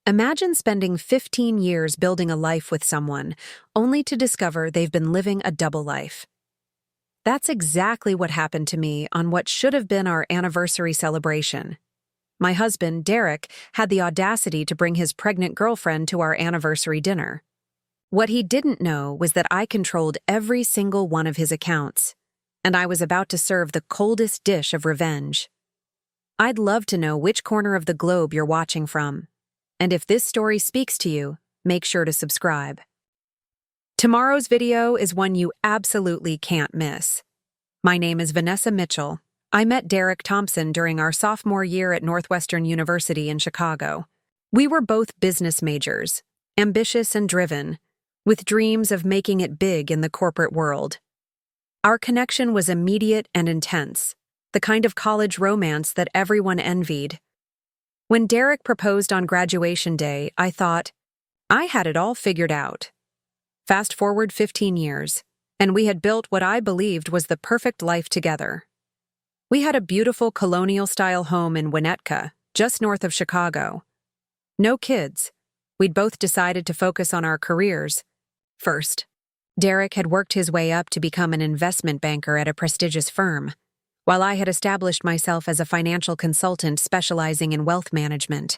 Imagine spending 15 years building a life with someone, only to discover they've been living a double life. That's exactly what happened to me on what should have been our anniversary celebration. My husband, Derek, had the audacity to bring his pregnant girlfriend to our anniversary dinner. What he didn't know was that I controlled every single one of his accounts, and I was about to serve the coldest dish of revenge. I'd love to know which corner of the globe you're watching from. And if this story speaks to you, make sure to subscribe. Tomorrow's video is one you absolutely can't miss. My name is Vanessa Mitchell. I met Derek Thompson during our sophomore year at Northwestern University in Chicago. We were both business majors, ambitious and driven, with dreams of making it big in the corporate world. Our connection was immediate and intense, the kind of college romance that everyone envied. When Derek proposed on graduation day, I thought, I had it all figured out. Fast forward 15 years, and we had built what I believed was the perfect life together. We had a beautiful colonial-style home in Winnetka, just north of Chicago. No kids. We'd both decided to focus on our careers. First, Derek had worked his way up to become an investment banker at a prestigious firm, while I had established myself as a financial consultant specializing in wealth management.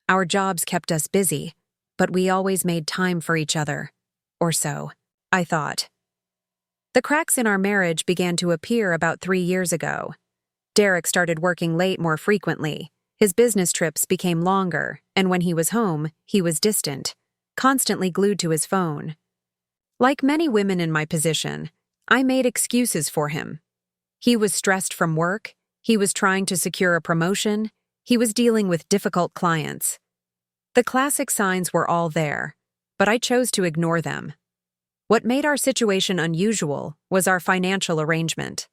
Our jobs kept us busy, but we always made time for each other. Or so, I thought. The cracks in our marriage began to appear about 3 years ago. Derek started working late more frequently. His business trips became longer, and when he was home, he was distant, constantly glued to his phone. Like many women in my position, I made excuses for him. He was stressed from work, he was trying to secure a promotion, he was dealing with difficult clients. The classic signs were all there, but I chose to ignore them. What made our situation unusual was our financial arrangement.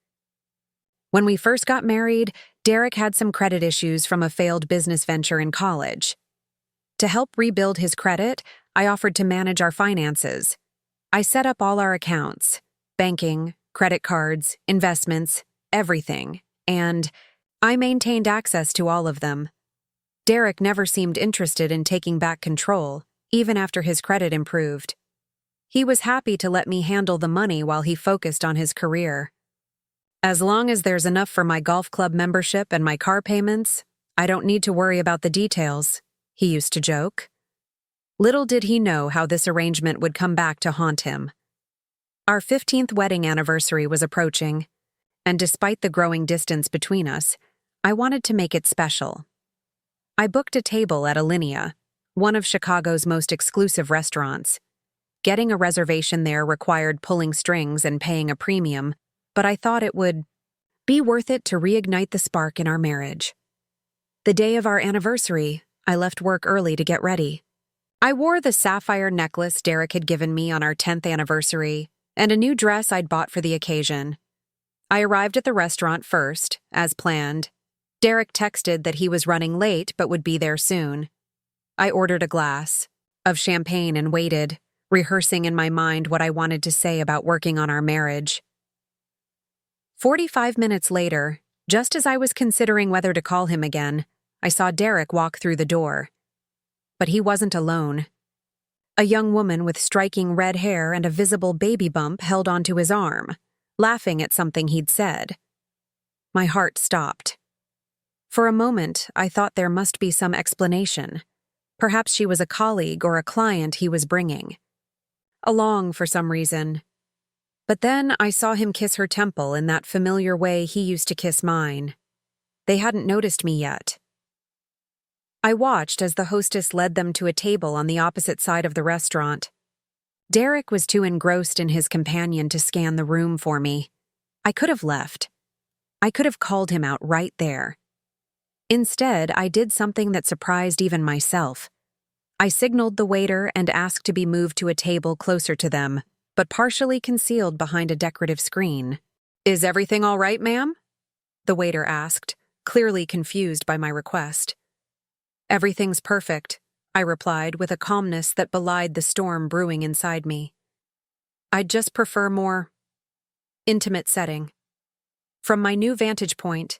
When we first got married, Derek had some credit issues from a failed business venture in college. To help rebuild his credit, I offered to manage our finances. I set up all our accounts, banking, credit cards, investments, everything, and I maintained access to all of them. Derek never seemed interested in taking back control, even after his credit improved. He was happy to let me handle the money while he focused on his career. As long as there's enough for my golf club membership and my car payments, I don't need to worry about the details, he used to joke. Little did he know how this arrangement would come back to haunt him. Our 15th wedding anniversary was approaching, and despite the growing distance between us, I wanted to make it special. I booked a table at Alinea, one of Chicago's most exclusive restaurants. Getting a reservation there required pulling strings and paying a premium, but I thought it would be worth it to reignite the spark in our marriage. The day of our anniversary, I left work early to get ready. I wore the sapphire necklace Derek had given me on our 10th anniversary, and a new dress I'd bought for the occasion. I arrived at the restaurant first, as planned. Derek texted that he was running late but would be there soon. I ordered a glass of champagne and waited, rehearsing in my mind what I wanted to say about working on our marriage. 45 minutes later, just as I was considering whether to call him again, I saw Derek walk through the door. But he wasn't alone. A young woman with striking red hair and a visible baby bump held onto his arm, laughing at something he'd said. My heart stopped. For a moment, I thought there must be some explanation. Perhaps she was a colleague or a client he was bringing along for some reason. But then I saw him kiss her temple in that familiar way he used to kiss mine. They hadn't noticed me yet. I watched as the hostess led them to a table on the opposite side of the restaurant. Derek was too engrossed in his companion to scan the room for me. I could have left. I could have called him out right there. Instead, I did something that surprised even myself. I signaled the waiter and asked to be moved to a table closer to them, but partially concealed behind a decorative screen. "Is everything all right, ma'am?" the waiter asked, clearly confused by my request. "Everything's perfect," I replied with a calmness that belied the storm brewing inside me. "I'd just prefer more intimate setting." From my new vantage point,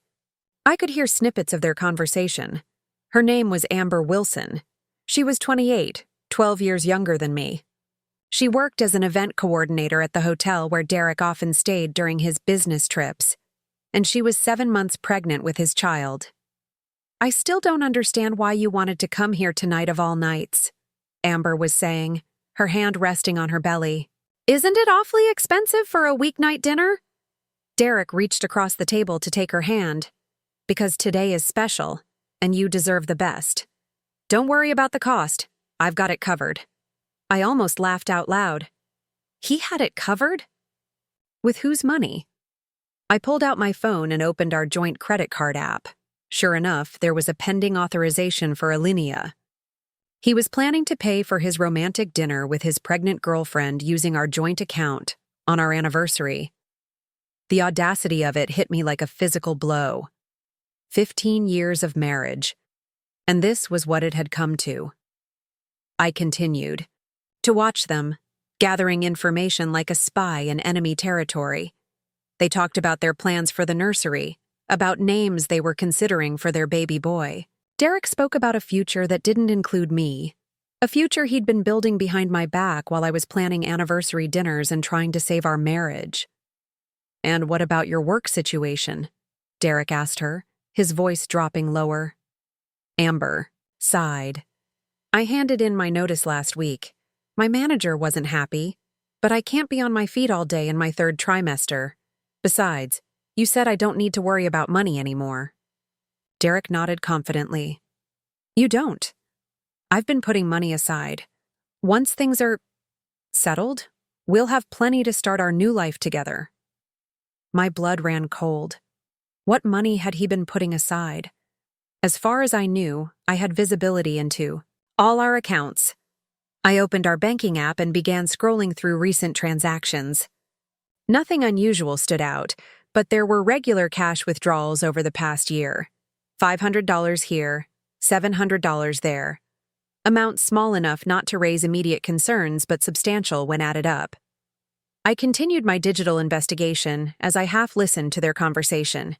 I could hear snippets of their conversation. Her name was Amber Wilson. She was 28, 12 years younger than me. She worked as an event coordinator at the hotel where Derek often stayed during his business trips, and she was 7 months pregnant with his child. "I still don't understand why you wanted to come here tonight of all nights," Amber was saying, her hand resting on her belly. "Isn't it awfully expensive for a weeknight dinner?" Derek reached across the table to take her hand. "Because today is special, and you deserve the best. Don't worry about the cost. I've got it covered." I almost laughed out loud. He had it covered? With whose money? I pulled out my phone and opened our joint credit card app. Sure enough, there was a pending authorization for Alinea. He was planning to pay for his romantic dinner with his pregnant girlfriend using our joint account on our anniversary. The audacity of it hit me like a physical blow. 15 years of marriage. And this was what it had come to. I continued to watch them, gathering information like a spy in enemy territory. They talked about their plans for the nursery, about names they were considering for their baby boy. Derek spoke about a future that didn't include me, a future he'd been building behind my back while I was planning anniversary dinners and trying to save our marriage. "And what about your work situation?" Derek asked her, his voice dropping lower. Amber sighed. "I handed in my notice last week. My manager wasn't happy, but I can't be on my feet all day in my 3rd trimester. Besides, you said I don't need to worry about money anymore." Derek nodded confidently. "You don't. I've been putting money aside. Once things are settled, we'll have plenty to start our new life together." My blood ran cold. What money had he been putting aside? As far as I knew, I had visibility into all our accounts. I opened our banking app and began scrolling through recent transactions. Nothing unusual stood out, but there were regular cash withdrawals over the past year. $500 here, $700 there. Amounts small enough not to raise immediate concerns but substantial when added up. I continued my digital investigation as I half-listened to their conversation.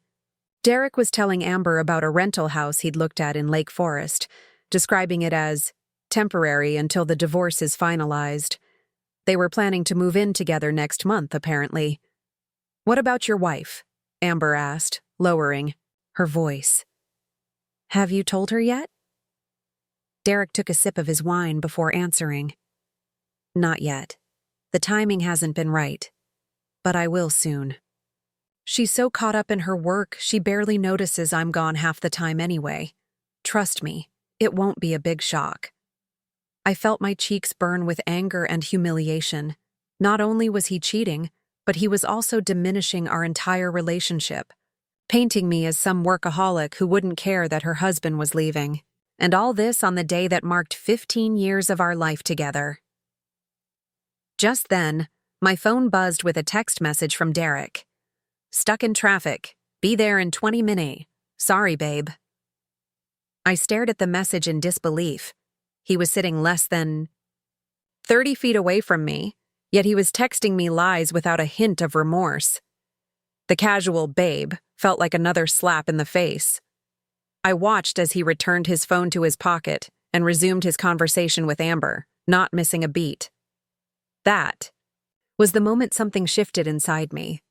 Derek was telling Amber about a rental house he'd looked at in Lake Forest, describing it as temporary until the divorce is finalized. They were planning to move in together next month, apparently. "What about your wife?" Amber asked, lowering her voice. "Have you told her yet?" Derek took a sip of his wine before answering. "Not yet. The timing hasn't been right. But I will soon. She's so caught up in her work, she barely notices I'm gone half the time anyway. Trust me, it won't be a big shock." I felt my cheeks burn with anger and humiliation. Not only was he cheating, but he was also diminishing our entire relationship, painting me as some workaholic who wouldn't care that her husband was leaving. And all this on the day that marked 15 years of our life together. Just then, my phone buzzed with a text message from Derek. "Stuck in traffic. Be there in 20 minutes. Sorry, babe." I stared at the message in disbelief. He was sitting less than 30 feet away from me, yet he was texting me lies without a hint of remorse. The casual "babe" felt like another slap in the face. I watched as he returned his phone to his pocket and resumed his conversation with Amber, not missing a beat. That was the moment something shifted inside me.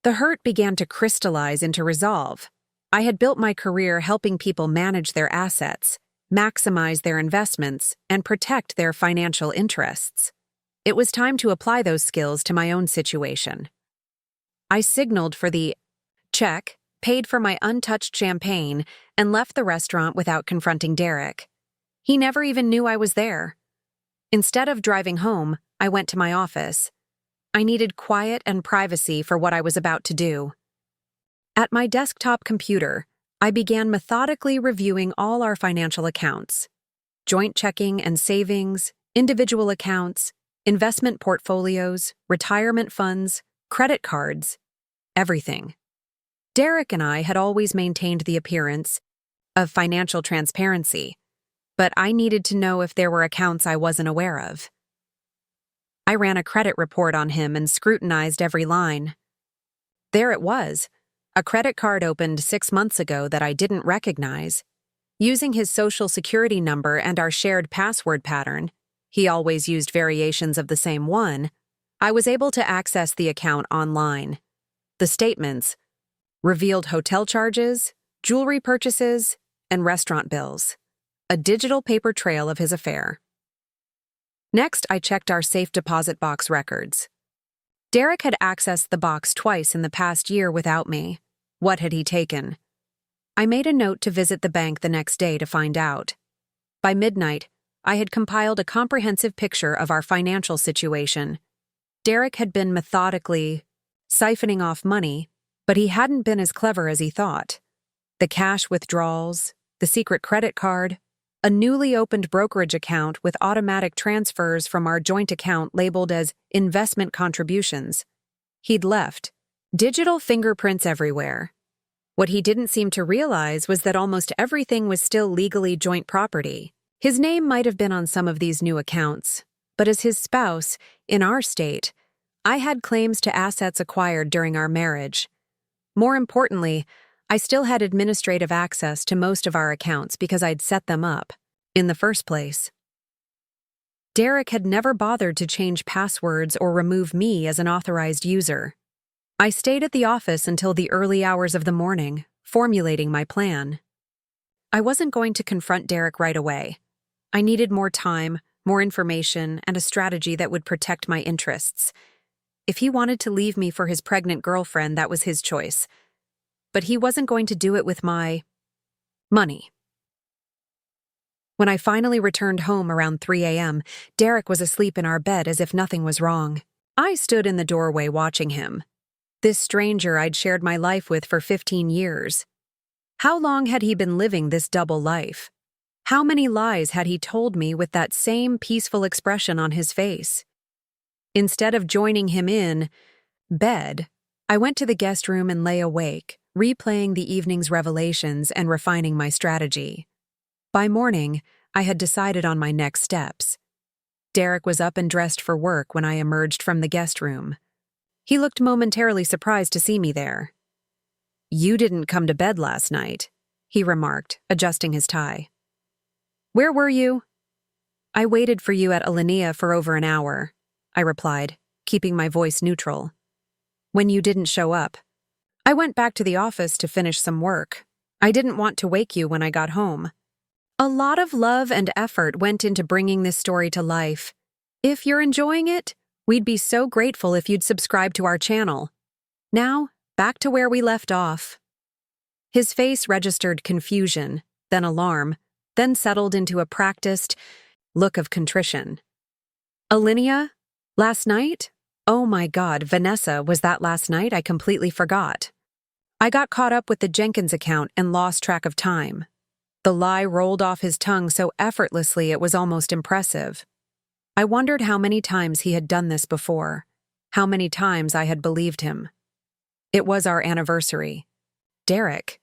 The hurt began to crystallize into resolve. I had built my career helping people manage their assets, maximize their investments, and protect their financial interests. It was time to apply those skills to my own situation. I signaled for the check, paid for my untouched champagne, and left the restaurant without confronting Derek. He never even knew I was there. Instead of driving home, I went to my office. I needed quiet and privacy for what I was about to do. At my desktop computer, I began methodically reviewing all our financial accounts: joint checking and savings, individual accounts, investment portfolios, retirement funds, credit cards, everything. Derek and I had always maintained the appearance of financial transparency, but I needed to know if there were accounts I wasn't aware of. I ran a credit report on him and scrutinized every line. There it was, a credit card opened 6 months ago that I didn't recognize. Using his social security number and our shared password pattern, he always used variations of the same one, I was able to access the account online. The statements revealed hotel charges, jewelry purchases, and restaurant bills. A digital paper trail of his affair. Next, I checked our safe deposit box records. Derek had accessed the box twice in the past year without me. What had he taken? I made a note to visit the bank the next day to find out. By midnight, I had compiled a comprehensive picture of our financial situation. Derek had been methodically siphoning off money, but he hadn't been as clever as he thought. The cash withdrawals, the secret credit card, a newly opened brokerage account with automatic transfers from our joint account labeled as investment contributions. He'd left digital fingerprints everywhere. What he didn't seem to realize was that almost everything was still legally joint property. His name might have been on some of these new accounts, but as his spouse, in our state, I had claims to assets acquired during our marriage. More importantly, I still had administrative access to most of our accounts because I'd set them up in the first place. Derek had never bothered to change passwords or remove me as an authorized user. I stayed at the office until the early hours of the morning, formulating my plan. I wasn't going to confront Derek right away. I needed more time, more information, and a strategy that would protect my interests. If he wanted to leave me for his pregnant girlfriend, that was his choice. But he wasn't going to do it with my money. When I finally returned home around 3 a.m., Derek was asleep in our bed as if nothing was wrong. I stood in the doorway watching him. This stranger I'd shared my life with for 15 years. How long had he been living this double life? How many lies had he told me with that same peaceful expression on his face? Instead of joining him in bed, I went to the guest room and lay awake, replaying the evening's revelations and refining my strategy. By morning, I had decided on my next steps. Derek was up and dressed for work when I emerged from the guest room. He looked momentarily surprised to see me there. "You didn't come to bed last night," he remarked, adjusting his tie. "Where were you?" "I waited for you at Alinea for over an hour," I replied, keeping my voice neutral. "When you didn't show up, I went back to the office to finish some work. I didn't want to wake you when I got home." A lot of love and effort went into bringing this story to life. If you're enjoying it, we'd be so grateful if you'd subscribe to our channel. Now, back to where we left off. His face registered confusion, then alarm, then settled into a practiced look of contrition. "Alinea? Last night? Oh my God, Vanessa, was that last night? I completely forgot. I got caught up with the Jenkins account and lost track of time." The lie rolled off his tongue so effortlessly it was almost impressive. I wondered how many times he had done this before, how many times I had believed him. It was our anniversary. Derek.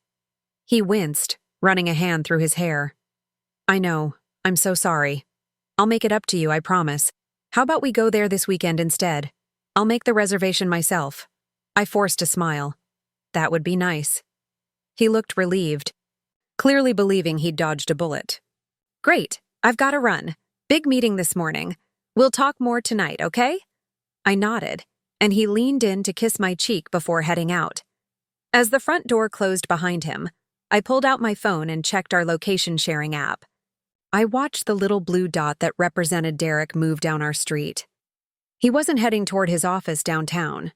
He winced, running a hand through his hair. "I know. I'm so sorry. I'll make it up to you, I promise. How about we go there this weekend instead? I'll make the reservation myself." I forced a smile. "That would be nice." He looked relieved, clearly believing he'd dodged a bullet. "Great. I've got to run. Big meeting this morning. We'll talk more tonight, okay?" I nodded, and he leaned in to kiss my cheek before heading out. As the front door closed behind him, I pulled out my phone and checked our location-sharing app. I watched the little blue dot that represented Derek move down our street. He wasn't heading toward his office downtown.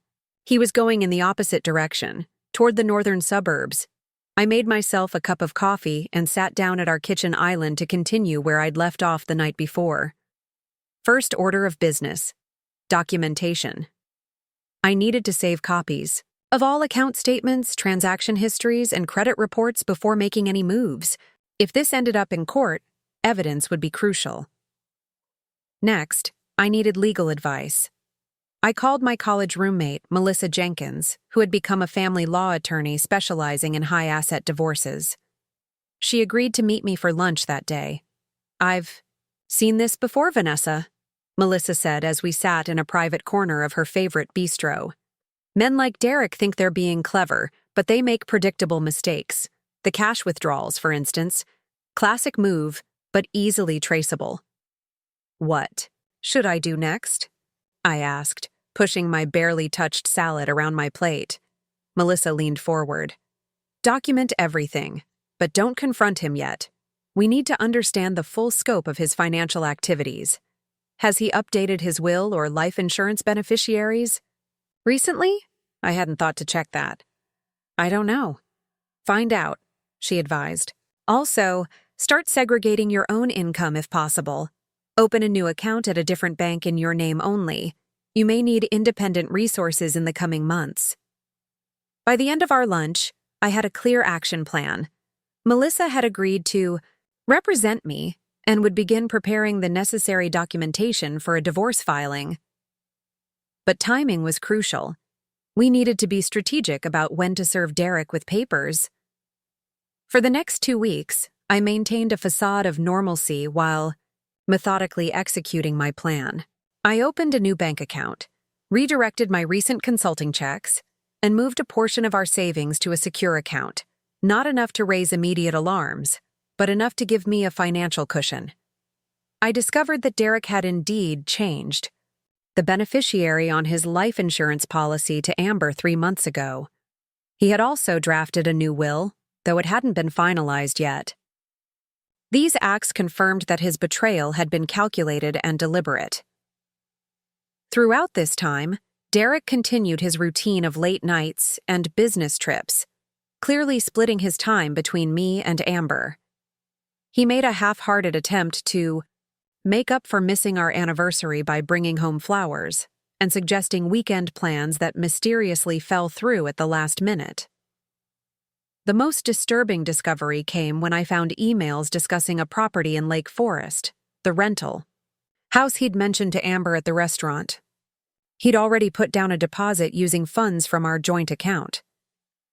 He was going in the opposite direction, toward the northern suburbs. I made myself a cup of coffee and sat down at our kitchen island to continue where I'd left off the night before. First order of business: documentation. I needed to save copies of all account statements, transaction histories, and credit reports before making any moves. If this ended up in court, evidence would be crucial. Next, I needed legal advice. I called my college roommate, Melissa Jenkins, who had become a family law attorney specializing in high-asset divorces. She agreed to meet me for lunch that day. "I've seen this before, Vanessa," Melissa said as we sat in a private corner of her favorite bistro. "Men like Derek think they're being clever, but they make predictable mistakes. The cash withdrawals, for instance. Classic move, but easily traceable. What should I do next? I asked, pushing my barely touched salad around my plate. Melissa leaned forward. Document everything, but don't confront him yet. We need to understand the full scope of his financial activities. Has he updated his will or life insurance beneficiaries? Recently? I hadn't thought to check that. I don't know. Find out, she advised. Also, start segregating your own income if possible. Open a new account at a different bank in your name only. You may need independent resources in the coming months. By the end of our lunch, I had a clear action plan. Melissa had agreed to represent me and would begin preparing the necessary documentation for a divorce filing. But timing was crucial. We needed to be strategic about when to serve Derek with papers. For the next 2 weeks, I maintained a facade of normalcy while methodically executing my plan. I opened a new bank account, redirected my recent consulting checks, and moved a portion of our savings to a secure account. Not enough to raise immediate alarms, but enough to give me a financial cushion. I discovered that Derek had indeed changed. The beneficiary on his life insurance policy to Amber 3 months ago. He had also drafted a new will, though it hadn't been finalized yet. These acts confirmed that his betrayal had been calculated and deliberate. Throughout this time, Derek continued his routine of late nights and business trips, clearly splitting his time between me and Amber. He made a half-hearted attempt to make up for missing our anniversary by bringing home flowers and suggesting weekend plans that mysteriously fell through at the last minute. The most disturbing discovery came when I found emails discussing a property in Lake Forest, the rental house he'd mentioned to Amber at the restaurant. He'd already put down a deposit using funds from our joint account.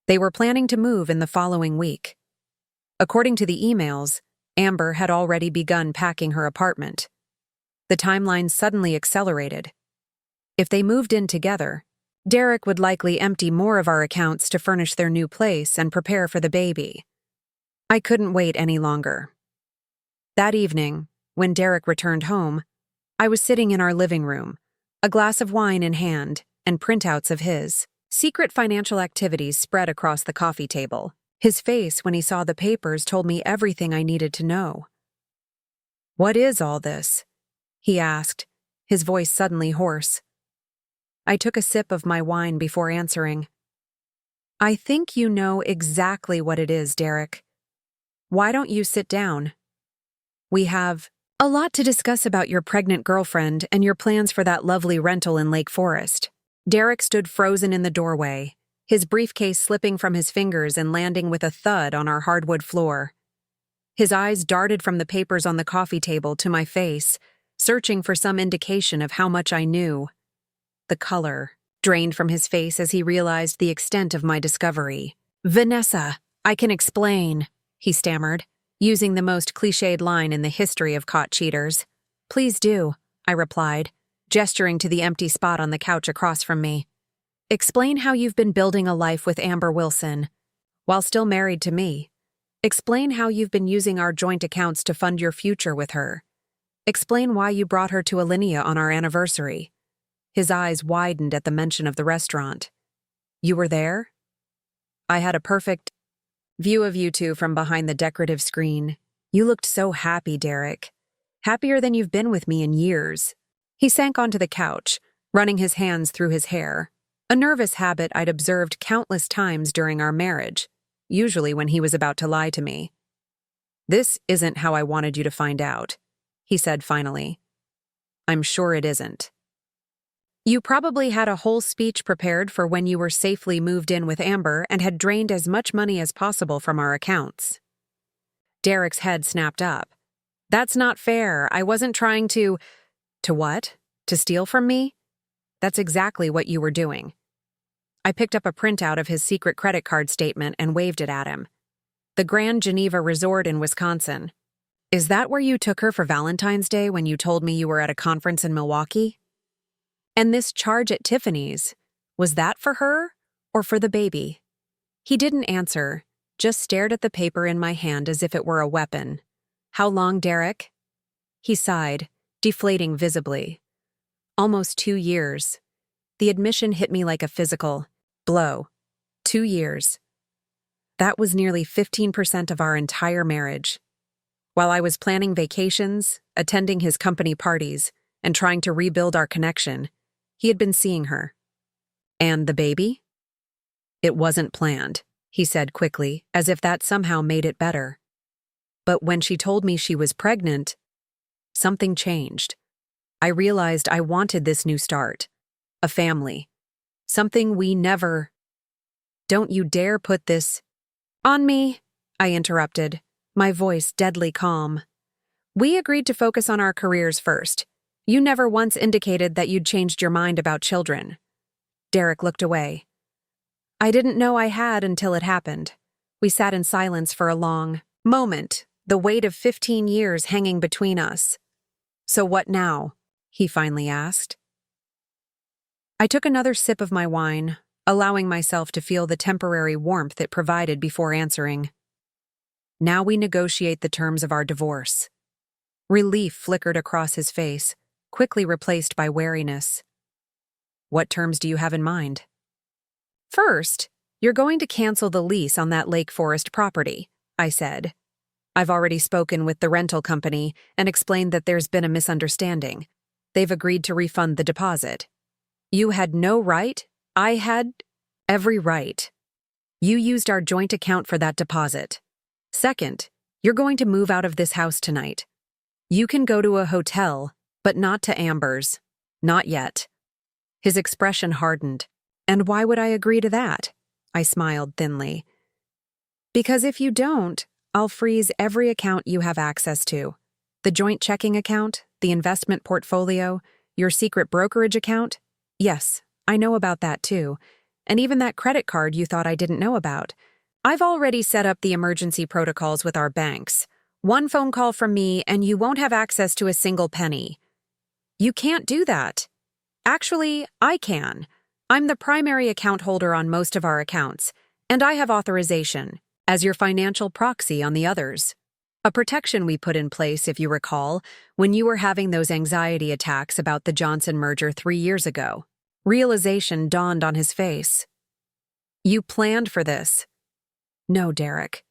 They were planning to move in the following week. According to the emails, Amber had already begun packing her apartment. The timeline suddenly accelerated. If they moved in together, Derek would likely empty more of our accounts to furnish their new place and prepare for the baby. I couldn't wait any longer. That evening, when Derek returned home, I was sitting in our living room, a glass of wine in hand and printouts of his secret financial activities spread across the coffee table. His face when he saw the papers told me everything I needed to know. "What is all this?" he asked, his voice suddenly hoarse. I took a sip of my wine before answering. "I think you know exactly what it is, Derek. Why don't you sit down? We have a lot to discuss about your pregnant girlfriend and your plans for that lovely rental in Lake Forest." Derek stood frozen in the doorway, his briefcase slipping from his fingers and landing with a thud on our hardwood floor. His eyes darted from the papers on the coffee table to my face, searching for some indication of how much I knew. The color drained from his face as he realized the extent of my discovery. "Vanessa, I can explain," he stammered, using the most cliched line in the history of caught cheaters. "Please do," I replied, gesturing to the empty spot on the couch across from me. "Explain how you've been building a life with Amber Wilson, while still married to me. Explain how you've been using our joint accounts to fund your future with her. Explain why you brought her to Alinea on our anniversary." His eyes widened at the mention of the restaurant. "You were there?" I had a perfect view of you two from behind the decorative screen. "You looked so happy, Derek. Happier than you've been with me in years." He sank onto the couch, running his hands through his hair, a nervous habit I'd observed countless times during our marriage, usually when he was about to lie to me. "This isn't how I wanted you to find out," he said finally. "I'm sure it isn't. You probably had a whole speech prepared for when you were safely moved in with Amber and had drained as much money as possible from our accounts." Derek's head snapped up. "That's not fair. I wasn't trying to—" "To what? To steal from me? That's exactly what you were doing." I picked up a printout of his secret credit card statement and waved it at him. "The Grand Geneva Resort in Wisconsin. Is that where you took her for Valentine's Day when you told me you were at a conference in Milwaukee? And this charge at Tiffany's, was that for her or for the baby?" He didn't answer, just stared at the paper in my hand as if it were a weapon. "How long, Derek?" He sighed, deflating visibly. "Almost 2 years." The admission hit me like a physical blow. 2 years. That was nearly 15% of our entire marriage. While I was planning vacations, attending his company parties, and trying to rebuild our connection, he had been seeing her. "And the baby?" "It wasn't planned," he said quickly, as if that somehow made it better. But when she told me she was pregnant, something changed. I realized I wanted this new start. A family. Something we never— "Don't you dare put this on me," I interrupted, my voice deadly calm. "We agreed to focus on our careers first. You never once indicated that you'd changed your mind about children." Derek looked away. I didn't know I had until it happened. We sat in silence for a long moment, the weight of 15 years hanging between us. "So what now?" he finally asked. I took another sip of my wine, allowing myself to feel the temporary warmth it provided before answering. "Now we negotiate the terms of our divorce." Relief flickered across his face, quickly replaced by wariness. "What terms do you have in mind?" "First, you're going to cancel the lease on that Lake Forest property," I said. "I've already spoken with the rental company and explained that there's been a misunderstanding. They've agreed to refund the deposit. You had no right. I had every right. You used our joint account for that deposit. Second, you're going to move out of this house tonight. You can go to a hotel, but not to Amber's. Not yet." His expression hardened. "And why would I agree to that?" I smiled thinly. "Because if you don't, I'll freeze every account you have access to. The joint checking account, the investment portfolio, your secret brokerage account. Yes, I know about that too. And even that credit card you thought I didn't know about. I've already set up the emergency protocols with our banks. One phone call from me and you won't have access to a single penny." "You can't do that." "Actually, I can. I'm the primary account holder on most of our accounts, and I have authorization, as your financial proxy on the others. A protection we put in place, if you recall, when you were having those anxiety attacks about the Johnson merger 3 years ago." Realization dawned on his face. "You planned for this." "No, Derek.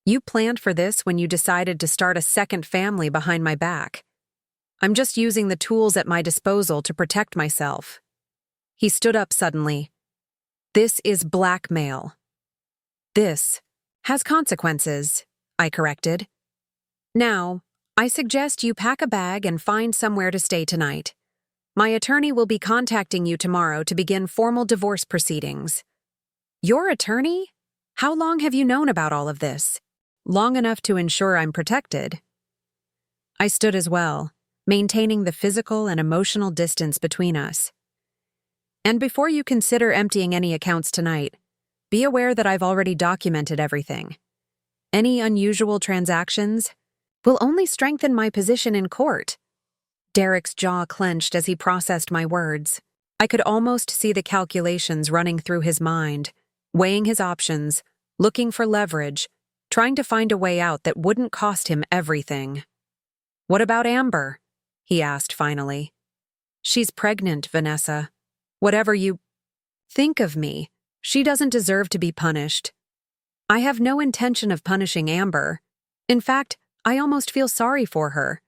You planned for this when you decided to start a second family behind my back. I'm just using the tools at my disposal to protect myself." He stood up suddenly. "This is blackmail." "This has consequences," I corrected. "Now, I suggest you pack a bag and find somewhere to stay tonight. My attorney will be contacting you tomorrow to begin formal divorce proceedings." "Your attorney? How long have you known about all of this?" "Long enough to ensure I'm protected." I stood as well, maintaining the physical and emotional distance between us. "And before you consider emptying any accounts tonight, be aware that I've already documented everything. Any unusual transactions will only strengthen my position in court." Derek's jaw clenched as he processed my words. I could almost see the calculations running through his mind, weighing his options, looking for leverage, trying to find a way out that wouldn't cost him everything. "What about Amber?" he asked finally. "She's pregnant, Vanessa. Whatever you think of me, she doesn't deserve to be punished." "I have no intention of punishing Amber. In fact, I almost feel sorry for her.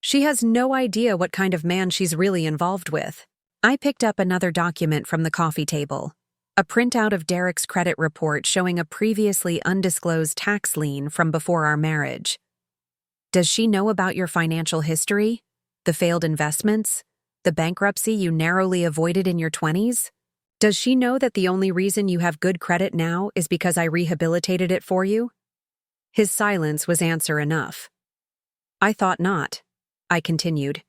She has no idea what kind of man she's really involved with." I picked up another document from the coffee table, a printout of Derek's credit report showing a previously undisclosed tax lien from before our marriage. "Does she know about your financial history? The failed investments? The bankruptcy you narrowly avoided in your 20s? Does she know that the only reason you have good credit now is because I rehabilitated it for you?" His silence was answer enough. "I thought not," I continued.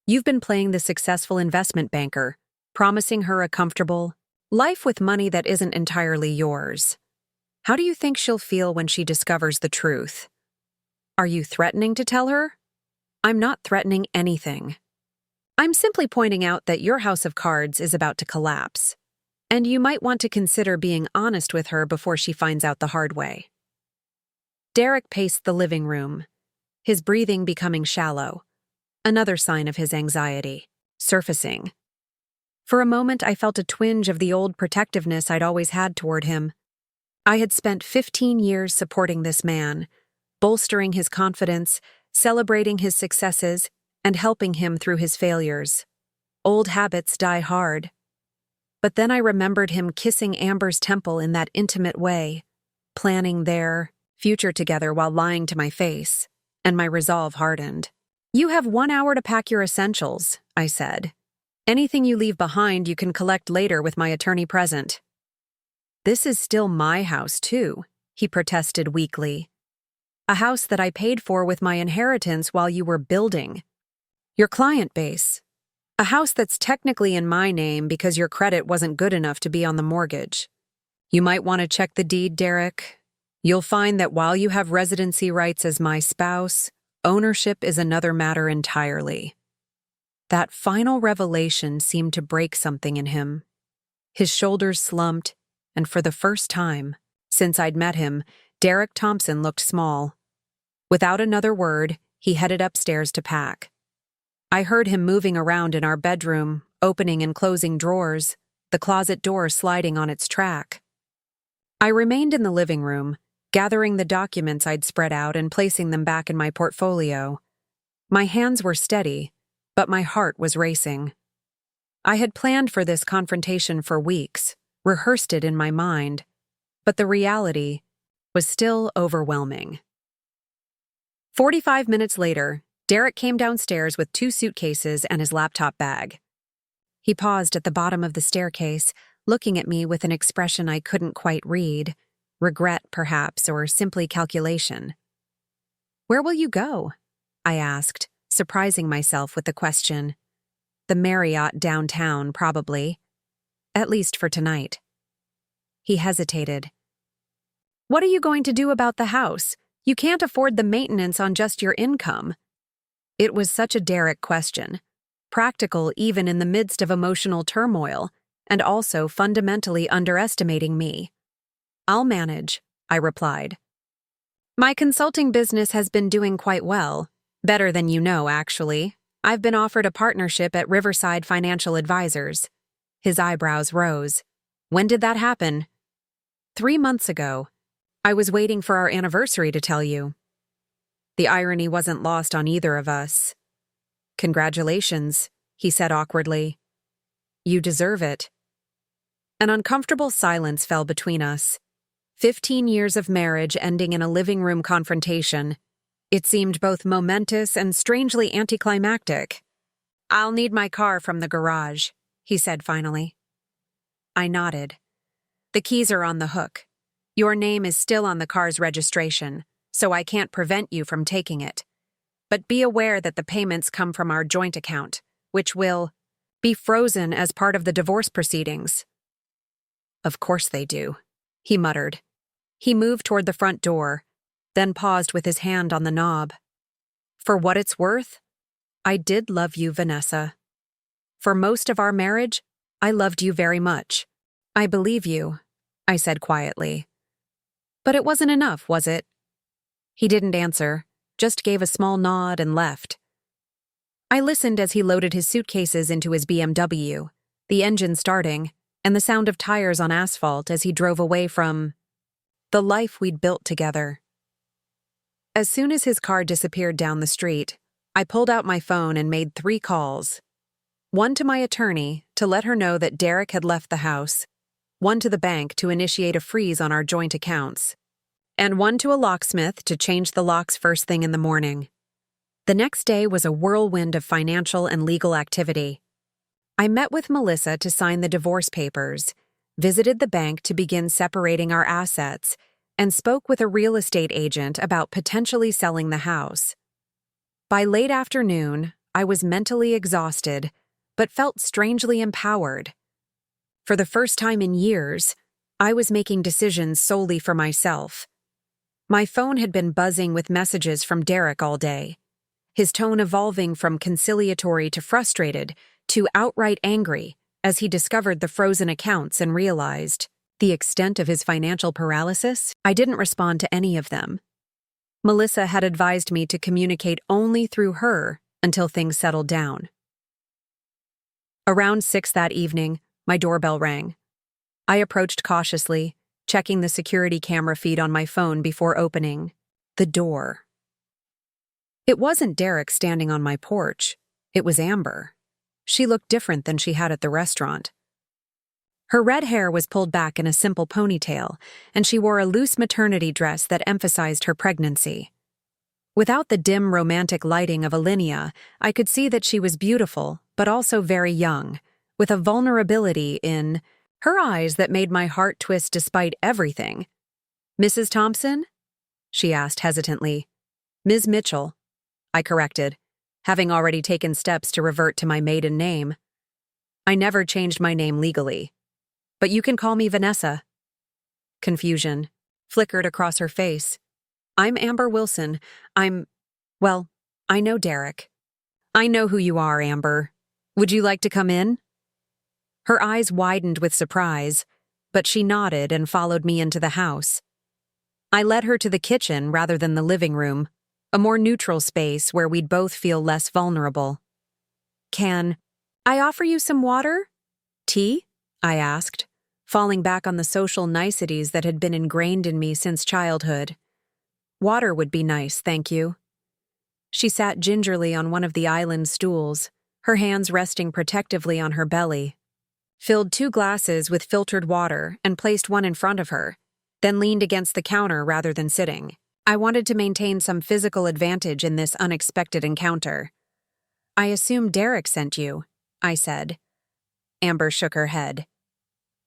"You've been playing the successful investment banker, promising her a comfortable life with money that isn't entirely yours. How do you think she'll feel when she discovers the truth?" "Are you threatening to tell her?" "I'm not threatening anything. I'm simply pointing out that your house of cards is about to collapse, and you might want to consider being honest with her before she finds out the hard way." Derek paced the living room, his breathing becoming shallow, another sign of his anxiety, surfacing. For a moment, I felt a twinge of the old protectiveness I'd always had toward him. I had spent 15 years supporting this man, bolstering his confidence, celebrating his successes, and helping him through his failures. Old habits die hard. But then I remembered him kissing Amber's temple in that intimate way, planning their future together while lying to my face, and my resolve hardened. "You have 1 hour to pack your essentials," I said. "Anything you leave behind you can collect later with my attorney present." "This is still my house, too," he protested weakly. "A house that I paid for with my inheritance while you were building your client base. A house that's technically in my name because your credit wasn't good enough to be on the mortgage. You might want to check the deed, Derek. You'll find that while you have residency rights as my spouse, ownership is another matter entirely." That final revelation seemed to break something in him. His shoulders slumped, and for the first time since I'd met him, Derek Thompson looked small. Without another word, he headed upstairs to pack. I heard him moving around in our bedroom, opening and closing drawers, the closet door sliding on its track. I remained in the living room, gathering the documents I'd spread out and placing them back in my portfolio. My hands were steady, but my heart was racing. I had planned for this confrontation for weeks, rehearsed it in my mind, but the reality was still overwhelming. 45 minutes later, Derek came downstairs with 2 suitcases and his laptop bag. He paused at the bottom of the staircase, looking at me with an expression I couldn't quite read, regret perhaps, or simply calculation. "Where will you go?" I asked, surprising myself with the question. "The Marriott downtown, probably. At least for tonight." He hesitated. "What are you going to do about the house? You can't afford the maintenance on just your income." It was such a Derek question, practical even in the midst of emotional turmoil, and also fundamentally underestimating me. "I'll manage," I replied. "My consulting business has been doing quite well. Better than you know, actually. I've been offered a partnership at Riverside Financial Advisors." His eyebrows rose. "When did that happen?" 3 months ago. I was waiting for our anniversary to tell you." The irony wasn't lost on either of us. "Congratulations," he said awkwardly. "You deserve it." An uncomfortable silence fell between us. 15 years of marriage ending in a living room confrontation. It seemed both momentous and strangely anticlimactic. "I'll need my car from the garage," he said finally. I nodded. "The keys are on the hook. Your name is still on the car's registration, so I can't prevent you from taking it. But be aware that the payments come from our joint account, which will be frozen as part of the divorce proceedings." "Of course they do," he muttered. He moved toward the front door, then paused with his hand on the knob. "For what it's worth, I did love you, Vanessa. For most of our marriage, I loved you very much. I believe you," I said quietly. "But it wasn't enough, was it?" He didn't answer, just gave a small nod and left. I listened as he loaded his suitcases into his BMW, the engine starting, and the sound of tires on asphalt as he drove away from the life we'd built together. As soon as his car disappeared down the street, I pulled out my phone and made 3 calls. One to my attorney to let her know that Derek had left the house, one to the bank to initiate a freeze on our joint accounts, and one to a locksmith to change the locks first thing in the morning. The next day was a whirlwind of financial and legal activity. I met with Melissa to sign the divorce papers, visited the bank to begin separating our assets, and spoke with a real estate agent about potentially selling the house. By late afternoon, I was mentally exhausted, but felt strangely empowered. For the first time in years, I was making decisions solely for myself. My phone had been buzzing with messages from Derek all day, his tone evolving from conciliatory to frustrated to outright angry as he discovered the frozen accounts and realized the extent of his financial paralysis. I didn't respond to any of them. Melissa had advised me to communicate only through her until things settled down. Around 6 that evening, my doorbell rang. I approached cautiously, checking the security camera feed on my phone before opening the door. It wasn't Derek standing on my porch. It was Amber. She looked different than she had at the restaurant. Her red hair was pulled back in a simple ponytail, and she wore a loose maternity dress that emphasized her pregnancy. Without the dim romantic lighting of Alinea, I could see that she was beautiful, but also very young, with a vulnerability in her eyes that made my heart twist despite everything. "Mrs. Thompson?" she asked hesitantly. "Ms. Mitchell," I corrected, having already taken steps to revert to my maiden name. I never changed my name legally. "But you can call me Vanessa." Confusion flickered across her face. "I'm Amber Wilson. Well, I know Derek." "I know who you are, Amber. Would you like to come in?" Her eyes widened with surprise, but she nodded and followed me into the house. I led her to the kitchen rather than the living room, a more neutral space where we'd both feel less vulnerable. "Can I offer you some water? Tea?" I asked, falling back on the social niceties that had been ingrained in me since childhood. "Water would be nice, thank you." She sat gingerly on one of the island stools, her hands resting protectively on her belly, filled 2 glasses with filtered water and placed one in front of her, then leaned against the counter rather than sitting. I wanted to maintain some physical advantage in this unexpected encounter. "I assume Derek sent you," I said. Amber shook her head.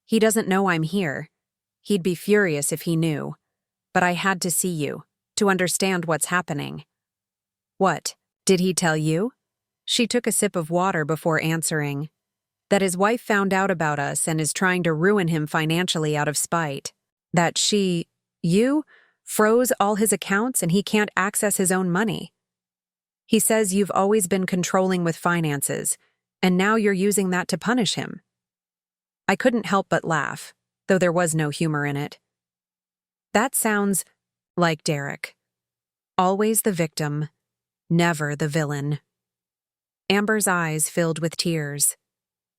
"He doesn't know I'm here. He'd be furious if he knew. But I had to see you, to understand what's happening." "What? Did he tell you?" She took a sip of water before answering. "That his wife found out about us and is trying to ruin him financially out of spite. That you, froze all his accounts and he can't access his own money. He says you've always been controlling with finances, and now you're using that to punish him." I couldn't help but laugh, though there was no humor in it. That sounds like Derek. Always the victim, never the villain. Amber's eyes filled with tears.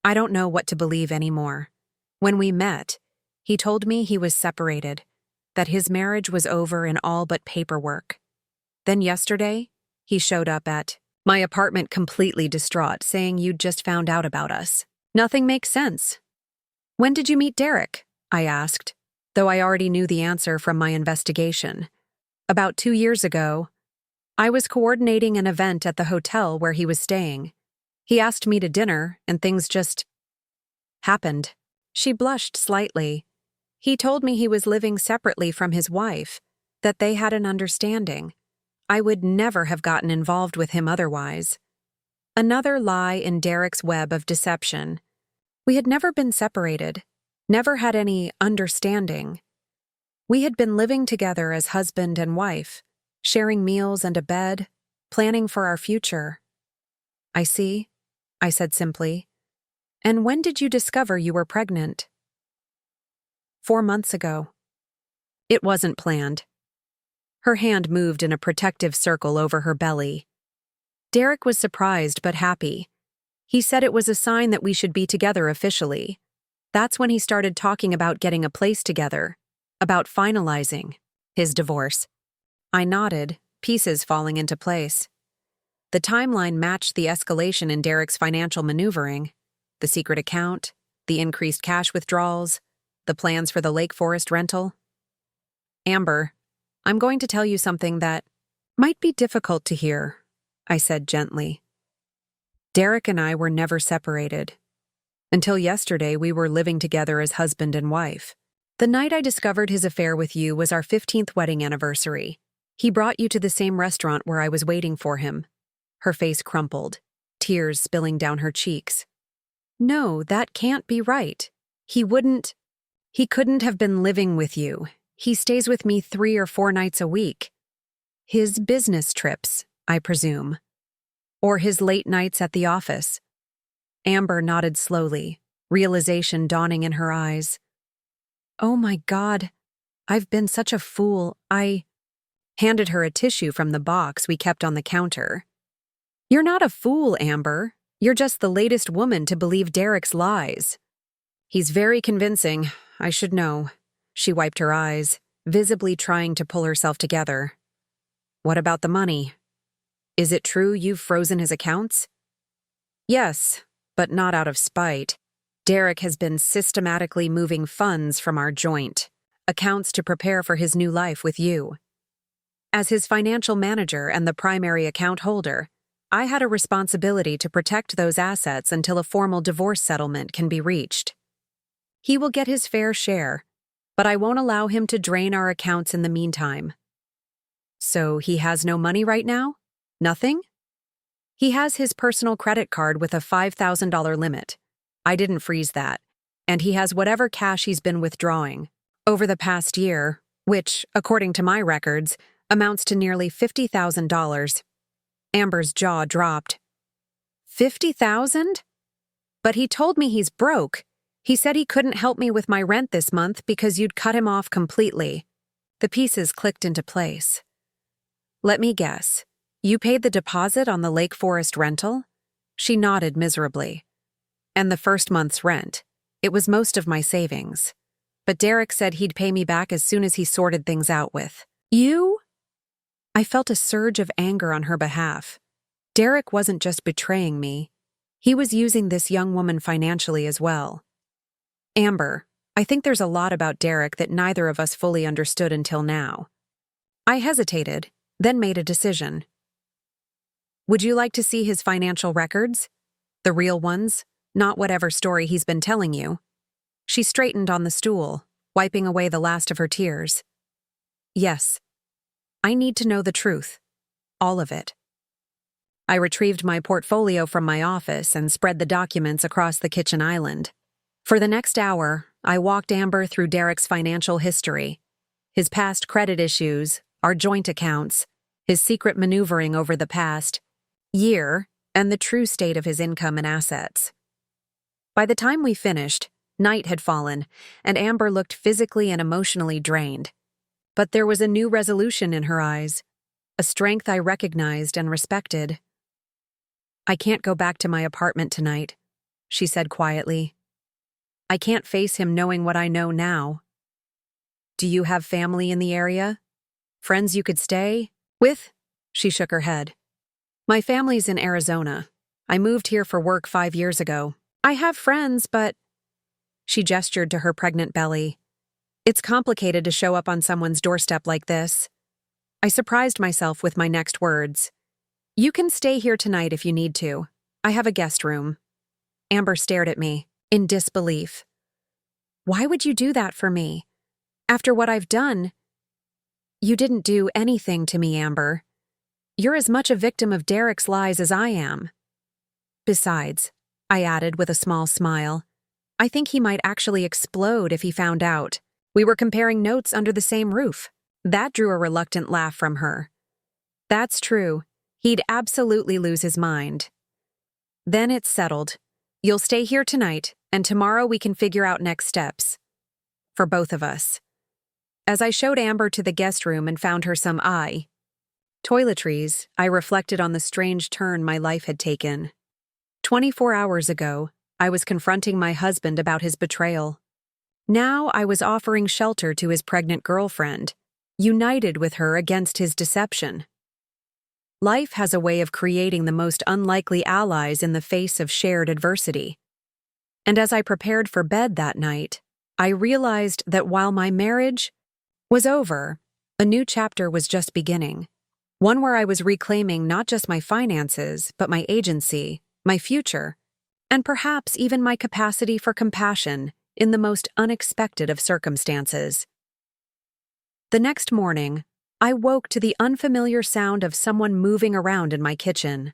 I don't know what to believe anymore. When we met, he told me he was separated, that his marriage was over in all but paperwork. Then yesterday, he showed up at my apartment completely distraught, saying you'd just found out about us. Nothing makes sense. "When did you meet Derek?" I asked, though I already knew the answer from my investigation. "About 2 years ago. I was coordinating an event at the hotel where he was staying. He asked me to dinner, and things just happened." She blushed slightly. "He told me he was living separately from his wife, that they had an understanding. I would never have gotten involved with him otherwise." Another lie in Derek's web of deception. We had never been separated, never had any understanding. We had been living together as husband and wife, sharing meals and a bed, planning for our future. "I see," I said simply. "And when did you discover you were pregnant?" 4 months ago. It wasn't planned. Her hand moved in a protective circle over her belly. Derek was surprised but happy. He said it was a sign that we should be together officially. That's when he started talking about getting a place together, about finalizing his divorce. I nodded, pieces falling into place. The timeline matched the escalation in Derek's financial maneuvering. The secret account, the increased cash withdrawals, the plans for the Lake Forest rental. "Amber, I'm going to tell you something that might be difficult to hear," I said gently. "Derek and I were never separated. Until yesterday, we were living together as husband and wife. The night I discovered his affair with you was our 15th wedding anniversary. He brought you to the same restaurant where I was waiting for him." Her face crumpled, tears spilling down her cheeks. "No, that can't be right. He couldn't have been living with you. He stays with me 3 or 4 nights a week. His business trips, I presume. Or his late nights at the office." Amber nodded slowly, realization dawning in her eyes. "Oh my God, I've been such a fool. handed her a tissue from the box we kept on the counter. "You're not a fool, Amber. You're just the latest woman to believe Derek's lies." "He's very convincing. I should know." She wiped her eyes, visibly trying to pull herself together. "What about the money? Is it true you've frozen his accounts?" "Yes, but not out of spite. Derek has been systematically moving funds from our joint accounts to prepare for his new life with you. As his financial manager and the primary account holder, I had a responsibility to protect those assets until a formal divorce settlement can be reached. He will get his fair share, but I won't allow him to drain our accounts in the meantime." "So he has no money right now? Nothing?" "He has his personal credit card with a $5,000 limit. I didn't freeze that. And he has whatever cash he's been withdrawing over the past year, which, according to my records, amounts to nearly $50,000. Amber's jaw dropped. "50,000? But he told me he's broke. He said he couldn't help me with my rent this month because you'd cut him off completely." The pieces clicked into place. "Let me guess. You paid the deposit on the Lake Forest rental?" She nodded miserably. "And the first month's rent. It was most of my savings. But Derek said he'd pay me back as soon as he sorted things out with you?" I felt a surge of anger on her behalf. Derek wasn't just betraying me. He was using this young woman financially as well. "Amber, I think there's a lot about Derek that neither of us fully understood until now." I hesitated, then made a decision. "Would you like to see his financial records? The real ones, not whatever story he's been telling you." She straightened on the stool, wiping away the last of her tears. "Yes. I need to know the truth. All of it." I retrieved my portfolio from my office and spread the documents across the kitchen island. For the next hour, I walked Amber through Derek's financial history, his past credit issues, our joint accounts, his secret maneuvering over the past year, and the true state of his income and assets. By the time we finished, night had fallen, and Amber looked physically and emotionally drained. But there was a new resolution in her eyes, a strength I recognized and respected. "I can't go back to my apartment tonight," she said quietly. "I can't face him knowing what I know now." "Do you have family in the area? Friends you could stay with?" She shook her head. "My family's in Arizona. I moved here for work 5 years ago. I have friends, but—" She gestured to her pregnant belly. "It's complicated to show up on someone's doorstep like this." I surprised myself with my next words. "You can stay here tonight if you need to. I have a guest room." Amber stared at me, in disbelief. "Why would you do that for me? After what I've done?" "You didn't do anything to me, Amber. You're as much a victim of Derek's lies as I am. Besides," I added with a small smile, "I think he might actually explode if he found out. We were comparing notes under the same roof." That drew a reluctant laugh from her. "That's true. He'd absolutely lose his mind." "Then it's settled. You'll stay here tonight, and tomorrow we can figure out next steps. For both of us." As I showed Amber to the guest room and found her some toiletries, I reflected on the strange turn my life had taken. 24 hours ago, I was confronting my husband about his betrayal. Now I was offering shelter to his pregnant girlfriend, united with her against his deception. Life has a way of creating the most unlikely allies in the face of shared adversity. And as I prepared for bed that night, I realized that while my marriage was over, a new chapter was just beginning. One where I was reclaiming not just my finances, but my agency, my future, and perhaps even my capacity for compassion in the most unexpected of circumstances. The next morning, I woke to the unfamiliar sound of someone moving around in my kitchen.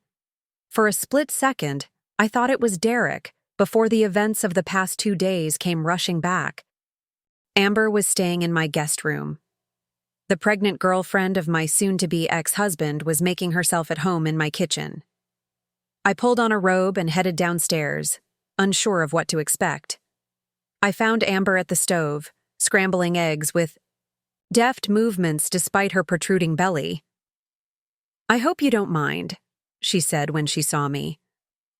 For a split second, I thought it was Derek before the events of the past 2 days came rushing back. Amber was staying in my guest room. The pregnant girlfriend of my soon-to-be ex-husband was making herself at home in my kitchen. I pulled on a robe and headed downstairs, unsure of what to expect. I found Amber at the stove, scrambling eggs with deft movements despite her protruding belly. "I hope you don't mind," she said when she saw me.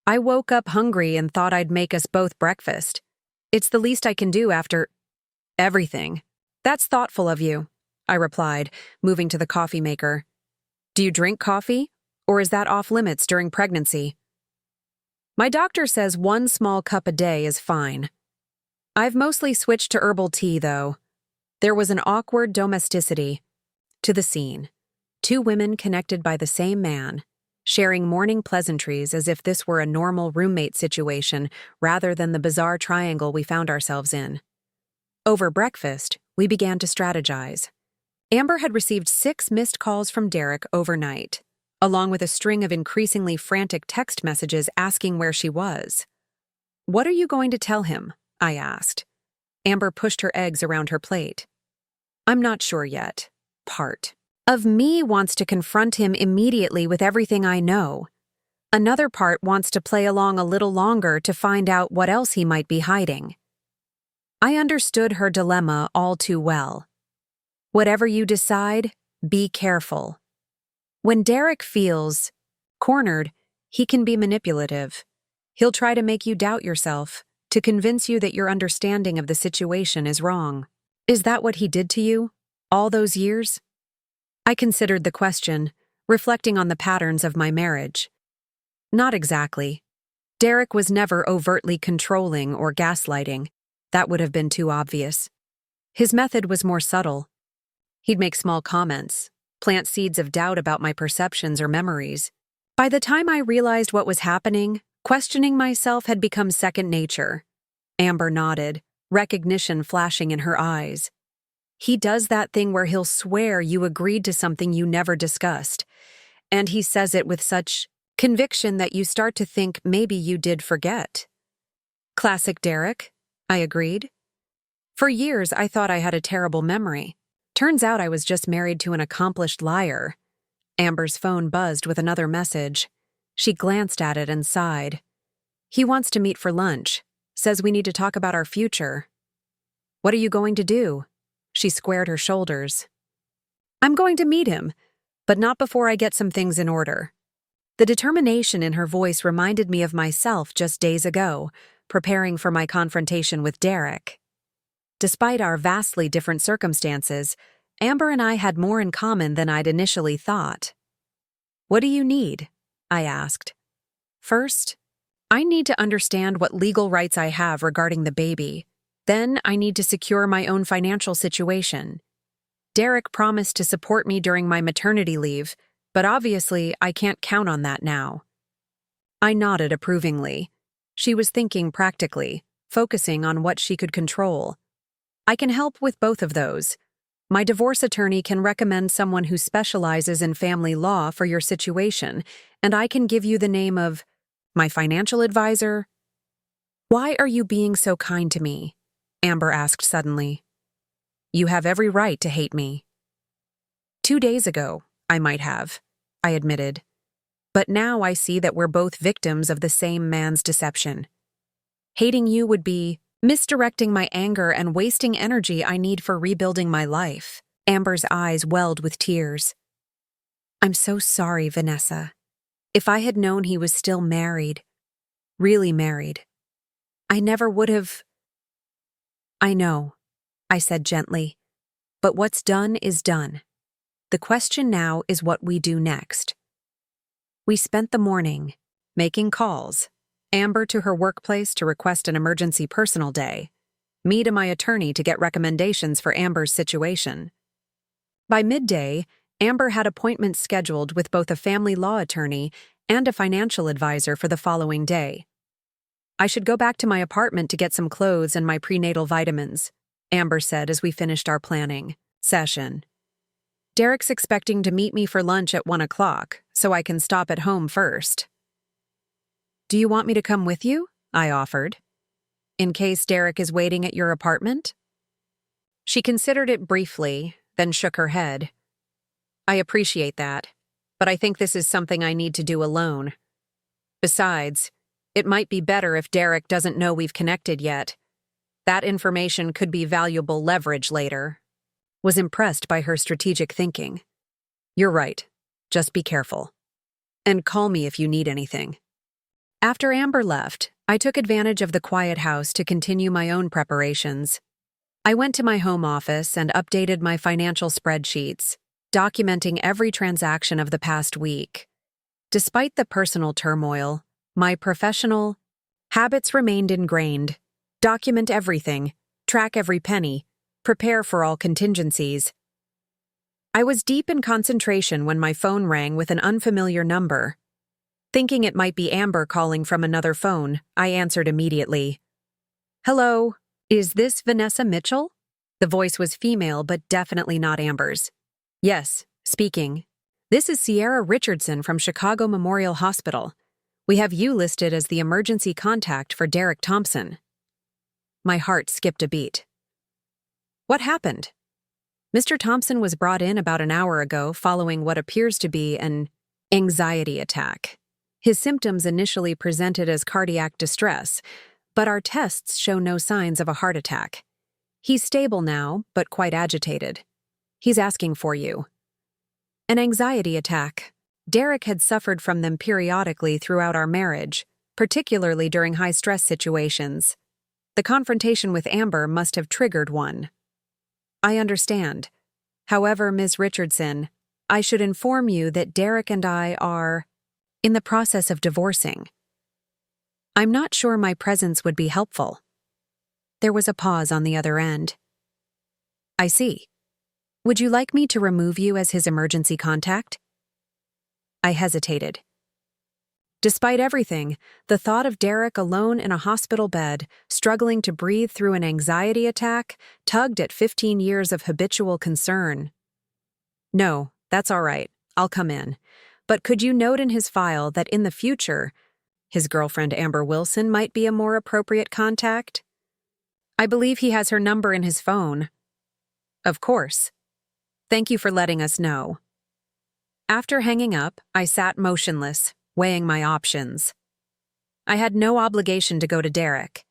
"I woke up hungry and thought I'd make us both breakfast. It's the least I can do after everything." "That's thoughtful of you," I replied, moving to the coffee maker. "Do you drink coffee, or is that off limits during pregnancy?" "My doctor says 1 small cup a day is fine. I've mostly switched to herbal tea, though." There was an awkward domesticity to the scene. 2 women connected by the same man, sharing morning pleasantries as if this were a normal roommate situation rather than the bizarre triangle we found ourselves in. Over breakfast, we began to strategize. Amber had received 6 missed calls from Derek overnight, along with a string of increasingly frantic text messages asking where she was. "What are you going to tell him?" I asked. Amber pushed her eggs around her plate. "I'm not sure yet. Part of me wants to confront him immediately with everything I know. Another part wants to play along a little longer to find out what else he might be hiding." I understood her dilemma all too well. Whatever you decide, be careful. When Derek feels cornered, he can be manipulative. He'll try to make you doubt yourself, to convince you that your understanding of the situation is wrong. Is that what he did to you, all those years? I considered the question, reflecting on the patterns of my marriage. Not exactly. Derek was never overtly controlling or gaslighting. That would have been too obvious. His method was more subtle. He'd make small comments, plant seeds of doubt about my perceptions or memories. By the time I realized what was happening, questioning myself had become second nature. Amber nodded, recognition flashing in her eyes. "He does that thing where he'll swear you agreed to something you never discussed, and he says it with such conviction that you start to think maybe you did forget." "Classic Derek," I agreed. For years, I thought I had a terrible memory. Turns out I was just married to an accomplished liar. Amber's phone buzzed with another message. She glanced at it and sighed. "He wants to meet for lunch. Says we need to talk about our future." "What are you going to do?" She squared her shoulders. "I'm going to meet him, but not before I get some things in order." The determination in her voice reminded me of myself just days ago, preparing for my confrontation with Derek. Despite our vastly different circumstances, Amber and I had more in common than I'd initially thought. "What do you need?" I asked. "First, I need to understand what legal rights I have regarding the baby. Then I need to secure my own financial situation. Derek promised to support me during my maternity leave, but obviously I can't count on that now." I nodded approvingly. She was thinking practically, focusing on what she could control. "I can help with both of those. My divorce attorney can recommend someone who specializes in family law for your situation, and I can give you the name of my financial advisor." "Why are you being so kind to me?" Amber asked suddenly. "You have every right to hate me." 2 days ago, I might have, I admitted. But now I see that we're both victims of the same man's deception. Hating you would be misdirecting my anger and wasting energy I need for rebuilding my life. Amber's eyes welled with tears. "I'm so sorry, Vanessa. If I had known he was still married, really married, I never would have—" "I know," I said gently. "But what's done is done. The question now is what we do next." We spent the morning making calls. Amber to her workplace to request an emergency personal day, me to my attorney to get recommendations for Amber's situation. By midday, Amber had appointments scheduled with both a family law attorney and a financial advisor for the following day. "I should go back to my apartment to get some clothes and my prenatal vitamins," Amber said as we finished our planning session. "Derek's expecting to meet me for lunch at 1 o'clock, so I can stop at home first." "Do you want me to come with you?" I offered. "In case Derek is waiting at your apartment?" She considered it briefly, then shook her head. "I appreciate that, but I think this is something I need to do alone. Besides, it might be better if Derek doesn't know we've connected yet. That information could be valuable leverage later." was impressed by her strategic thinking. "You're right. Just be careful. And call me if you need anything." After Amber left, I took advantage of the quiet house to continue my own preparations. I went to my home office and updated my financial spreadsheets, documenting every transaction of the past week. Despite the personal turmoil, my professional habits remained ingrained. Document everything, track every penny, prepare for all contingencies. I was deep in concentration when my phone rang with an unfamiliar number. Thinking it might be Amber calling from another phone, I answered immediately. "Hello, is this Vanessa Mitchell?" The voice was female, but definitely not Amber's. "Yes, speaking. This is Sierra Richardson from Chicago Memorial Hospital. We have you listed as the emergency contact for Derek Thompson." My heart skipped a beat. What happened? Mr. Thompson was brought in about an hour ago following what appears to be an anxiety attack. His symptoms initially presented as cardiac distress, but our tests show no signs of a heart attack. He's stable now, but quite agitated. He's asking for you. An anxiety attack. Derek had suffered from them periodically throughout our marriage, particularly during high-stress situations. The confrontation with Amber must have triggered one. I understand. However, Ms. Richardson, I should inform you that Derek and I are in the process of divorcing. I'm not sure my presence would be helpful. There was a pause on the other end. I see. Would you like me to remove you as his emergency contact? I hesitated. Despite everything, the thought of Derek alone in a hospital bed, struggling to breathe through an anxiety attack, tugged at 15 years of habitual concern. "No, that's all right. I'll come in. But could you note in his file that in the future, his girlfriend Amber Wilson might be a more appropriate contact? I believe he has her number in his phone." "Of course. Thank you for letting us know." After hanging up, I sat motionless, weighing my options. I had no obligation to go to Derek.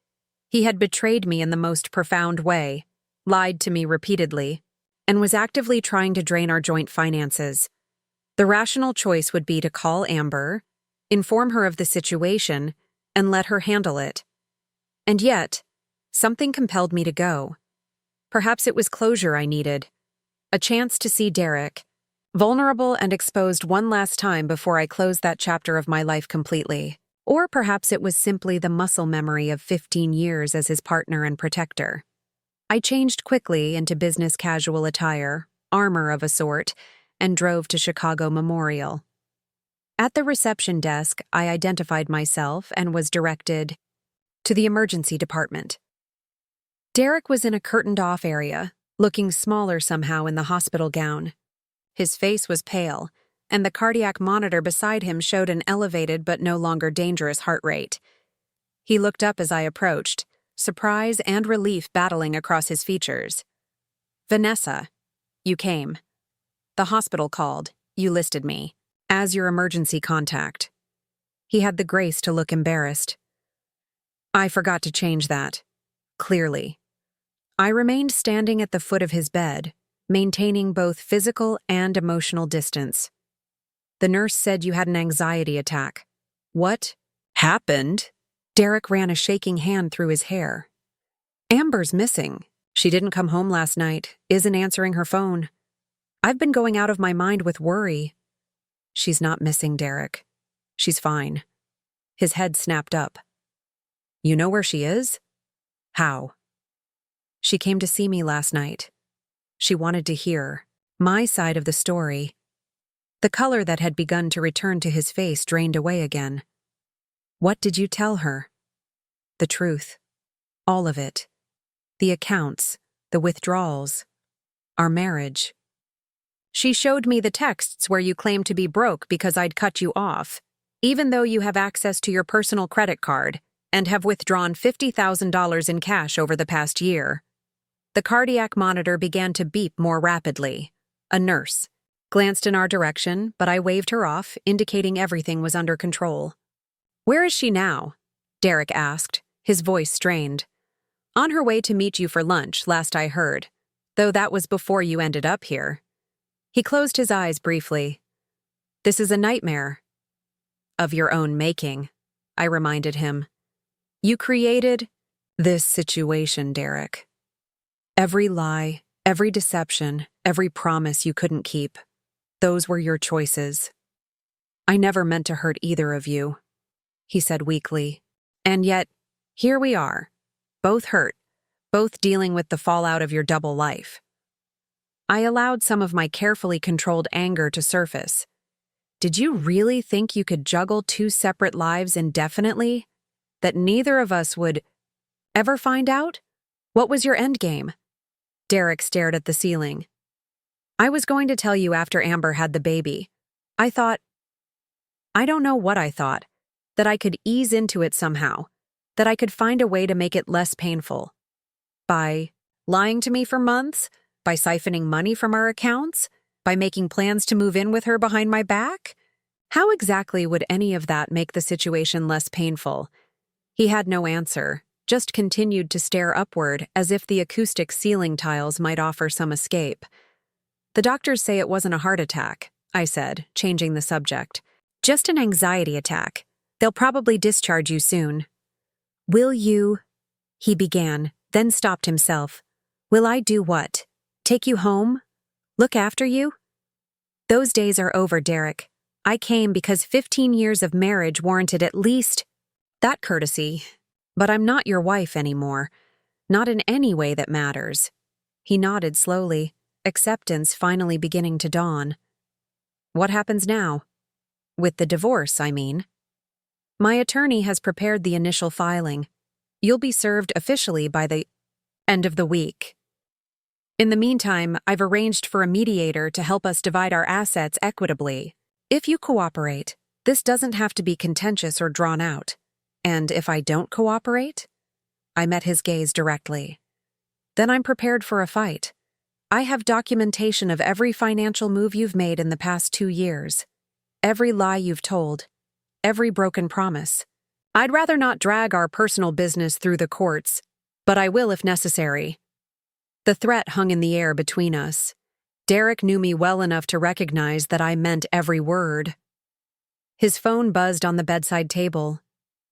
He had betrayed me in the most profound way, lied to me repeatedly, and was actively trying to drain our joint finances. The rational choice would be to call Amber, inform her of the situation, and let her handle it. And yet, something compelled me to go. Perhaps it was closure I needed, a chance to see Derek, vulnerable and exposed one last time before I closed that chapter of my life completely. Or perhaps it was simply the muscle memory of 15 years as his partner and protector. I changed quickly into business casual attire, armor of a sort, and drove to Chicago Memorial. At the reception desk, I identified myself and was directed to the emergency department. Derek was in a curtained-off area, looking smaller somehow in the hospital gown. His face was pale, and the cardiac monitor beside him showed an elevated but no longer dangerous heart rate. He looked up as I approached, surprise and relief battling across his features. "Vanessa, you came. The hospital called. You listed me as your emergency contact." He had the grace to look embarrassed. "I forgot to change that. Clearly." I remained standing at the foot of his bed, maintaining both physical and emotional distance. "The nurse said you had an anxiety attack. What happened?" Derek ran a shaking hand through his hair. "Amber's missing. She didn't come home last night, isn't answering her phone. I've been going out of my mind with worry." "She's not missing, Derek. She's fine." His head snapped up. "You know where she is?" "How?" "She came to see me last night. She wanted to hear my side of the story." The color that had begun to return to his face drained away again. "What did you tell her?" "The truth. All of it. The accounts, the withdrawals, our marriage." "She showed me the texts where you claimed to be broke because I'd cut you off, even though you have access to your personal credit card and have withdrawn $50,000 in cash over the past year." The cardiac monitor began to beep more rapidly. A nurse glanced in our direction, but I waved her off, indicating everything was under control. "Where is she now?" Derek asked, his voice strained. "On her way to meet you for lunch, last I heard. though that was before you ended up here. He closed his eyes briefly. This is a nightmare. Of your own making, I reminded him. You created this situation, Derek. Every lie, every deception, every promise you couldn't keep. Those were your choices. I never meant to hurt either of you, he said weakly. And yet, here we are, both hurt, both dealing with the fallout of your double life. I allowed some of my carefully controlled anger to surface. Did you really think you could juggle two separate lives indefinitely? That neither of us would ever find out? What was your endgame? Derek stared at the ceiling. I was going to tell you after Amber had the baby. I don't know what I thought, that I could ease into it somehow, that I could find a way to make it less painful. By lying to me for months, by siphoning money from our accounts, by making plans to move in with her behind my back? How exactly would any of that make the situation less painful? He had no answer, just continued to stare upward as if the acoustic ceiling tiles might offer some escape. The doctors say it wasn't a heart attack, I said, changing the subject. Just an anxiety attack. They'll probably discharge you soon. Will you? He began, then stopped himself. Will I do what? Take you home? Look after you? Those days are over, Derek. I came because 15 years of marriage warranted at least that courtesy. But I'm not your wife anymore. Not in any way that matters. He nodded slowly, acceptance finally beginning to dawn. What happens now? With the divorce, I mean. My attorney has prepared the initial filing. You'll be served officially by the end of the week. In the meantime, I've arranged for a mediator to help us divide our assets equitably. If you cooperate, this doesn't have to be contentious or drawn out. And if I don't cooperate? I met his gaze directly. Then I'm prepared for a fight. I have documentation of every financial move you've made in the past 2 years. Every lie you've told. Every broken promise. I'd rather not drag our personal business through the courts, but I will if necessary. The threat hung in the air between us. Derek knew me well enough to recognize that I meant every word. His phone buzzed on the bedside table.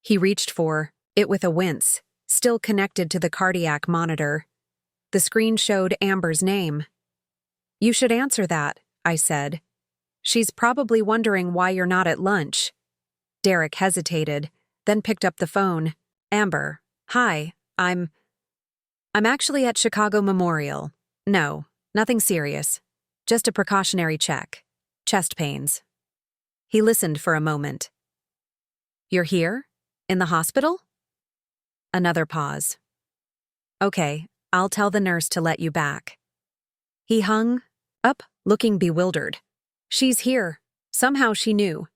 He reached for it with a wince, still connected to the cardiac monitor. The screen showed Amber's name. You should answer that, I said. She's probably wondering why you're not at lunch. Derek hesitated, then picked up the phone. Amber, hi, I'm actually at Chicago Memorial. No, nothing serious. Just a precautionary check. Chest pains. He listened for a moment. You're here? In the hospital? Another pause. Okay, I'll tell the nurse to let you back. He hung up, looking bewildered. She's here. Somehow she knew.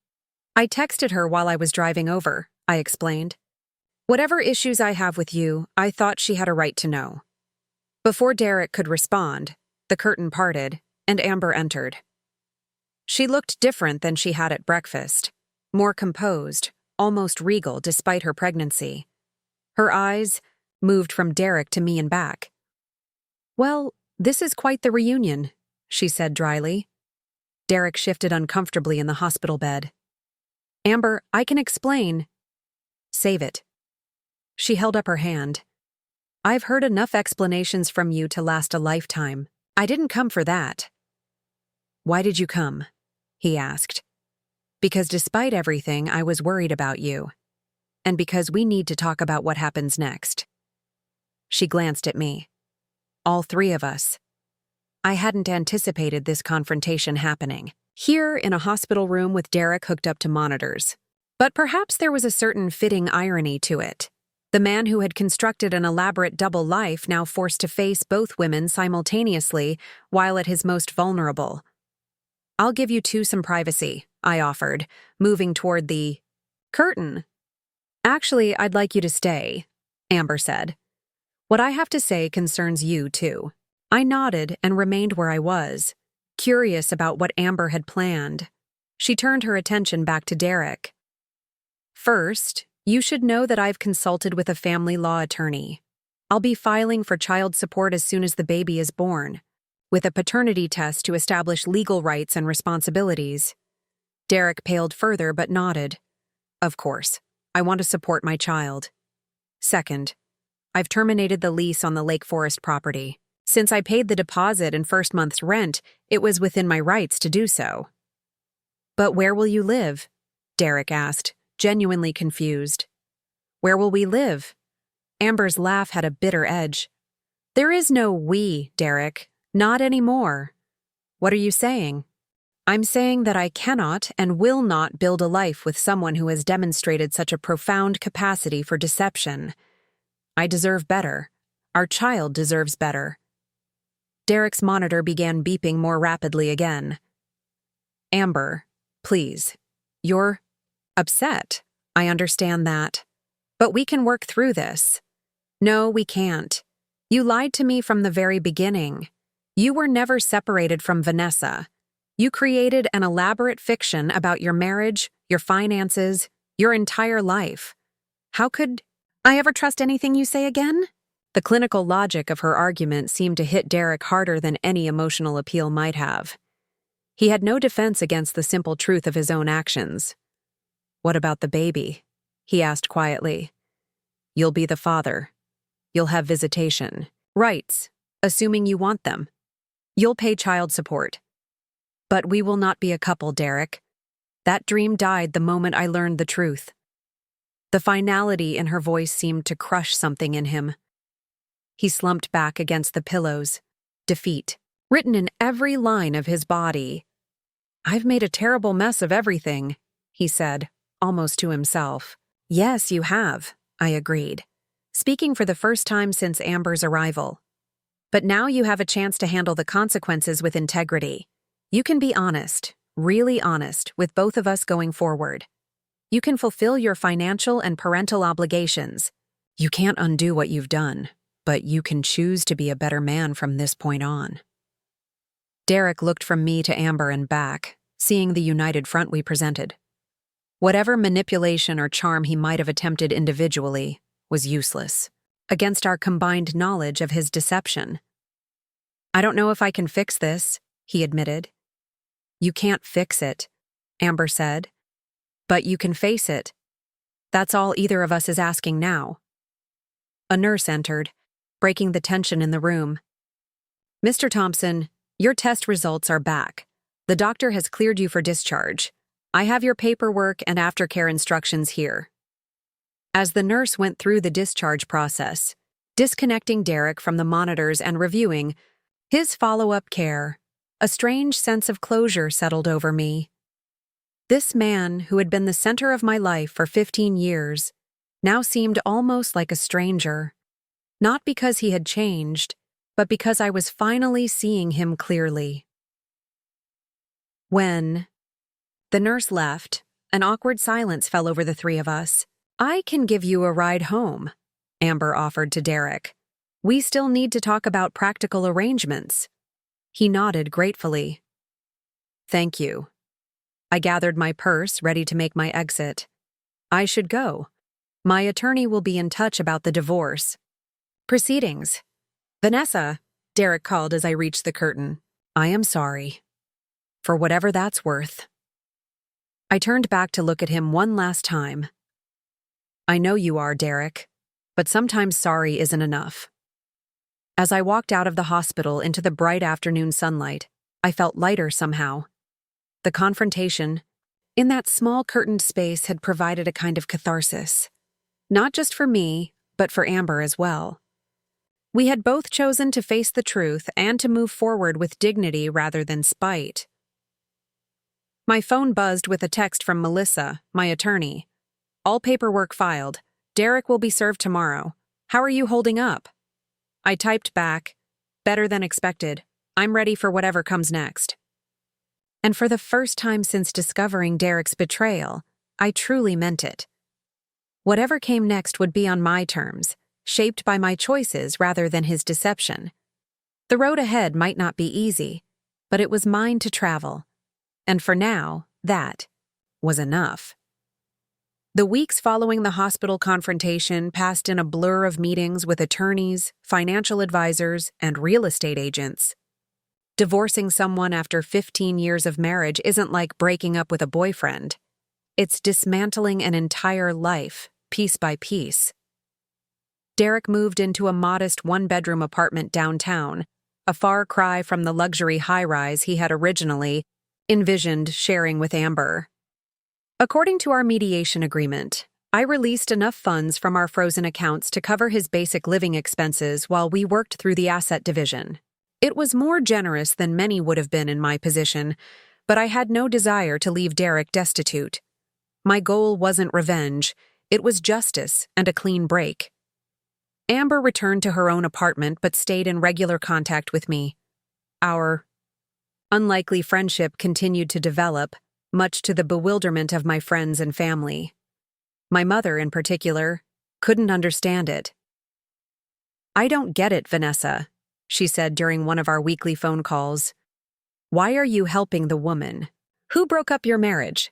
I texted her while I was driving over, I explained. Whatever issues I have with you, I thought she had a right to know. Before Derek could respond, the curtain parted, and Amber entered. She looked different than she had at breakfast, more composed, almost regal despite her pregnancy. Her eyes moved from Derek to me and back. Well, this is quite the reunion, she said dryly. Derek shifted uncomfortably in the hospital bed. Amber, I can explain. Save it. She held up her hand. I've heard enough explanations from you to last a lifetime. I didn't come for that. Why did you come? He asked. Because despite everything, I was worried about you. And because we need to talk about what happens next. She glanced at me. All three of us. I hadn't anticipated this confrontation happening. Here in a hospital room with Derek hooked up to monitors. But perhaps there was a certain fitting irony to it. The man who had constructed an elaborate double life now forced to face both women simultaneously while at his most vulnerable. I'll give you two some privacy, I offered, moving toward the curtain. Actually, I'd like you to stay, Amber said. What I have to say concerns you, too. I nodded and remained where I was, curious about what Amber had planned. She turned her attention back to Derek. First, you should know that I've consulted with a family law attorney. I'll be filing for child support as soon as the baby is born, with a paternity test to establish legal rights and responsibilities. Derek paled further but nodded. Of course, I want to support my child. Second, I've terminated the lease on the Lake Forest property. Since I paid the deposit and first month's rent, it was within my rights to do so. But where will you live? Derek asked, genuinely confused. Where will we live? Amber's laugh had a bitter edge. There is no we, Derek. Not anymore. What are you saying? I'm saying that I cannot and will not build a life with someone who has demonstrated such a profound capacity for deception. I deserve better. Our child deserves better. Derek's monitor began beeping more rapidly again. Amber, please. You're upset. I understand that. But we can work through this. No, we can't. You lied to me from the very beginning. You were never separated from Vanessa. You created an elaborate fiction about your marriage, your finances, your entire life. How could I ever trust anything you say again? The clinical logic of her argument seemed to hit Derek harder than any emotional appeal might have. He had no defense against the simple truth of his own actions. What about the baby? He asked quietly. You'll be the father. You'll have visitation. Rights, assuming you want them. You'll pay child support. But we will not be a couple, Derek. That dream died the moment I learned the truth. The finality in her voice seemed to crush something in him. He slumped back against the pillows. Defeat, written in every line of his body. I've made a terrible mess of everything, he said, almost to himself. Yes, you have, I agreed, speaking for the first time since Amber's arrival. But now you have a chance to handle the consequences with integrity. You can be honest, really honest, with both of us going forward. You can fulfill your financial and parental obligations. You can't undo what you've done, but you can choose to be a better man from this point on. Derek looked from me to Amber and back, seeing the united front we presented. Whatever manipulation or charm he might have attempted individually was useless against our combined knowledge of his deception. I don't know if I can fix this, he admitted. You can't fix it, Amber said. But you can face it. That's all either of us is asking now. A nurse entered, breaking the tension in the room. Mr. Thompson, your test results are back. The doctor has cleared you for discharge. I have your paperwork and aftercare instructions here. As the nurse went through the discharge process, disconnecting Derek from the monitors and reviewing his follow-up care, a strange sense of closure settled over me. This man, who had been the center of my life for 15 years, now seemed almost like a stranger. Not because he had changed, but because I was finally seeing him clearly. When the nurse left, an awkward silence fell over the three of us. I can give you a ride home, Amber offered to Derek. We still need to talk about practical arrangements. He nodded gratefully. Thank you. I gathered my purse, ready to make my exit. I should go. My attorney will be in touch about the divorce proceedings. Vanessa, Derek called as I reached the curtain. I am sorry. For whatever that's worth. I turned back to look at him one last time. I know you are, Derek, but sometimes sorry isn't enough. As I walked out of the hospital into the bright afternoon sunlight, I felt lighter somehow. The confrontation, in that small curtained space, had provided a kind of catharsis. Not just for me, but for Amber as well. We had both chosen to face the truth and to move forward with dignity rather than spite. My phone buzzed with a text from Melissa, my attorney. All paperwork filed. Derek will be served tomorrow. How are you holding up? I typed back, better than expected. I'm ready for whatever comes next. And for the first time since discovering Derek's betrayal, I truly meant it. Whatever came next would be on my terms, shaped by my choices rather than his deception. The road ahead might not be easy, but it was mine to travel. And for now, that was enough. The weeks following the hospital confrontation passed in a blur of meetings with attorneys, financial advisors, and real estate agents. Divorcing someone after 15 years of marriage isn't like breaking up with a boyfriend. It's dismantling an entire life, piece by piece. Derek moved into a modest one-bedroom apartment downtown, a far cry from the luxury high-rise he had originally envisioned sharing with Amber. According to our mediation agreement, I released enough funds from our frozen accounts to cover his basic living expenses while we worked through the asset division. It was more generous than many would have been in my position, but I had no desire to leave Derek destitute. My goal wasn't revenge, it was justice and a clean break. Amber returned to her own apartment but stayed in regular contact with me. Our unlikely friendship continued to develop, much to the bewilderment of my friends and family. My mother, in particular, couldn't understand it. "I don't get it, Vanessa," she said during one of our weekly phone calls. "Why are you helping the woman? Who broke up your marriage?"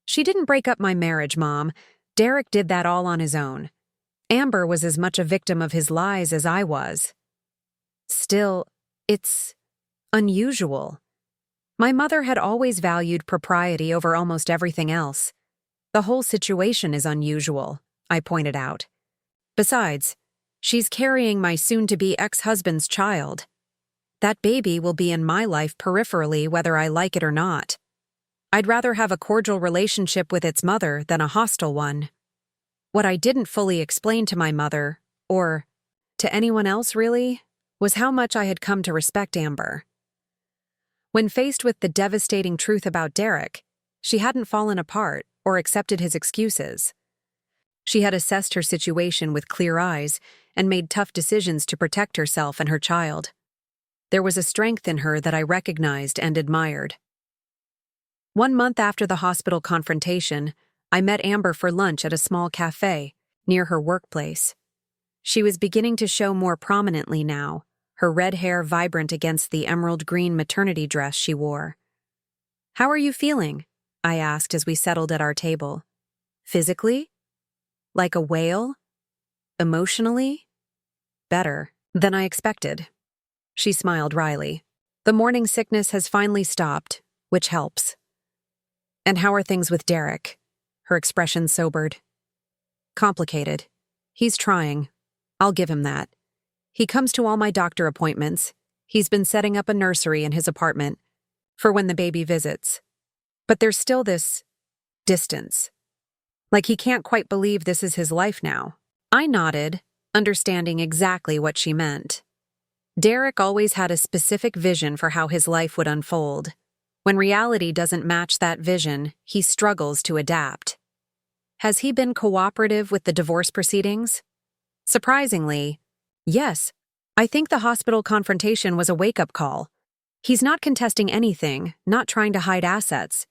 "She didn't break up my marriage, Mom. Derek did that all on his own. Amber was as much a victim of his lies as I was." "Still, it's unusual." My mother had always valued propriety over almost everything else. "The whole situation is unusual," I pointed out. "Besides, she's carrying my soon-to-be ex-husband's child. That baby will be in my life peripherally whether I like it or not. I'd rather have a cordial relationship with its mother than a hostile one." What I didn't fully explain to my mother, or to anyone else really, was how much I had come to respect Amber. When faced with the devastating truth about Derek, she hadn't fallen apart or accepted his excuses. She had assessed her situation with clear eyes and made tough decisions to protect herself and her child. There was a strength in her that I recognized and admired. 1 month after the hospital confrontation, I met Amber for lunch at a small cafe near her workplace. She was beginning to show more prominently now, her red hair vibrant against the emerald green maternity dress she wore. "How are you feeling?" I asked as we settled at our table. "Physically? Like a whale? Emotionally? Better than I expected." She smiled wryly. "The morning sickness has finally stopped, which helps." "And how are things with Derek?" Her expression sobered. "Complicated. He's trying. I'll give him that. He comes to all my doctor appointments. He's been setting up a nursery in his apartment for when the baby visits. But there's still this distance. Like he can't quite believe this is his life now." I nodded, understanding exactly what she meant. Derek always had a specific vision for how his life would unfold. When reality doesn't match that vision, he struggles to adapt. Has he been cooperative with the divorce proceedings? Surprisingly, yes. I think the hospital confrontation was a wake-up call. He's not contesting anything, not trying to hide assets.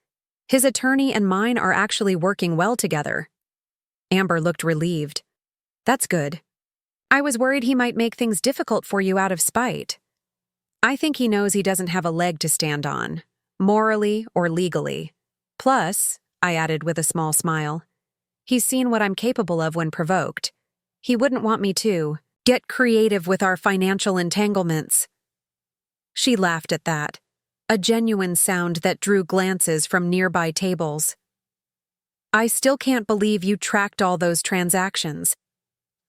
His attorney and mine are actually working well together. Amber looked relieved. "That's good. I was worried he might make things difficult for you out of spite. I think he knows he doesn't have a leg to stand on, morally or legally. Plus," I added with a small smile, "he's seen what I'm capable of when provoked. He wouldn't want me to get creative with our financial entanglements." She laughed at that, a genuine sound that drew glances from nearby tables. "I still can't believe you tracked all those transactions."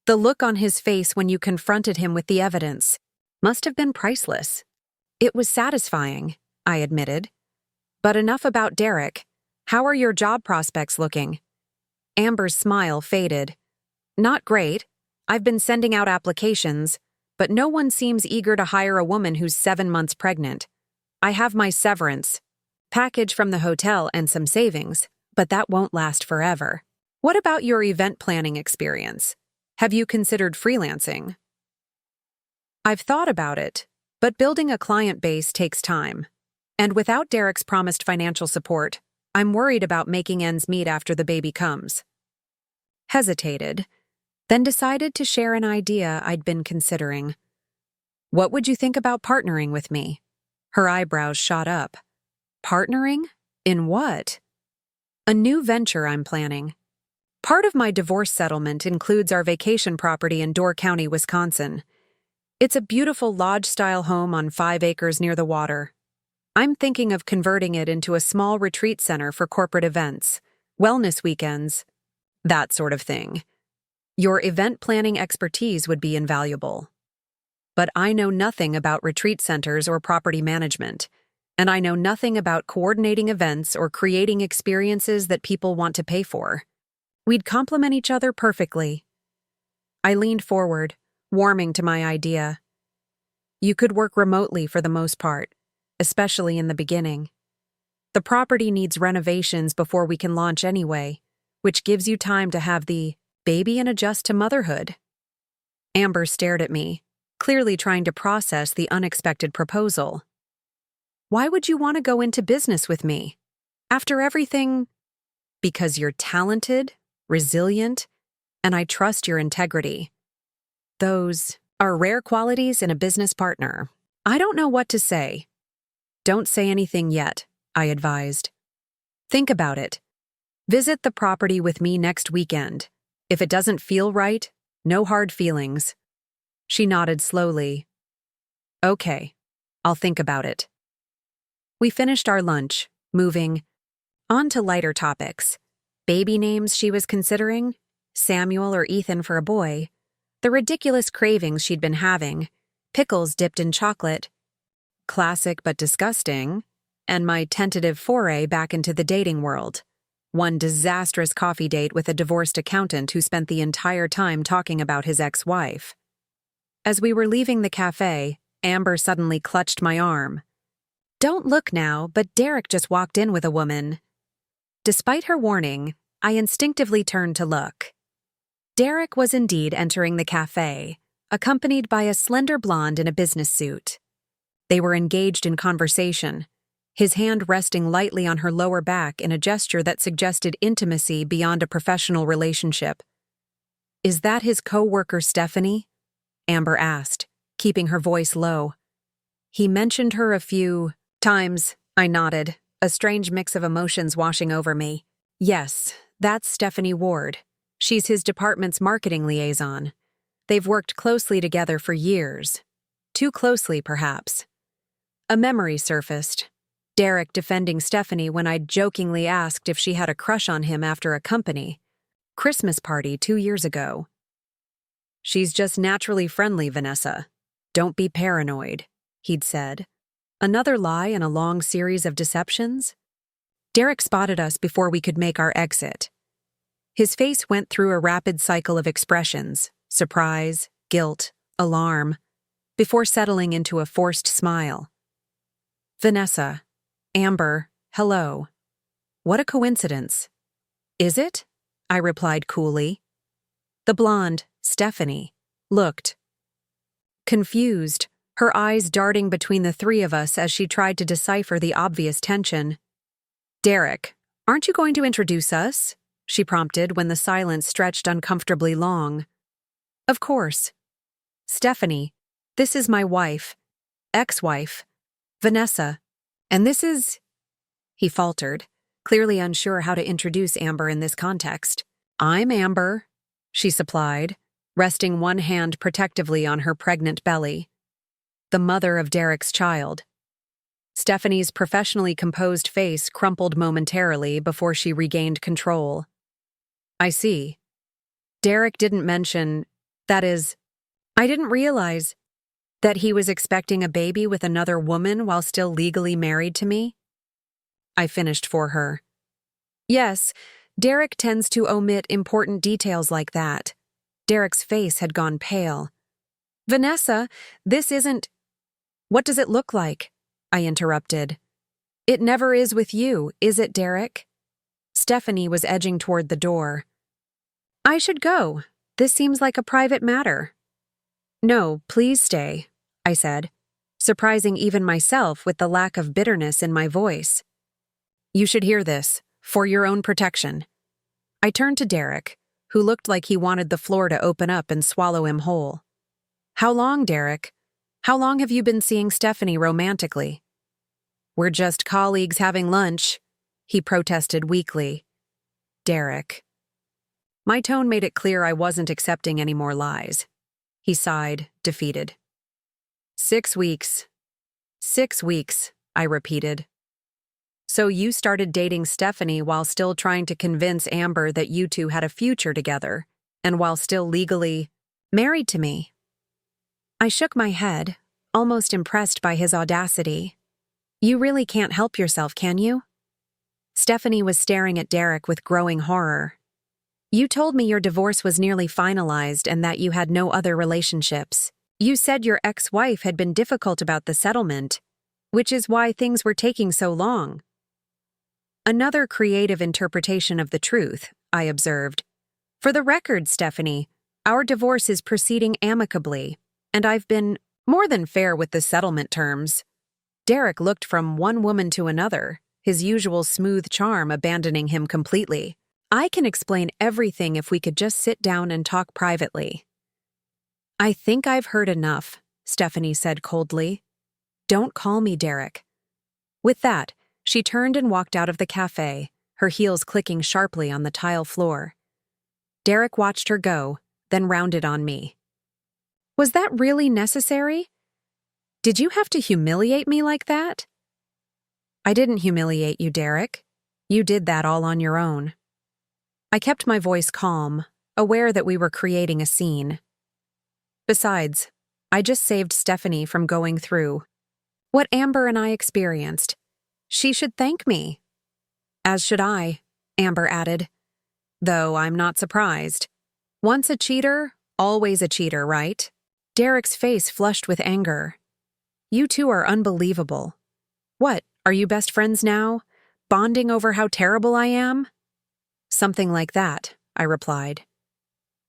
The look on his face when you confronted him with the evidence must have been priceless. "It was satisfying," I admitted. "But enough about Derek. How are your job prospects looking?" Amber's smile faded. "Not great. I've been sending out applications, but no one seems eager to hire a woman who's 7 months pregnant. I have my severance package from the hotel and some savings, but that won't last forever. What about your event planning experience? Have you considered freelancing?" "I've thought about it, but building a client base takes time. And without Derek's promised financial support, I'm worried about making ends meet after the baby comes." Hesitated, then decided to share an idea I'd been considering. "What would you think about partnering with me?" Her eyebrows shot up. "Partnering? In what?" "A new venture I'm planning. Part of my divorce settlement includes our vacation property in Door County, Wisconsin. It's a beautiful lodge-style home on 5 acres near the water. I'm thinking of converting it into a small retreat center for corporate events, wellness weekends, that sort of thing. Your event planning expertise would be invaluable. But I know nothing about retreat centers or property management, and I know nothing about coordinating events or creating experiences that people want to pay for. We'd complement each other perfectly. I leaned forward, warming to my idea. You could work remotely for the most part, especially in the beginning. The property needs renovations before we can launch anyway, which gives you time to have the baby and adjust to motherhood. Amber stared at me, clearly trying to process the unexpected proposal. Why would you want to go into business with me? After everything? Because you're talented, resilient, and I trust your integrity. Those are rare qualities in a business partner. I don't know what to say. Don't say anything yet, I advised. Think about it. Visit the property with me next weekend. If it doesn't feel right, no hard feelings. She nodded slowly. Okay, I'll think about it. We finished our lunch, moving on to lighter topics. Baby names she was considering, Samuel or Ethan for a boy, the ridiculous cravings she'd been having, pickles dipped in chocolate, classic but disgusting, and my tentative foray back into the dating world. One disastrous coffee date with a divorced accountant who spent the entire time talking about his ex-wife. As we were leaving the cafe, Amber suddenly clutched my arm. Don't look now, but Derek just walked in with a woman. Despite her warning, I instinctively turned to look. Derek was indeed entering the cafe, accompanied by a slender blonde in a business suit. They were engaged in conversation, his hand resting lightly on her lower back in a gesture that suggested intimacy beyond a professional relationship. Is that his co-worker Stephanie? Amber asked, keeping her voice low. He mentioned her a few times, I nodded, a strange mix of emotions washing over me. Yes, that's Stephanie Ward. She's his department's marketing liaison. They've worked closely together for years. Too closely, perhaps. A memory surfaced. Derek defending Stephanie when I'd jokingly asked if she had a crush on him after a company Christmas party 2 years ago. She's just naturally friendly, Vanessa. Don't be paranoid, he'd said. Another lie in a long series of deceptions? Derek spotted us before we could make our exit. His face went through a rapid cycle of expressions, surprise, guilt, alarm, before settling into a forced smile. Vanessa, Amber, hello. What a coincidence. Is it? I replied coolly. The blonde, Stephanie, looked confused, her eyes darting between the three of us as she tried to decipher the obvious tension. Derek, aren't you going to introduce us? She prompted when the silence stretched uncomfortably long. Of course. Stephanie, this is my wife, ex-wife, Vanessa, and this is... He faltered, clearly unsure how to introduce Amber in this context. I'm Amber, she supplied, resting one hand protectively on her pregnant belly. The mother of Derek's child. Stephanie's professionally composed face crumpled momentarily before she regained control. I see. Derek didn't mention, that is, I didn't realize that he was expecting a baby with another woman while still legally married to me. I finished for her. Yes, Derek tends to omit important details like that. Derek's face had gone pale. Vanessa, this isn't... What does it look like? I interrupted. It never is with you, is it, Derek? Stephanie was edging toward the door. I should go. This seems like a private matter. No, please stay, I said, surprising even myself with the lack of bitterness in my voice. You should hear this, for your own protection. I turned to Derek, who looked like he wanted the floor to open up and swallow him whole. How long, Derek? How long have you been seeing Stephanie romantically? We're just colleagues having lunch, he protested weakly. Derek. My tone made it clear I wasn't accepting any more lies. He sighed, defeated. 6 weeks. 6 weeks, I repeated. So you started dating Stephanie while still trying to convince Amber that you two had a future together, and while still legally married to me. I shook my head, almost impressed by his audacity. You really can't help yourself, can you? Stephanie was staring at Derek with growing horror. You told me your divorce was nearly finalized and that you had no other relationships. You said your ex-wife had been difficult about the settlement, which is why things were taking so long. Another creative interpretation of the truth, I observed. For the record, Stephanie, our divorce is proceeding amicably, and I've been more than fair with the settlement terms. Derek looked from one woman to another, his usual smooth charm abandoning him completely. I can explain everything if we could just sit down and talk privately. I think I've heard enough, Stephanie said coldly. Don't call me Derek. With that, she turned and walked out of the cafe, her heels clicking sharply on the tile floor. Derek watched her go, then rounded on me. Was that really necessary? Did you have to humiliate me like that? I didn't humiliate you, Derek. You did that all on your own. I kept my voice calm, aware that we were creating a scene. Besides, I just saved Stephanie from going through what Amber and I experienced. She should thank me. As should I, Amber added. Though I'm not surprised. Once a cheater, always a cheater, right? Derek's face flushed with anger. You two are unbelievable. What, are you best friends now? Bonding over how terrible I am? Something like that, I replied.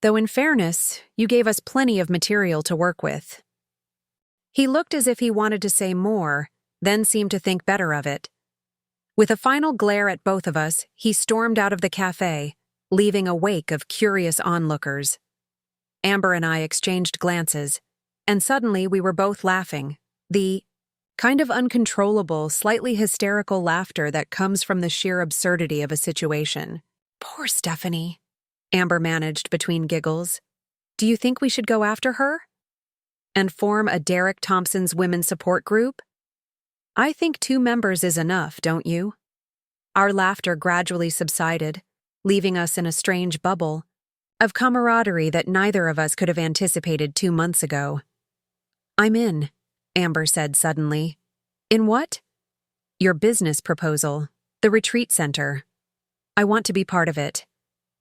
Though in fairness, you gave us plenty of material to work with. He looked as if he wanted to say more, then seemed to think better of it. With a final glare at both of us, he stormed out of the cafe, leaving a wake of curious onlookers. Amber and I exchanged glances, and suddenly we were both laughing, the kind of uncontrollable, slightly hysterical laughter that comes from the sheer absurdity of a situation. Poor Stephanie, Amber managed between giggles. Do you think we should go after her? And form a Derek Thompson's women support group? I think 2 members is enough, don't you? Our laughter gradually subsided, leaving us in a strange bubble of camaraderie that neither of us could have anticipated 2 months ago. I'm in, Amber said suddenly. In what? Your business proposal, the retreat center. I want to be part of it.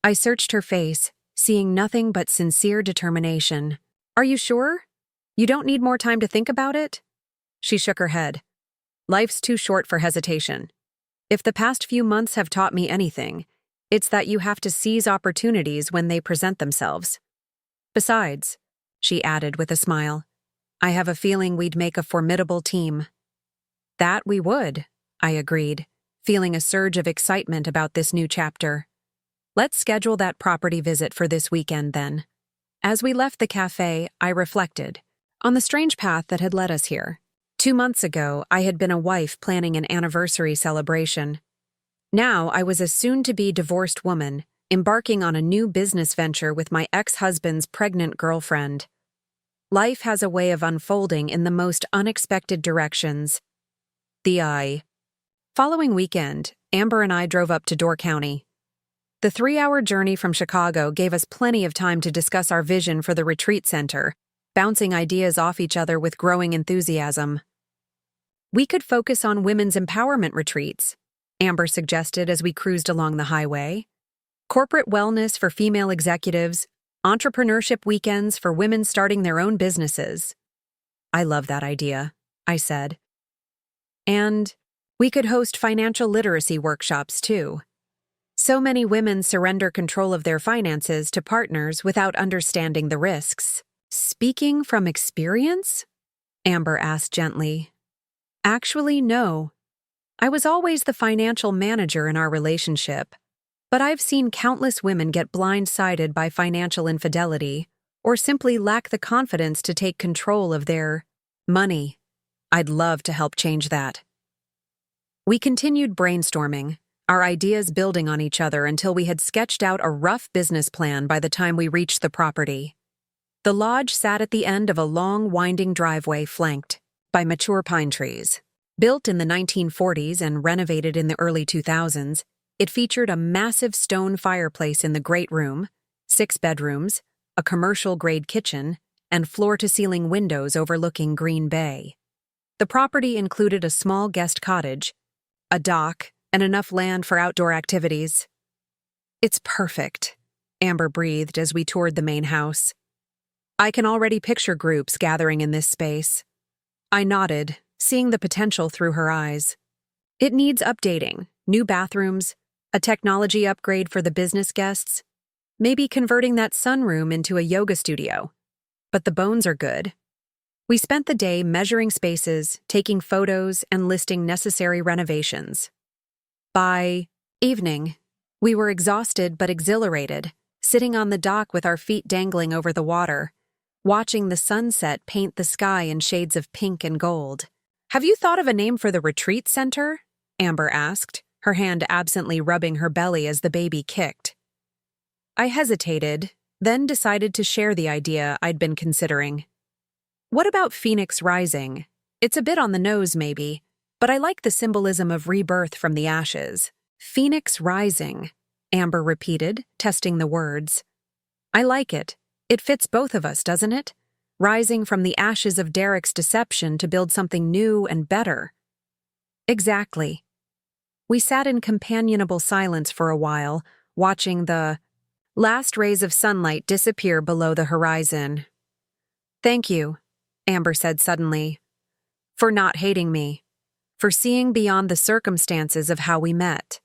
I searched her face, seeing nothing but sincere determination. Are you sure? You don't need more time to think about it? She shook her head. Life's too short for hesitation. If the past few months have taught me anything, it's that you have to seize opportunities when they present themselves. Besides, she added with a smile, I have a feeling we'd make a formidable team. That we would, I agreed, feeling a surge of excitement about this new chapter. Let's schedule that property visit for this weekend then. As we left the cafe, I reflected on the strange path that had led us here. 2 months ago, I had been a wife planning an anniversary celebration. Now I was a soon-to-be divorced woman, embarking on a new business venture with my ex-husband's pregnant girlfriend. Life has a way of unfolding in the most unexpected directions. Following weekend, Amber and I drove up to Door County. The 3-hour journey from Chicago gave us plenty of time to discuss our vision for the retreat center, bouncing ideas off each other with growing enthusiasm. We could focus on women's empowerment retreats, Amber suggested as we cruised along the highway. Corporate wellness for female executives, entrepreneurship weekends for women starting their own businesses. I love that idea, I said. And we could host financial literacy workshops too. So many women surrender control of their finances to partners without understanding the risks. Speaking from experience? Amber asked gently. Actually, no. I was always the financial manager in our relationship, but I've seen countless women get blindsided by financial infidelity or simply lack the confidence to take control of their money. I'd love to help change that. We continued brainstorming, our ideas building on each other until we had sketched out a rough business plan by the time we reached the property. The lodge sat at the end of a long, winding driveway flanked by mature pine trees. Built in the 1940s and renovated in the early 2000s, it featured a massive stone fireplace in the great room, 6 bedrooms, a commercial-grade kitchen, and floor-to-ceiling windows overlooking Green Bay. The property included a small guest cottage, a dock, and enough land for outdoor activities. "It's perfect," Amber breathed as we toured the main house. "I can already picture groups gathering in this space." I nodded, seeing the potential through her eyes. "It needs updating, new bathrooms, a technology upgrade for the business guests, maybe converting that sunroom into a yoga studio. But the bones are good." We spent the day measuring spaces, taking photos, and listing necessary renovations. By evening, we were exhausted but exhilarated, sitting on the dock with our feet dangling over the water, watching the sunset paint the sky in shades of pink and gold. "Have you thought of a name for the retreat center?" Amber asked, her hand absently rubbing her belly as the baby kicked. I hesitated, then decided to share the idea I'd been considering. "What about Phoenix Rising? It's a bit on the nose, maybe, but I like the symbolism of rebirth from the ashes." "Phoenix Rising," Amber repeated, testing the words. "I like it. It fits both of us, doesn't it? Rising from the ashes of Derek's deception to build something new and better." "Exactly." We sat in companionable silence for a while, watching the last rays of sunlight disappear below the horizon. "Thank you," Amber said suddenly, "for not hating me, for seeing beyond the circumstances of how we met,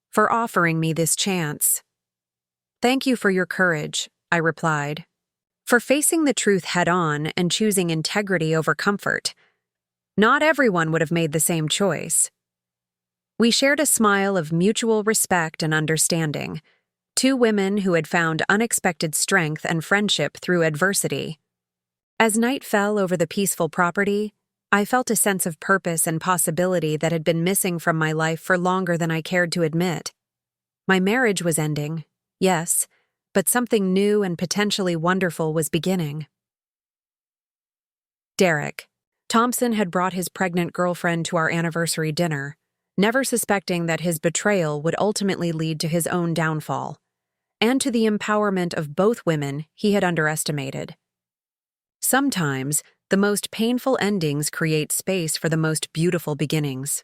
for offering me this chance." "Thank you for your courage," I replied, "for facing the truth head-on and choosing integrity over comfort. Not everyone would have made the same choice." We shared a smile of mutual respect and understanding, 2 women who had found unexpected strength and friendship through adversity. As night fell over the peaceful property, I felt a sense of purpose and possibility that had been missing from my life for longer than I cared to admit. My marriage was ending, yes, but something new and potentially wonderful was beginning. Derek. Thompson had brought his pregnant girlfriend to our anniversary dinner, never suspecting that his betrayal would ultimately lead to his own downfall, and to the empowerment of both women he had underestimated. Sometimes, the most painful endings create space for the most beautiful beginnings.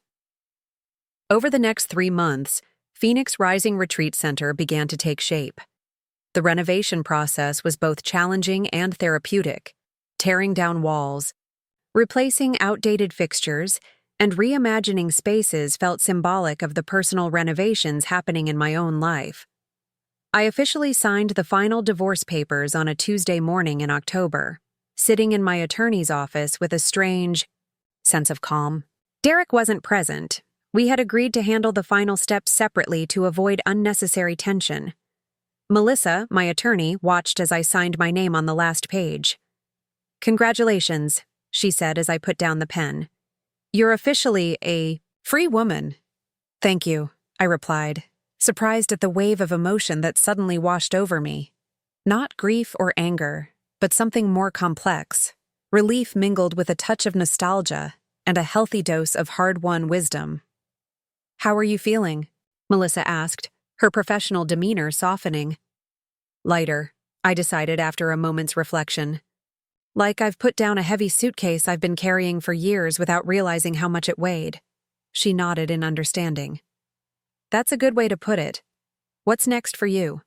Over the next 3 months, Phoenix Rising Retreat Center began to take shape. The renovation process was both challenging and therapeutic, tearing down walls, replacing outdated fixtures, and reimagining spaces felt symbolic of the personal renovations happening in my own life. I officially signed the final divorce papers on a Tuesday morning in October, sitting in my attorney's office with a strange sense of calm. Derek wasn't present. We had agreed to handle the final steps separately to avoid unnecessary tension. Melissa, my attorney, watched as I signed my name on the last page. "Congratulations," she said as I put down the pen. "You're officially a free woman." "Thank you," I replied, surprised at the wave of emotion that suddenly washed over me. Not grief or anger, but something more complex. Relief mingled with a touch of nostalgia and a healthy dose of hard-won wisdom. "How are you feeling?" Melissa asked, her professional demeanor softening. "Lighter," I decided after a moment's reflection. "Like I've put down a heavy suitcase I've been carrying for years without realizing how much it weighed." She nodded in understanding. "That's a good way to put it. What's next for you?"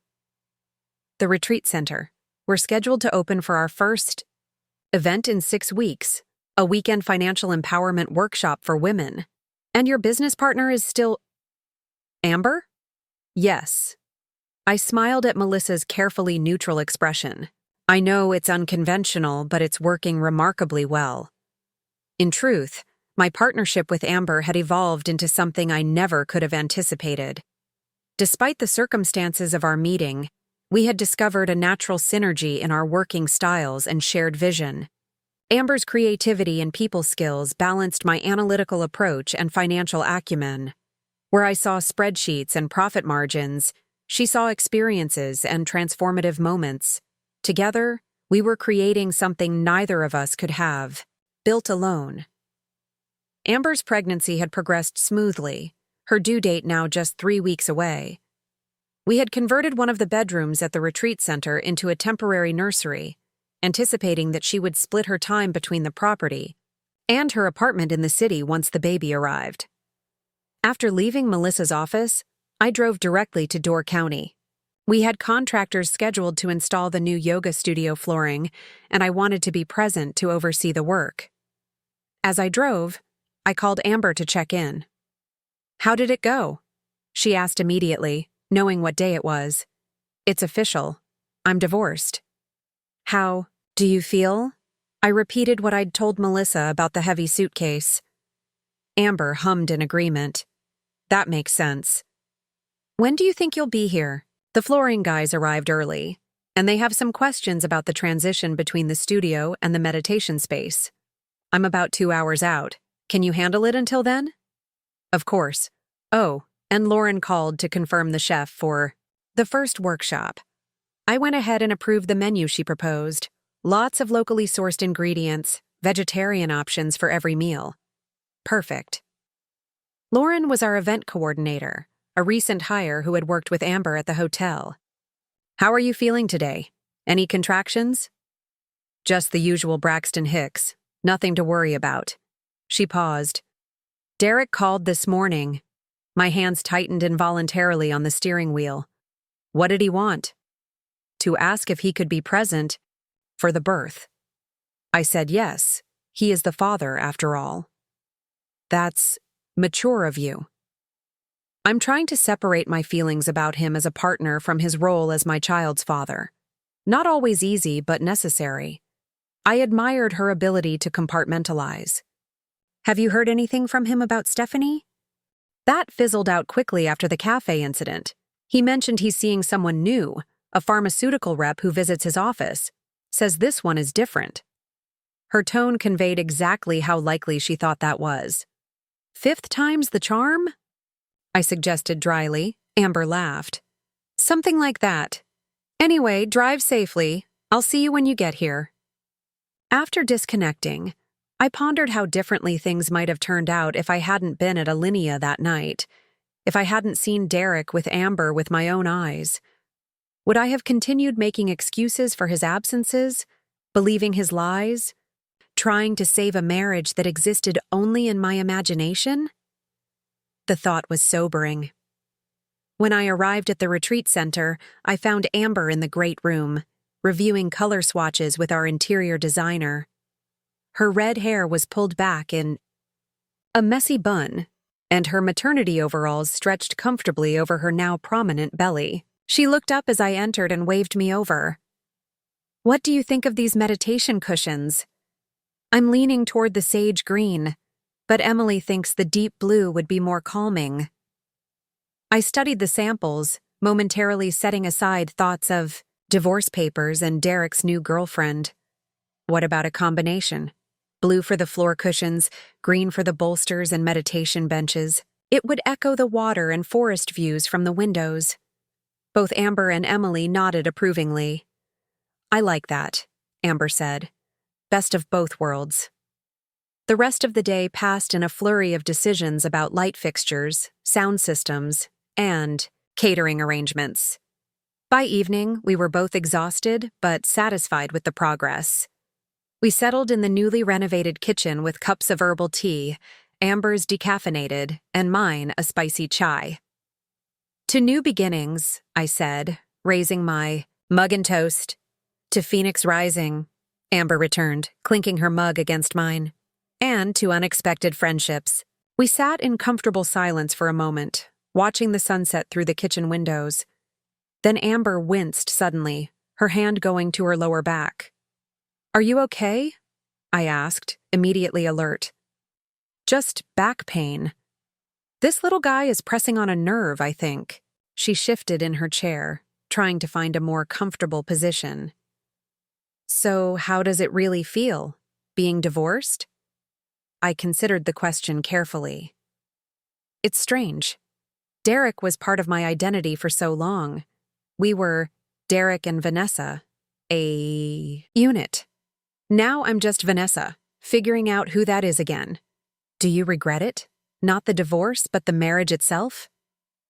"The retreat center. We're scheduled to open for our first event in 6 weeks, a weekend financial empowerment workshop for women. And your business partner is still Amber?" "Yes." I smiled at Melissa's carefully neutral expression. "I know it's unconventional, but it's working remarkably well." In truth, my partnership with Amber had evolved into something I never could have anticipated. Despite the circumstances of our meeting, we had discovered a natural synergy in our working styles and shared vision. Amber's creativity and people skills balanced my analytical approach and financial acumen. Where I saw spreadsheets and profit margins, she saw experiences and transformative moments. Together, we were creating something neither of us could have, built alone. Amber's pregnancy had progressed smoothly, her due date now just 3 weeks away. We had converted one of the bedrooms at the retreat center into a temporary nursery, anticipating that she would split her time between the property and her apartment in the city once the baby arrived. After leaving Melissa's office, I drove directly to Door County. We had contractors scheduled to install the new yoga studio flooring, and I wanted to be present to oversee the work. As I drove, I called Amber to check in. "How did it go?" she asked immediately, knowing what day it was. "It's official. I'm divorced." "How do you feel?" I repeated what I'd told Melissa about the heavy suitcase. Amber hummed in agreement. "That makes sense. When do you think you'll be here?" The flooring guys arrived early, and they have some questions about the transition between the studio and the meditation space. "I'm about 2 hours out. Can you handle it until then?" "Of course." Oh, and Lauren called to confirm the chef for the first workshop. I went ahead and approved the menu she proposed. Lots of locally sourced ingredients, vegetarian options for every meal. Perfect. Lauren was our event coordinator, a recent hire who had worked with Amber at the hotel. "How are you feeling today? Any contractions?" "Just the usual Braxton Hicks. Nothing to worry about." She paused. "Derek called this morning." My hands tightened involuntarily on the steering wheel. "What did he want?" "To ask if he could be present for the birth." I said yes. He is the father, after all. "That's mature of you." I'm trying to separate my feelings about him as a partner from his role as my child's father. Not always easy, but necessary. I admired her ability to compartmentalize. "Have you heard anything from him about Stephanie?" That fizzled out quickly after the cafe incident. He mentioned he's seeing someone new, a pharmaceutical rep who visits his office. Says this one is different. Her tone conveyed exactly how likely she thought that was. "Fifth time's the charm?" I suggested dryly. Amber laughed. "Something like that. Anyway, drive safely. I'll see you when you get here." After disconnecting, I pondered how differently things might have turned out if I hadn't been at Alinea that night, if I hadn't seen Derek with Amber with my own eyes. Would I have continued making excuses for his absences, believing his lies, trying to save a marriage that existed only in my imagination? The thought was sobering. When I arrived at the retreat center, I found Amber in the great room, reviewing color swatches with our interior designer. Her red hair was pulled back in a messy bun, and her maternity overalls stretched comfortably over her now prominent belly. She looked up as I entered and waved me over. "What do you think of these meditation cushions?" I'm leaning toward the sage green, but Emily thinks the deep blue would be more calming. I studied the samples, momentarily setting aside thoughts of divorce papers and Derek's new girlfriend. What about a combination? Blue for the floor cushions, green for the bolsters and meditation benches. It would echo the water and forest views from the windows. Both Amber and Emily nodded approvingly. "I like that," Amber said. "Best of both worlds." The rest of the day passed in a flurry of decisions about light fixtures, sound systems, and catering arrangements. By evening, we were both exhausted but satisfied with the progress. We settled in the newly renovated kitchen with cups of herbal tea, Amber's decaffeinated, and mine a spicy chai. "To new beginnings," I said, raising my mug and toast. "To Phoenix Rising," Amber returned, clinking her mug against mine. "And to unexpected friendships." We sat in comfortable silence for a moment, watching the sunset through the kitchen windows. Then Amber winced suddenly, her hand going to her lower back. "Are you okay?" I asked, immediately alert. "Just back pain. This little guy is pressing on a nerve, I think." She shifted in her chair, trying to find a more comfortable position. "So how does it really feel, being divorced?" I considered the question carefully. "It's strange. Derek was part of my identity for so long. We were Derek and Vanessa, a unit. Now I'm just Vanessa, figuring out who that is again. Do you regret it? Not the divorce, but the marriage itself?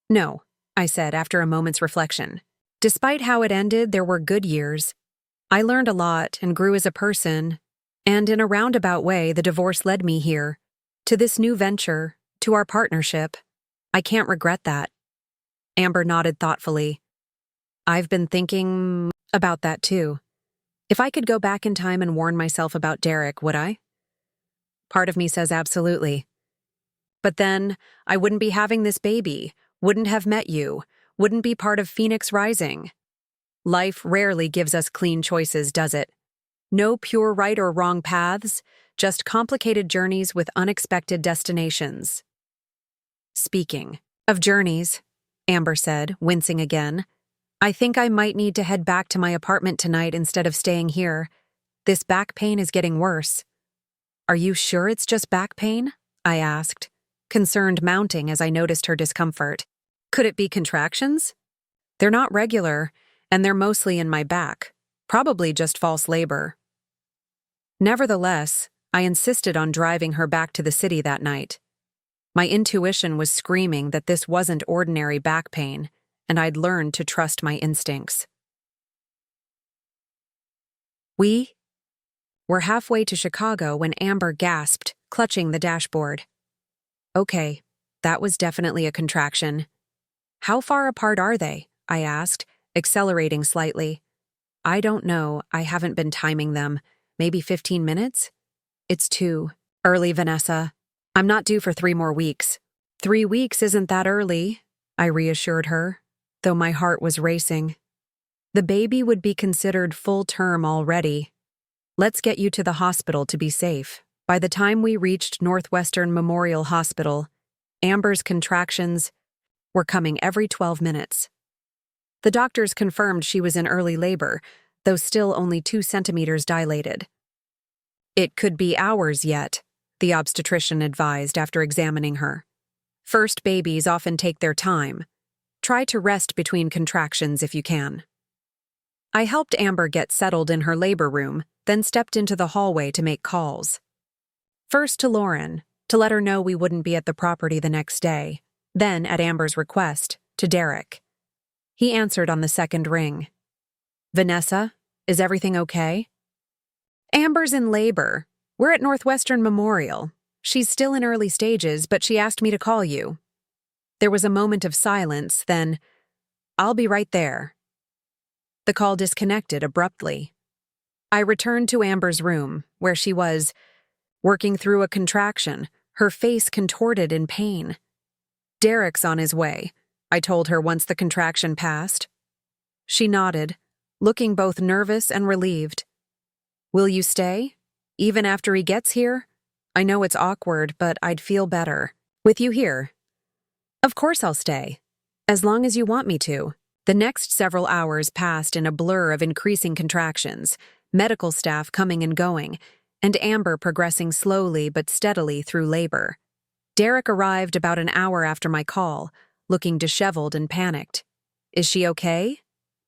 No, I said after a moment's reflection. Despite how it ended, there were good years. I learned a lot and grew as a person, and in a roundabout way, the divorce led me here, to this new venture, to our partnership. I can't regret that. Amber nodded thoughtfully. I've been thinking about that too. If I could go back in time and warn myself about Derek, would I? Part of me says absolutely. But then, I wouldn't be having this baby, wouldn't have met you, wouldn't be part of Phoenix Rising. Life rarely gives us clean choices, does it? No pure right or wrong paths, just complicated journeys with unexpected destinations. Speaking of journeys, Amber said, wincing again, I think I might need to head back to my apartment tonight instead of staying here. This back pain is getting worse. Are you sure it's just back pain? I asked, concerned mounting as I noticed her discomfort. Could it be contractions? They're not regular, and they're mostly in my back, probably just false labor. Nevertheless, I insisted on driving her back to the city that night. My intuition was screaming that this wasn't ordinary back pain, and I'd learned to trust my instincts. We were halfway to Chicago when Amber gasped, clutching the dashboard. Okay, that was definitely a contraction. How far apart are they? I asked, accelerating slightly. I don't know, I haven't been timing them. Maybe 15 minutes? It's too early, Vanessa. I'm not due for 3 more weeks. 3 weeks isn't that early, I reassured her, though my heart was racing. The baby would be considered full term already. Let's get you to the hospital to be safe. By the time we reached Northwestern Memorial Hospital, Amber's contractions were coming every 12 minutes. The doctors confirmed she was in early labor, though still only 2 centimeters dilated. It could be hours yet, the obstetrician advised after examining her. First babies often take their time. Try to rest between contractions if you can. I helped Amber get settled in her labor room, then stepped into the hallway to make calls. First to Lauren, to let her know we wouldn't be at the property the next day. Then, at Amber's request, to Derek. He answered on the second ring. Vanessa, is everything okay? Amber's in labor. We're at Northwestern Memorial. She's still in early stages, but she asked me to call you. There was a moment of silence, then, I'll be right there. The call disconnected abruptly. I returned to Amber's room, where she was, working through a contraction, her face contorted in pain. Derek's on his way, I told her once the contraction passed. She nodded, looking both nervous and relieved. Will you stay? Even after he gets here? I know it's awkward, but I'd feel better with you here. Of course I'll stay, as long as you want me to. The next several hours passed in a blur of increasing contractions, medical staff coming and going, and Amber progressing slowly but steadily through labor. Derek arrived about an hour after my call, looking disheveled and panicked. Is she okay?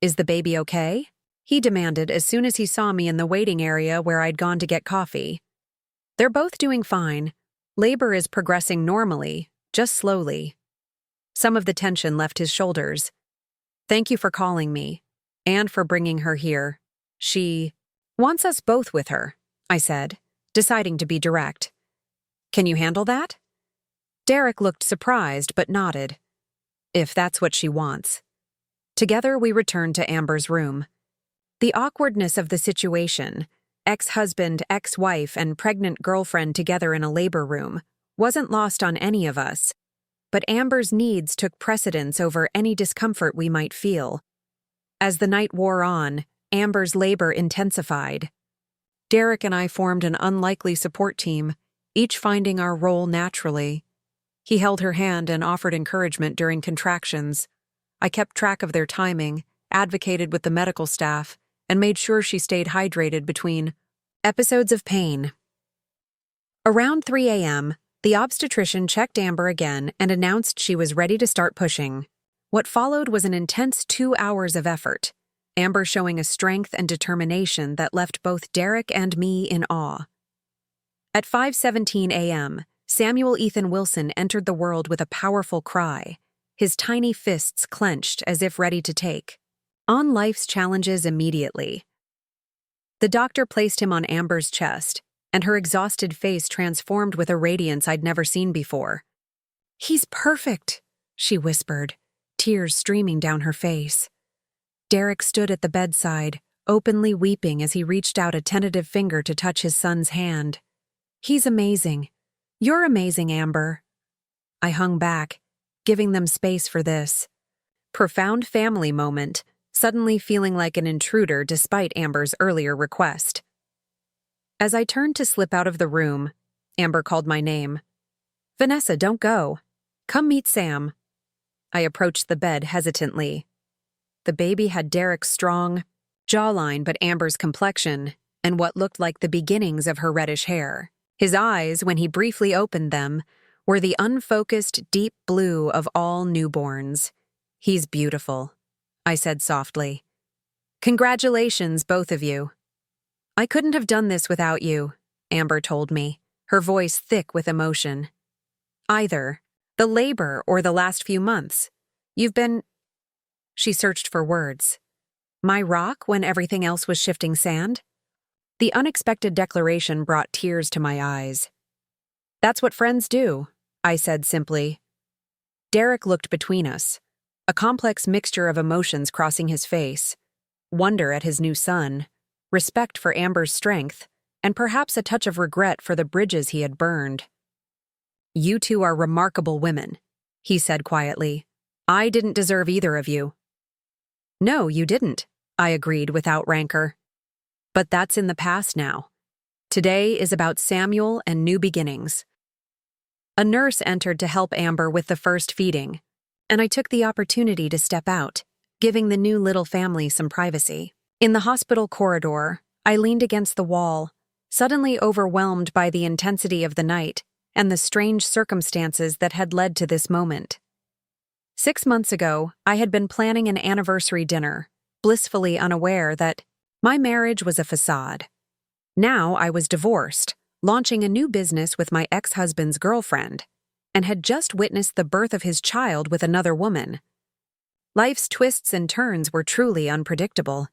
Is the baby okay? He demanded as soon as he saw me in the waiting area where I'd gone to get coffee. They're both doing fine. Labor is progressing normally, just slowly. Some of the tension left his shoulders. Thank you for calling me, and for bringing her here. She wants us both with her, I said, deciding to be direct. Can you handle that? Derek looked surprised but nodded. If that's what she wants. Together we returned to Amber's room. The awkwardness of the situation, ex-husband, ex-wife, and pregnant girlfriend together in a labor room, wasn't lost on any of us. But Amber's needs took precedence over any discomfort we might feel. As the night wore on, Amber's labor intensified. Derek and I formed an unlikely support team, each finding our role naturally. He held her hand and offered encouragement during contractions. I kept track of their timing, advocated with the medical staff, and made sure she stayed hydrated between episodes of pain. Around 3 a.m., The obstetrician checked Amber again and announced she was ready to start pushing. What followed was an intense 2 hours of effort, Amber showing a strength and determination that left both Derek and me in awe. At 5:17 a.m., Samuel Ethan Wilson entered the world with a powerful cry, his tiny fists clenched as if ready to take on life's challenges immediately. The doctor placed him on Amber's chest, and her exhausted face transformed with a radiance I'd never seen before. "He's perfect," she whispered, tears streaming down her face. Derek stood at the bedside, openly weeping as he reached out a tentative finger to touch his son's hand. "He's amazing. You're amazing, Amber." I hung back, giving them space for this profound family moment, suddenly feeling like an intruder despite Amber's earlier request. As I turned to slip out of the room, Amber called my name. "Vanessa, don't go. Come meet Sam." I approached the bed hesitantly. The baby had Derek's strong jawline but Amber's complexion and what looked like the beginnings of her reddish hair. His eyes, when he briefly opened them, were the unfocused deep blue of all newborns. "He's beautiful," I said softly. "Congratulations, both of you." "I couldn't have done this without you," Amber told me, her voice thick with emotion. "Either the labor or the last few months. You've been—" She searched for words. My rock when everything else was shifting sand? The unexpected declaration brought tears to my eyes. "That's what friends do," I said simply. Derek looked between us, a complex mixture of emotions crossing his face: wonder at his new son, respect for Amber's strength, and perhaps a touch of regret for the bridges he had burned. "You two are remarkable women," he said quietly. "I didn't deserve either of you." "No, you didn't," I agreed without rancor. "But that's in the past now. Today is about Samuel and new beginnings." A nurse entered to help Amber with the first feeding, and I took the opportunity to step out, giving the new little family some privacy. In the hospital corridor, I leaned against the wall, suddenly overwhelmed by the intensity of the night and the strange circumstances that had led to this moment. 6 months ago, I had been planning an anniversary dinner, blissfully unaware that my marriage was a facade. Now I was divorced, launching a new business with my ex-husband's girlfriend, and had just witnessed the birth of his child with another woman. Life's twists and turns were truly unpredictable.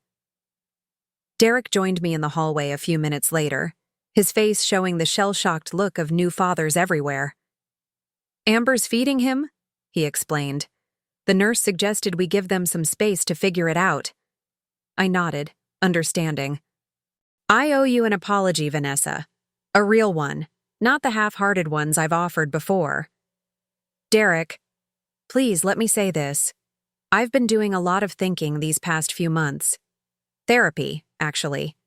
Derek joined me in the hallway a few minutes later, his face showing the shell-shocked look of new fathers everywhere. "Amber's feeding him," he explained. "The nurse suggested we give them some space to figure it out." I nodded, understanding. "I owe you an apology, Vanessa. A real one, not the half-hearted ones I've offered before." "Derek, please let me say this. I've been doing a lot of thinking these past few months. Therapy, actually.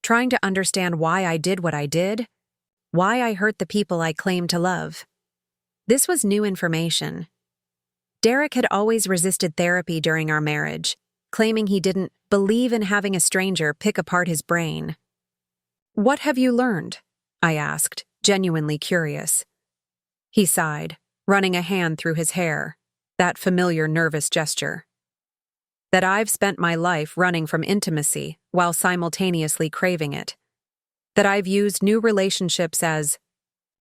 Trying to understand why I did what I did, why I hurt the people I claim to love. This was new information. Derek had always resisted therapy during our marriage, claiming he didn't believe in having a stranger pick apart his brain. "What have you learned?" I asked, genuinely curious. He sighed, running a hand through his hair, that familiar nervous gesture. "That I've spent my life running from intimacy while simultaneously craving it. That I've used new relationships as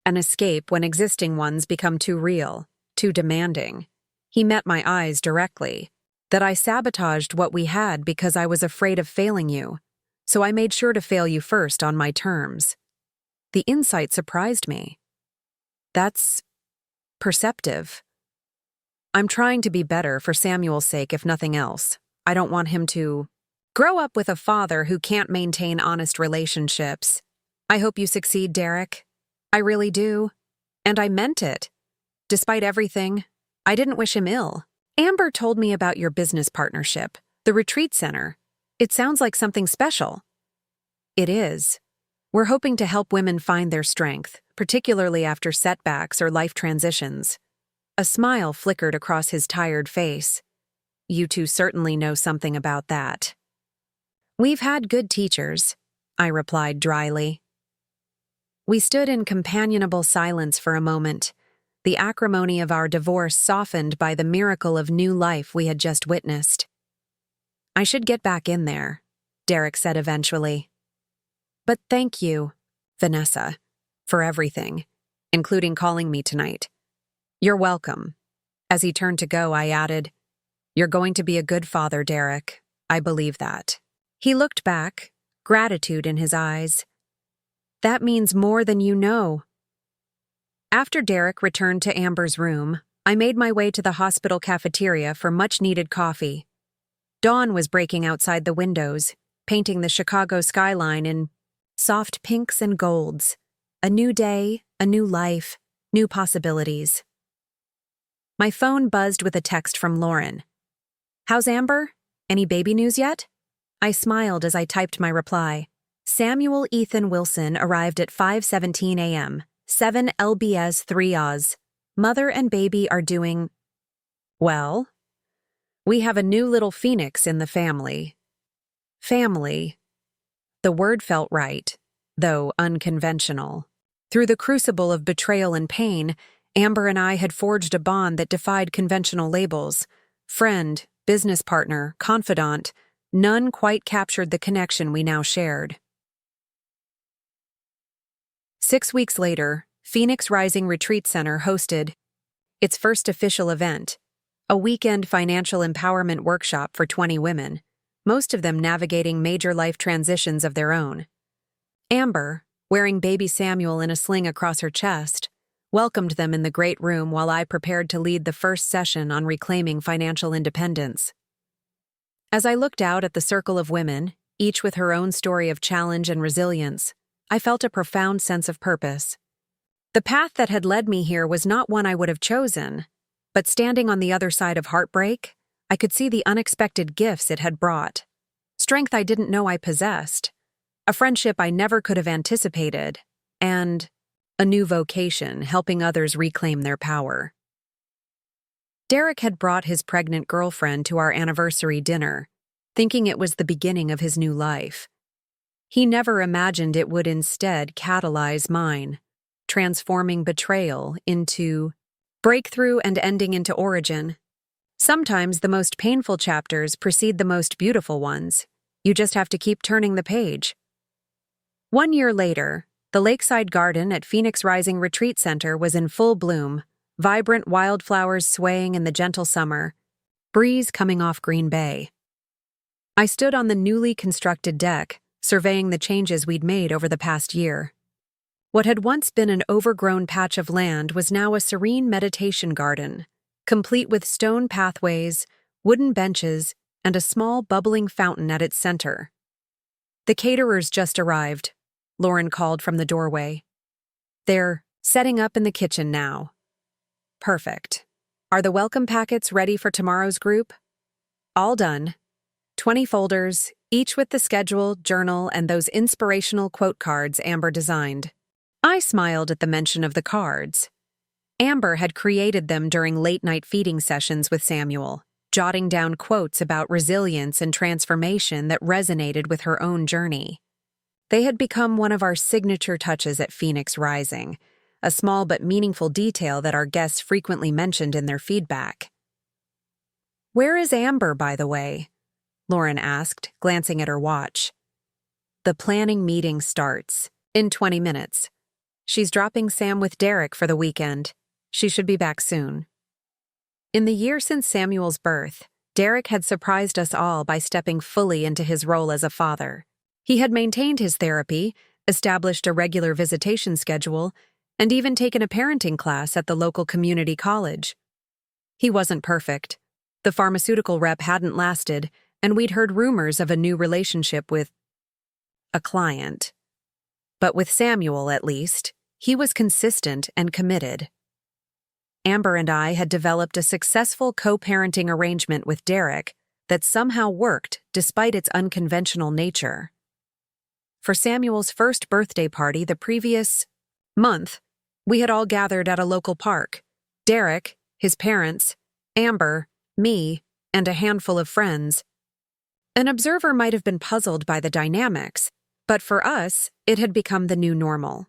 an escape when existing ones become too real, too demanding." He met my eyes directly. "That I sabotaged what we had because I was afraid of failing you, so I made sure to fail you first on my terms." The insight surprised me. "That's perceptive. I'm trying to be better for Samuel's sake, if nothing else. I don't want him to grow up with a father who can't maintain honest relationships. I hope you succeed, Derek. I really do. And I meant it. Despite everything, I didn't wish him ill." "Amber told me about your business partnership, the retreat center. It sounds like something special." "It is. We're hoping to help women find their strength, particularly after setbacks or life transitions." A smile flickered across his tired face. "You two certainly know something about that." "We've had good teachers," I replied dryly. We stood in companionable silence for a moment, the acrimony of our divorce softened by the miracle of new life we had just witnessed. "I should get back in there," Derek said eventually. "But thank you, Vanessa, for everything, including calling me tonight." "You're welcome." As he turned to go, I added, "You're going to be a good father, Derek. I believe that." He looked back, gratitude in his eyes. "That means more than you know." After Derek returned to Amber's room, I made my way to the hospital cafeteria for much-needed coffee. Dawn was breaking outside the windows, painting the Chicago skyline in soft pinks and golds. A new day, a new life, new possibilities. My phone buzzed with a text from Lauren. "How's Amber? Any baby news yet?" I smiled as I typed my reply. Samuel Ethan Wilson arrived at 5:17 a.m., 7 lbs 3 Oz. Mother and baby are doing well. We have a new little phoenix in the family. Family. The word felt right, though unconventional. Through the crucible of betrayal and pain, Amber and I had forged a bond that defied conventional labels. Friend, business partner, confidant, none quite captured the connection we now shared. 6 weeks later, Phoenix Rising Retreat Center hosted its first official event, a weekend financial empowerment workshop for 20 women, most of them navigating major life transitions of their own. Amber, wearing baby Samuel in a sling across her chest, welcomed them in the great room while I prepared to lead the first session on reclaiming financial independence. As I looked out at the circle of women, each with her own story of challenge and resilience, I felt a profound sense of purpose. The path that had led me here was not one I would have chosen, but standing on the other side of heartbreak, I could see the unexpected gifts it had brought. Strength I didn't know I possessed, a friendship I never could have anticipated, and a new vocation helping others reclaim their power. Derek had brought his pregnant girlfriend to our anniversary dinner, thinking it was the beginning of his new life. He never imagined it would instead catalyze mine, transforming betrayal into breakthrough and ending into origin. Sometimes the most painful chapters precede the most beautiful ones. You just have to keep turning the page. 1 year later, the lakeside garden at Phoenix Rising Retreat Center was in full bloom, vibrant wildflowers swaying in the gentle summer, breeze coming off Green Bay. I stood on the newly constructed deck, surveying the changes we'd made over the past year. What had once been an overgrown patch of land was now a serene meditation garden, complete with stone pathways, wooden benches, and a small bubbling fountain at its center. "The caterers just arrived," Lauren called from the doorway. "They're setting up in the kitchen now." "Perfect. Are the welcome packets ready for tomorrow's group?" "All done. 20 folders, each with the schedule, journal, and those inspirational quote cards Amber designed." I smiled at the mention of the cards. Amber had created them during late-night feeding sessions with Samuel, jotting down quotes about resilience and transformation that resonated with her own journey. They had become one of our signature touches at Phoenix Rising, a small but meaningful detail that our guests frequently mentioned in their feedback. "Where is Amber, by the way?" Lauren asked, glancing at her watch. "The planning meeting starts in 20 minutes. She's dropping Sam with Derek for the weekend. She should be back soon." In the year since Samuel's birth, Derek had surprised us all by stepping fully into his role as a father. He had maintained his therapy, established a regular visitation schedule, and even taken a parenting class at the local community college. He wasn't perfect. The pharmaceutical rep hadn't lasted, and we'd heard rumors of a new relationship with a client. But with Samuel, at least, he was consistent and committed. Amber and I had developed a successful co-parenting arrangement with Derek that somehow worked despite its unconventional nature. For Samuel's first birthday party the previous month, we had all gathered at a local park. Derek, his parents, Amber, me, and a handful of friends. An observer might have been puzzled by the dynamics, but for us, it had become the new normal.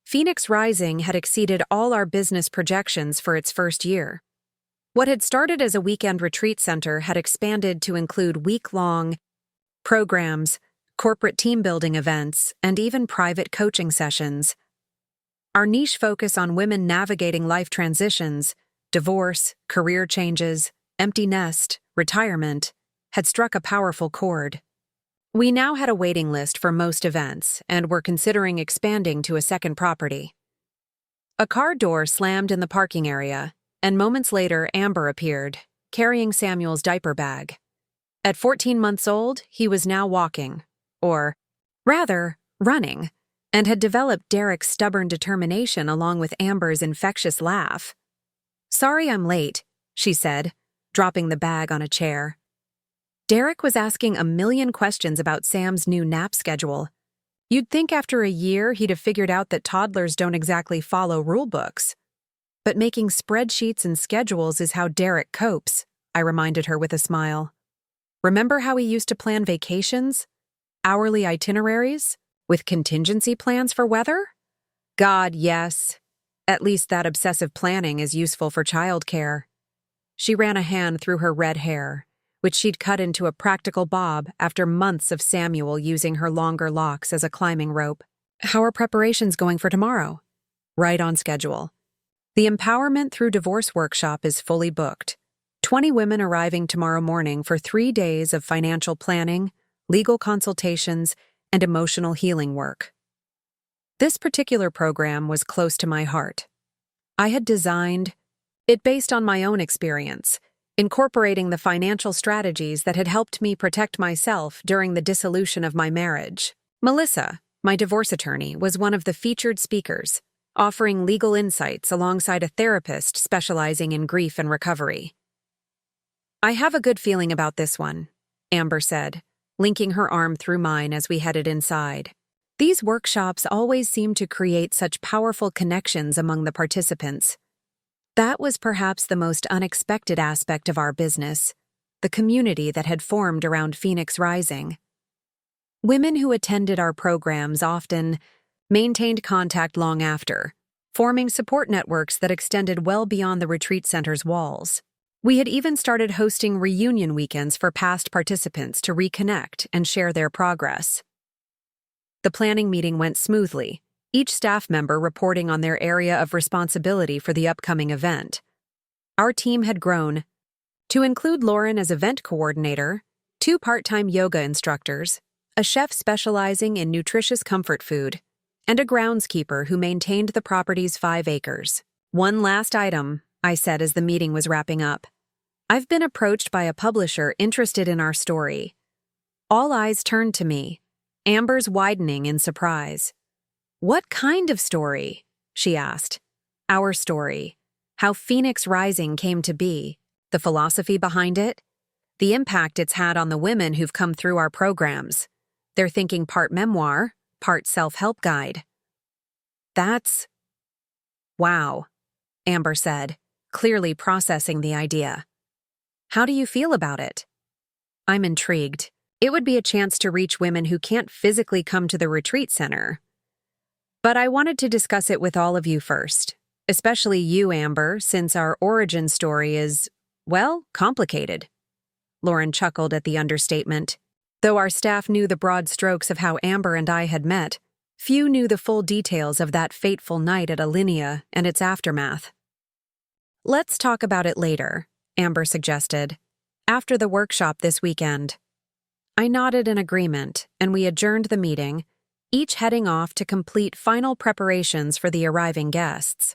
Phoenix Rising had exceeded all our business projections for its first year. What had started as a weekend retreat center had expanded to include week-long programs, corporate team-building events, and even private coaching sessions. Our niche focus on women navigating life transitions, divorce, career changes, empty nest, retirement, had struck a powerful chord. We now had a waiting list for most events and were considering expanding to a second property. A car door slammed in the parking area, and moments later Amber appeared, carrying Samuel's diaper bag. At 14 months old, he was now walking, or rather, running, and had developed Derek's stubborn determination along with Amber's infectious laugh. "Sorry I'm late," she said, dropping the bag on a chair. Derek was asking a million questions about Sam's new nap schedule. You'd think after a year he'd have figured out that toddlers don't exactly follow rule books. But making spreadsheets and schedules is how Derek copes, I reminded her with a smile. Remember how he used to plan vacations? Hourly itineraries? With contingency plans for weather? God, yes. At least that obsessive planning is useful for childcare. She ran a hand through her red hair, which she'd cut into a practical bob after months of Samuel using her longer locks as a climbing rope. How are preparations going for tomorrow? Right on schedule. The Empowerment Through Divorce workshop is fully booked. 20 women arriving tomorrow morning for 3 days of financial planning, legal consultations, and emotional healing work. This particular program was close to my heart. I had designed it based on my own experience, incorporating the financial strategies that had helped me protect myself during the dissolution of my marriage. Melissa, my divorce attorney, was one of the featured speakers, offering legal insights alongside a therapist specializing in grief and recovery. "I have a good feeling about this one," Amber said, linking her arm through mine as we headed inside. These workshops always seem to create such powerful connections among the participants. That was perhaps the most unexpected aspect of our business, the community that had formed around Phoenix Rising. Women who attended our programs often maintained contact long after, forming support networks that extended well beyond the retreat center's walls. We had even started hosting reunion weekends for past participants to reconnect and share their progress. The planning meeting went smoothly, each staff member reporting on their area of responsibility for the upcoming event. Our team had grown to include Lauren as event coordinator, 2 part-time yoga instructors, a chef specializing in nutritious comfort food, and a groundskeeper who maintained the property's 5 acres. "One last item," I said as the meeting was wrapping up. "I've been approached by a publisher interested in our story." All eyes turned to me, Amber's widening in surprise. "What kind of story?" she asked. "Our story. How Phoenix Rising came to be, the philosophy behind it, the impact it's had on the women who've come through our programs. They're thinking part memoir, part self-help guide." "That's wow," Amber said, clearly processing the idea. "How do you feel about it?" "I'm intrigued. It would be a chance to reach women who can't physically come to the retreat center. But I wanted to discuss it with all of you first, especially you, Amber, since our origin story is, well, complicated." Lauren chuckled at the understatement. Though our staff knew the broad strokes of how Amber and I had met, few knew the full details of that fateful night at Alinea and its aftermath. "Let's talk about it later," Amber suggested, "after the workshop this weekend." I nodded in agreement, and we adjourned the meeting, each heading off to complete final preparations for the arriving guests.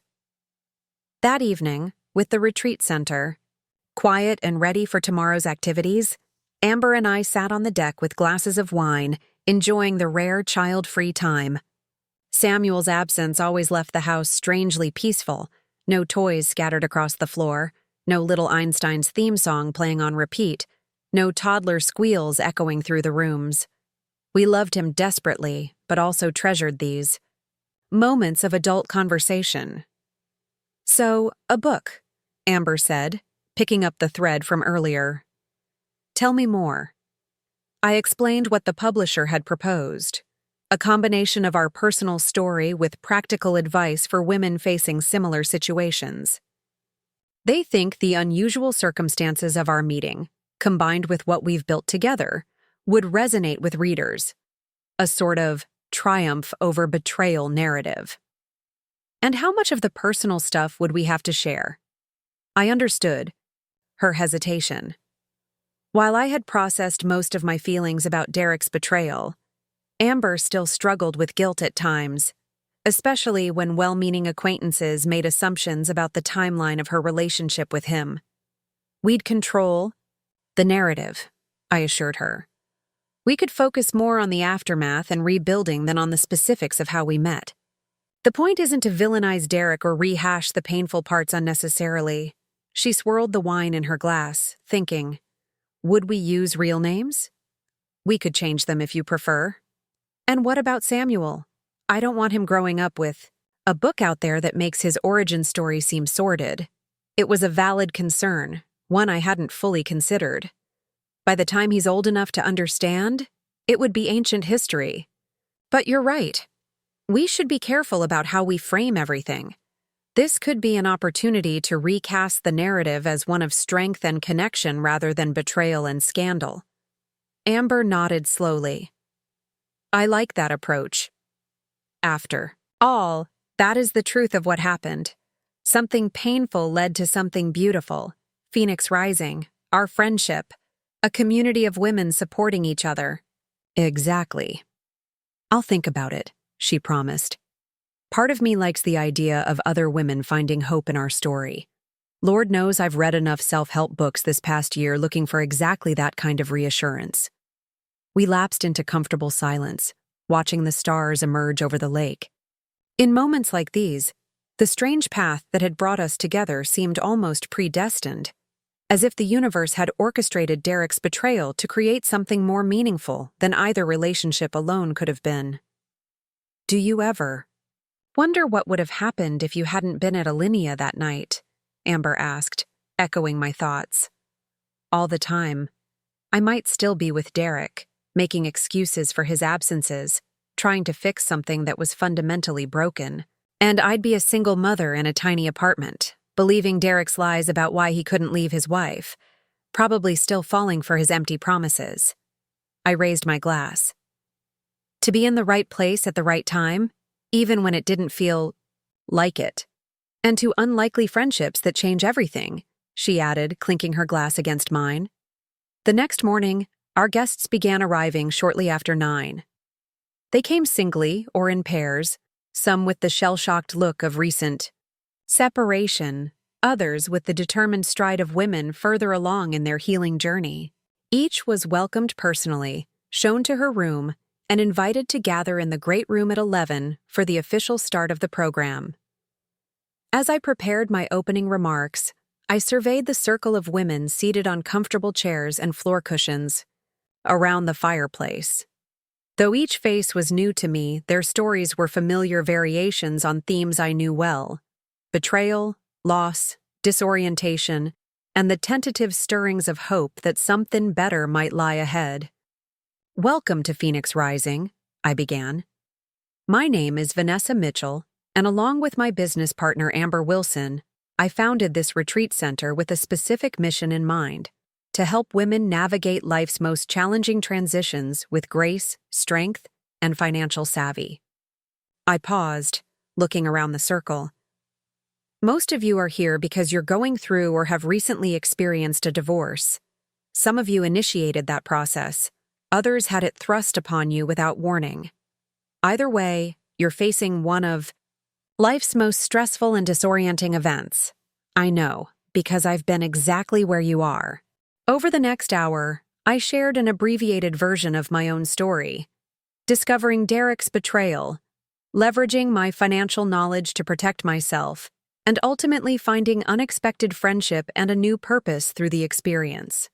That evening, with the retreat center quiet and ready for tomorrow's activities, Amber and I sat on the deck with glasses of wine, enjoying the rare child-free time. Samuel's absence always left the house strangely peaceful, no toys scattered across the floor, no Little Einstein's theme song playing on repeat, no toddler squeals echoing through the rooms. We loved him desperately, but also treasured these moments of adult conversation. "So, a book," Amber said, picking up the thread from earlier. "Tell me more." I explained what the publisher had proposed. a combination of our personal story with practical advice for women facing similar situations. They think the unusual circumstances of our meeting, combined with what we've built together, would resonate with readers, a sort of triumph over betrayal narrative. And how much of the personal stuff would we have to share? I understood her hesitation. While I had processed most of my feelings about Derek's betrayal, Amber still struggled with guilt at times, especially when well-meaning acquaintances made assumptions about the timeline of her relationship with him. We'd control the narrative, I assured her. We could focus more on the aftermath and rebuilding than on the specifics of how we met. The point isn't to villainize Derek or rehash the painful parts unnecessarily. She swirled the wine in her glass, thinking, would we use real names? We could change them if you prefer. And what about Samuel? I don't want him growing up with a book out there that makes his origin story seem sordid. It was a valid concern, one I hadn't fully considered. By the time he's old enough to understand, it would be ancient history. But you're right. We should be careful about how we frame everything. This could be an opportunity to recast the narrative as one of strength and connection rather than betrayal and scandal. Amber nodded slowly. I like that approach. After all, that is the truth of what happened. Something painful led to something beautiful. Phoenix Rising, our friendship, a community of women supporting each other. Exactly. I'll think about it, she promised. Part of me likes the idea of other women finding hope in our story. Lord knows I've read enough self-help books this past year looking for exactly that kind of reassurance. We lapsed into comfortable silence, watching the stars emerge over the lake. In moments like these, the strange path that had brought us together seemed almost predestined, as if the universe had orchestrated Derek's betrayal to create something more meaningful than either relationship alone could have been. Do you ever wonder what would have happened if you hadn't been at Alinea that night? Amber asked, echoing my thoughts. All the time. I might still be with Derek, making excuses for his absences, trying to fix something that was fundamentally broken. And I'd be a single mother in a tiny apartment, believing Derek's lies about why he couldn't leave his wife, probably still falling for his empty promises. I raised my glass. To be in the right place at the right time, even when it didn't feel like it. And to unlikely friendships that change everything, she added, clinking her glass against mine. The next morning, our guests began arriving shortly after 9. They came singly or in pairs, some with the shell-shocked look of recent separation, others with the determined stride of women further along in their healing journey. Each was welcomed personally, shown to her room, and invited to gather in the great room at 11 for the official start of the program. As I prepared my opening remarks, I surveyed the circle of women seated on comfortable chairs and floor cushions around the fireplace. Though each face was new to me, their stories were familiar variations on themes I knew well: betrayal, loss, disorientation, and the tentative stirrings of hope that something better might lie ahead. Welcome to Phoenix Rising, I began. My name is Vanessa Mitchell, and along with my business partner Amber Wilson, I founded this retreat center with a specific mission in mind: to help women navigate life's most challenging transitions with grace, strength, and financial savvy. I paused, looking around the circle. Most of you are here because you're going through or have recently experienced a divorce. Some of you initiated that process. Others had it thrust upon you without warning. Either way, you're facing one of life's most stressful and disorienting events. I know, because I've been exactly where you are. Over the next hour, I shared an abbreviated version of my own story, discovering Derek's betrayal, leveraging my financial knowledge to protect myself, and ultimately finding unexpected friendship and a new purpose through the experience.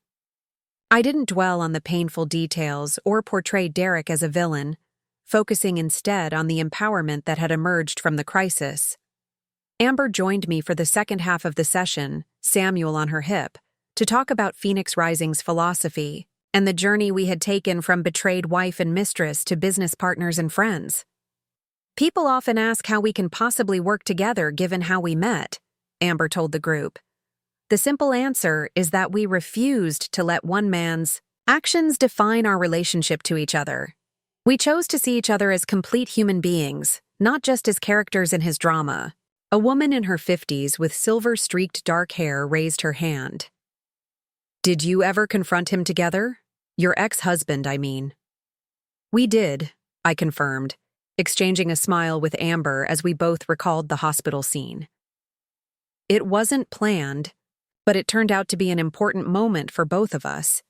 I didn't dwell on the painful details or portray Derek as a villain, focusing instead on the empowerment that had emerged from the crisis. Amber joined me for the second half of the session, Samuel on her hip, to talk about Phoenix Rising's philosophy and the journey we had taken from betrayed wife and mistress to business partners and friends. People often ask how we can possibly work together given how we met, Amber told the group. The simple answer is that we refused to let one man's actions define our relationship to each other. We chose to see each other as complete human beings, not just as characters in his drama. A woman in her 50s with silver-streaked dark hair raised her hand. Did you ever confront him together? Your ex-husband, I mean. We did, I confirmed, exchanging a smile with Amber as we both recalled the hospital scene. It wasn't planned, but it turned out to be an important moment for both of us.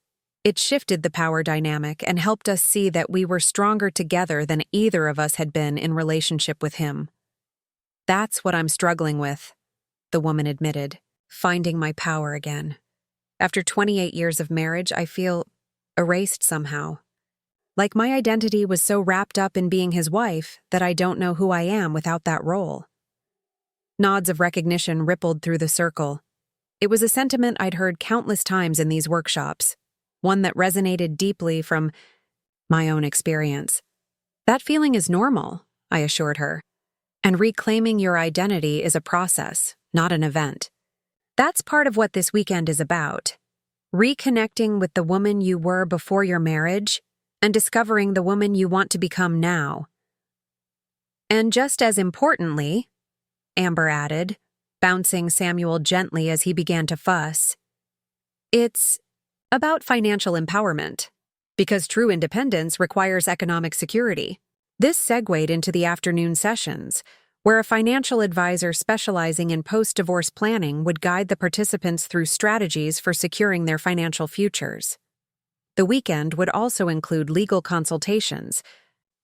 It shifted the power dynamic and helped us see that we were stronger together than either of us had been in relationship with him. That's what I'm struggling with, the woman admitted, finding my power again. After 28 years of marriage, I feel erased somehow. Like my identity was so wrapped up in being his wife that I don't know who I am without that role. Nods of recognition rippled through the circle. It was a sentiment I'd heard countless times in these workshops, one that resonated deeply from my own experience. That feeling is normal, I assured her, and reclaiming your identity is a process, not an event. That's part of what this weekend is about. Reconnecting with the woman you were before your marriage and discovering the woman you want to become now. And just as importantly, Amber added, bouncing Samuel gently as he began to fuss, it's about financial empowerment, because true independence requires economic security. This segued into the afternoon sessions, where a financial advisor specializing in post-divorce planning would guide the participants through strategies for securing their financial futures. The weekend would also include legal consultations,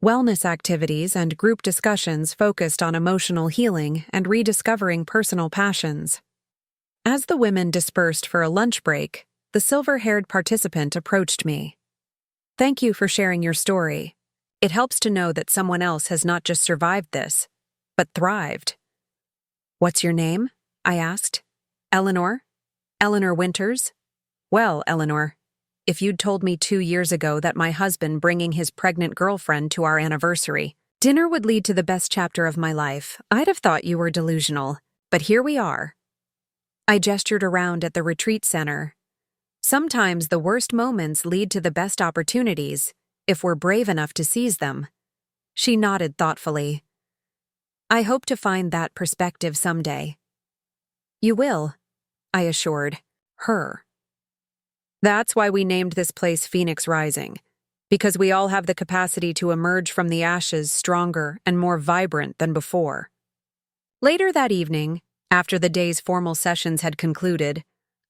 wellness activities, and group discussions focused on emotional healing and rediscovering personal passions. As the women dispersed for a lunch break, the silver-haired participant approached me. Thank you for sharing your story. It helps to know that someone else has not just survived this, but thrived. What's your name? I asked. Eleanor? Eleanor Winters? Well, Eleanor, if you'd told me 2 years ago that my husband bringing his pregnant girlfriend to our anniversary dinner would lead to the best chapter of my life, I'd have thought you were delusional. But here we are. I gestured around at the retreat center. Sometimes the worst moments lead to the best opportunities, if we're brave enough to seize them. She nodded thoughtfully. I hope to find that perspective someday. You will, I assured her. That's why we named this place Phoenix Rising, because we all have the capacity to emerge from the ashes stronger and more vibrant than before. Later that evening, after the day's formal sessions had concluded,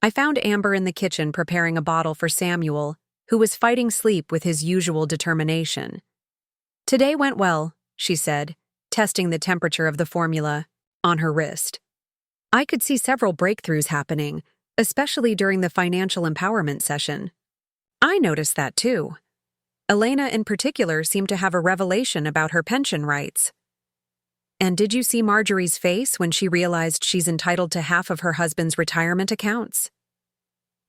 I found Amber in the kitchen preparing a bottle for Samuel, who was fighting sleep with his usual determination. Today went well, she said, testing the temperature of the formula on her wrist. I could see several breakthroughs happening, especially during the financial empowerment session. I noticed that too. Elena in particular seemed to have a revelation about her pension rights. And did you see Marjorie's face when she realized she's entitled to half of her husband's retirement accounts?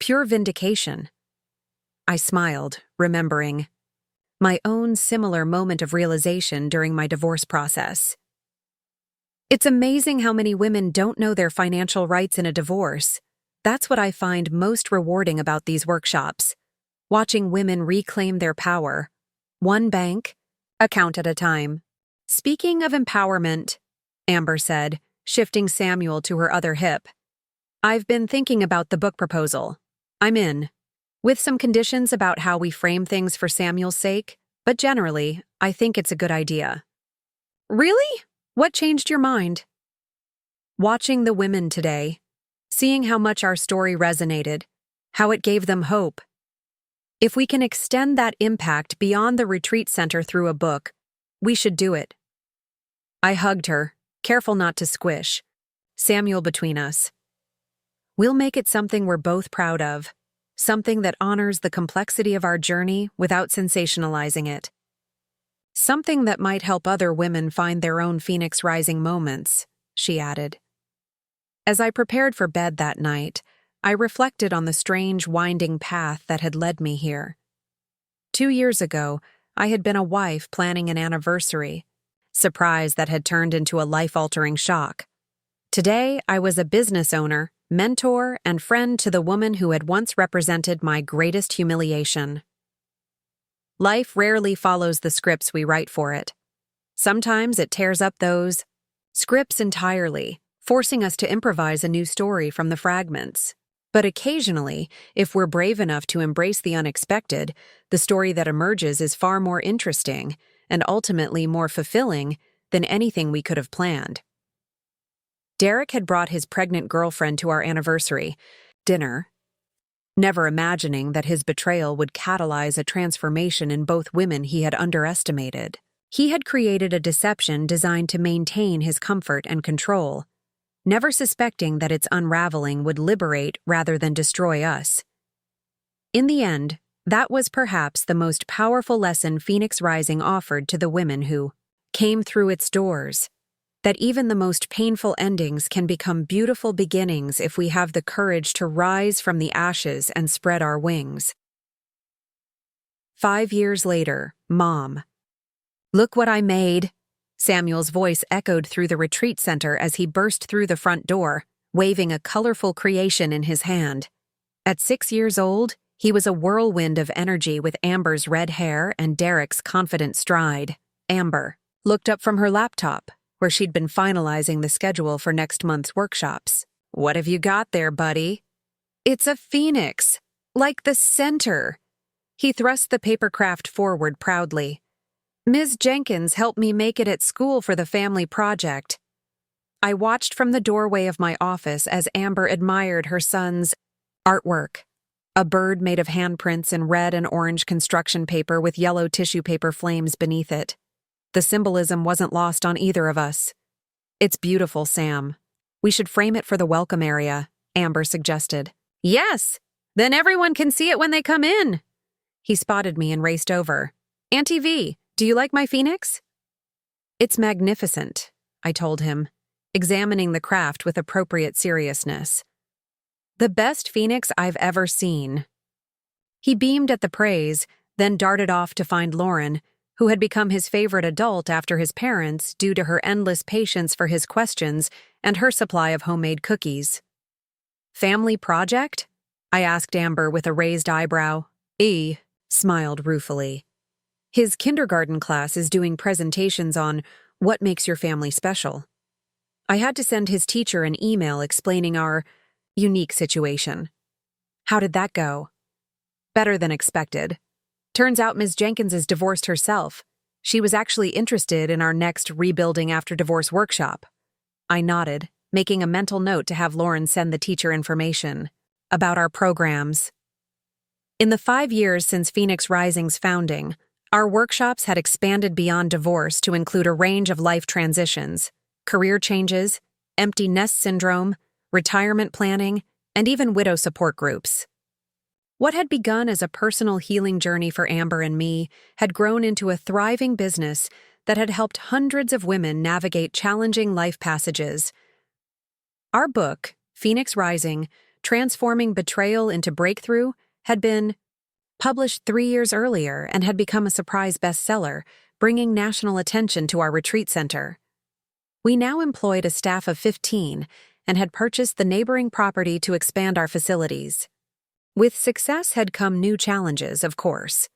Pure vindication. I smiled, remembering my own similar moment of realization during my divorce process. It's amazing how many women don't know their financial rights in a divorce. That's what I find most rewarding about these workshops, watching women reclaim their power, one bank account at a time. Speaking of empowerment, Amber said, shifting Samuel to her other hip, I've been thinking about the book proposal. I'm in. With some conditions about how we frame things for Samuel's sake, but generally, I think it's a good idea. Really? What changed your mind? Watching the women today, seeing how much our story resonated, how it gave them hope. If we can extend that impact beyond the retreat center through a book, we should do it. I hugged her, careful not to squish, Samuel between us. We'll make it something we're both proud of, something that honors the complexity of our journey without sensationalizing it. Something that might help other women find their own Phoenix Rising moments, she added. As I prepared for bed that night, I reflected on the strange winding path that had led me here. 2 years ago, I had been a wife planning an anniversary, surprise that had turned into a life-altering shock. Today, I was a business owner, mentor, and friend to the woman who had once represented my greatest humiliation. Life rarely follows the scripts we write for it. Sometimes it tears up those scripts entirely, forcing us to improvise a new story from the fragments. But occasionally, if we're brave enough to embrace the unexpected, the story that emerges is far more interesting and ultimately more fulfilling than anything we could have planned. Derek had brought his pregnant girlfriend to our anniversary dinner, never imagining that his betrayal would catalyze a transformation in both women he had underestimated. He had created a deception designed to maintain his comfort and control, never suspecting that its unraveling would liberate rather than destroy us. In the end, that was perhaps the most powerful lesson Phoenix Rising offered to the women who came through its doors, that even the most painful endings can become beautiful beginnings if we have the courage to rise from the ashes and spread our wings. 5 years later, Mom. "Look what I made." Samuel's voice echoed through the retreat center as he burst through the front door, waving a colorful creation in his hand. At 6 years old, he was a whirlwind of energy with Amber's red hair and Derek's confident stride. Amber looked up from her laptop, where she'd been finalizing the schedule for next month's workshops. "What have you got there, buddy?" "It's a phoenix, like the center." He thrust the papercraft forward proudly. "Ms. Jenkins helped me make it at school for the family project." I watched from the doorway of my office as Amber admired her son's artwork. A bird made of handprints in red and orange construction paper with yellow tissue paper flames beneath it. The symbolism wasn't lost on either of us. "It's beautiful, Sam. We should frame it for the welcome area," Amber suggested. "Yes! Then everyone can see it when they come in." He spotted me and raced over. "Auntie V, do you like my phoenix?" "It's magnificent," I told him, examining the craft with appropriate seriousness. "The best phoenix I've ever seen." He beamed at the praise, then darted off to find Lauren, who had become his favorite adult after his parents due to her endless patience for his questions and her supply of homemade cookies. "Family project?" I asked Amber with a raised eyebrow. "E," smiled ruefully. "His kindergarten class is doing presentations on what makes your family special." I had to send his teacher an email explaining our unique situation. "How did that go?" "Better than expected. Turns out Ms. Jenkins is divorced herself. She was actually interested in our next Rebuilding After Divorce workshop." I nodded, making a mental note to have Lauren send the teacher information about our programs. In the 5 years since Phoenix Rising's founding, our workshops had expanded beyond divorce to include a range of life transitions, career changes, empty nest syndrome, retirement planning, and even widow support groups. What had begun as a personal healing journey for Amber and me had grown into a thriving business that had helped hundreds of women navigate challenging life passages. Our book, Phoenix Rising, Transforming Betrayal into Breakthrough, had been published 3 years earlier and had become a surprise bestseller, bringing national attention to our retreat center. We now employed a staff of 15 and had purchased the neighboring property to expand our facilities. With success had come new challenges, of course.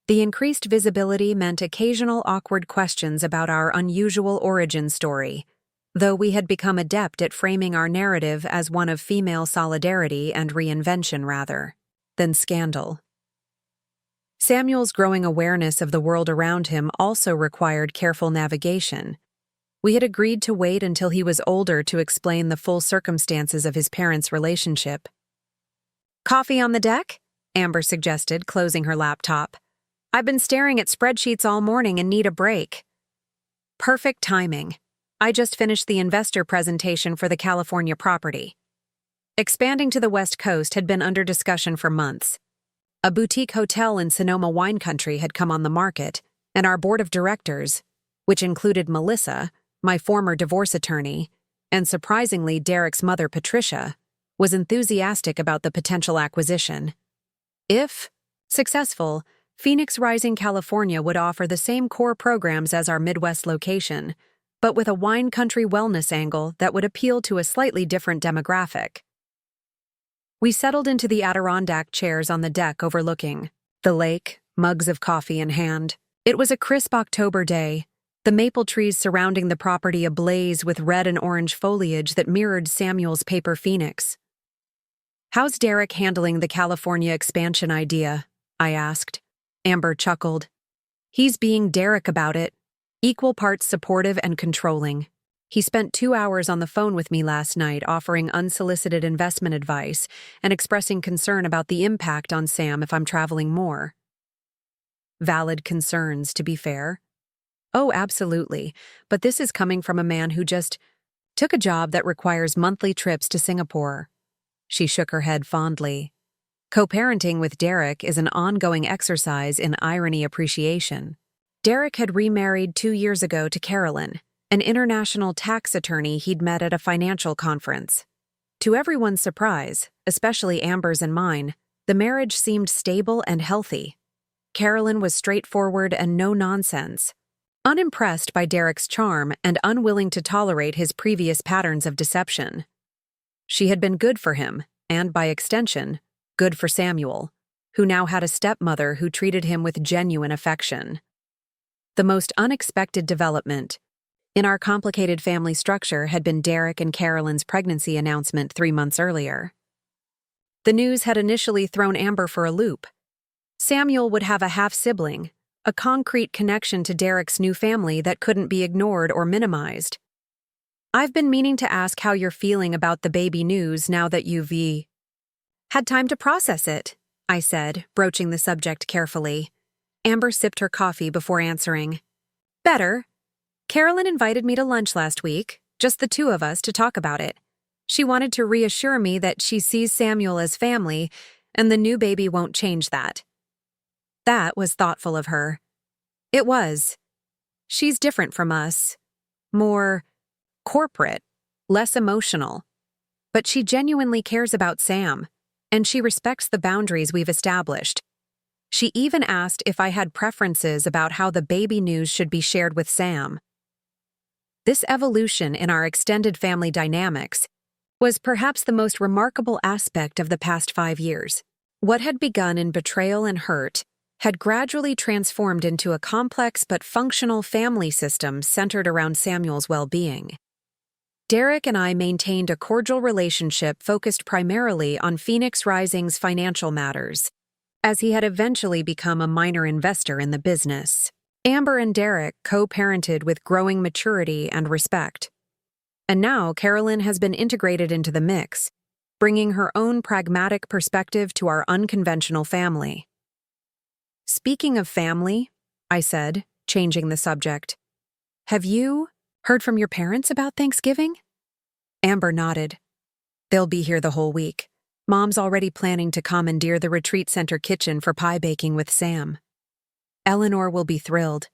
The increased visibility meant occasional awkward questions about our unusual origin story, though we had become adept at framing our narrative as one of female solidarity and reinvention rather than scandal. Samuel's growing awareness of the world around him also required careful navigation. We had agreed to wait until he was older to explain the full circumstances of his parents' relationship. "Coffee on the deck?" Amber suggested, closing her laptop. "I've been staring at spreadsheets all morning and need a break." Perfect timing. I just finished the investor presentation for the California property. Expanding to the West Coast had been under discussion for months. A boutique hotel in Sonoma wine country had come on the market, and our board of directors, which included Melissa, my former divorce attorney, and surprisingly Derek's mother Patricia, was enthusiastic about the potential acquisition. If successful, Phoenix Rising, California would offer the same core programs as our Midwest location, but with a wine country wellness angle that would appeal to a slightly different demographic. We settled into the Adirondack chairs on the deck overlooking the lake, mugs of coffee in hand. It was a crisp October day, the maple trees surrounding the property ablaze with red and orange foliage that mirrored Samuel's paper phoenix. "How's Derek handling the California expansion idea?" I asked. Amber chuckled. "He's being Derek about it, equal parts supportive and controlling. He spent 2 hours on the phone with me last night offering unsolicited investment advice and expressing concern about the impact on Sam if I'm traveling more." Valid concerns, to be fair. Oh, absolutely, but this is coming from a man who just took a job that requires monthly trips to Singapore. She shook her head fondly. Co-parenting with Derek is an ongoing exercise in irony appreciation. Derek had remarried 2 years ago to Carolyn, an international tax attorney he'd met at a financial conference. To everyone's surprise, especially Amber's and mine, the marriage seemed stable and healthy. Carolyn was straightforward and no-nonsense, unimpressed by Derek's charm and unwilling to tolerate his previous patterns of deception. She had been good for him, and by extension, good for Samuel, who now had a stepmother who treated him with genuine affection. The most unexpected development in our complicated family structure had been Derek and Carolyn's pregnancy announcement 3 months earlier. The news had initially thrown Amber for a loop. Samuel would have a half-sibling, a concrete connection to Derek's new family that couldn't be ignored or minimized. "I've been meaning to ask how you're feeling about the baby news now that you've had time to process it," I said, broaching the subject carefully. Amber sipped her coffee before answering. "Better. Carolyn invited me to lunch last week, just the 2 of us, to talk about it. She wanted to reassure me that she sees Samuel as family, and the new baby won't change that." That was thoughtful of her. It was. She's different from us. More corporate, less emotional. But she genuinely cares about Sam, and she respects the boundaries we've established. She even asked if I had preferences about how the baby news should be shared with Sam. This evolution in our extended family dynamics was perhaps the most remarkable aspect of the past 5 years. What had begun in betrayal and hurt had gradually transformed into a complex but functional family system centered around Samuel's well-being. Derek and I maintained a cordial relationship focused primarily on Phoenix Rising's financial matters, as he had eventually become a minor investor in the business. Amber and Derek co-parented with growing maturity and respect. And now Carolyn has been integrated into the mix, bringing her own pragmatic perspective to our unconventional family. "Speaking of family," I said, changing the subject, "have you heard from your parents about Thanksgiving?" Amber nodded. "They'll be here the whole week. Mom's already planning to commandeer the retreat center kitchen for pie baking with Sam. Eleanor will be thrilled.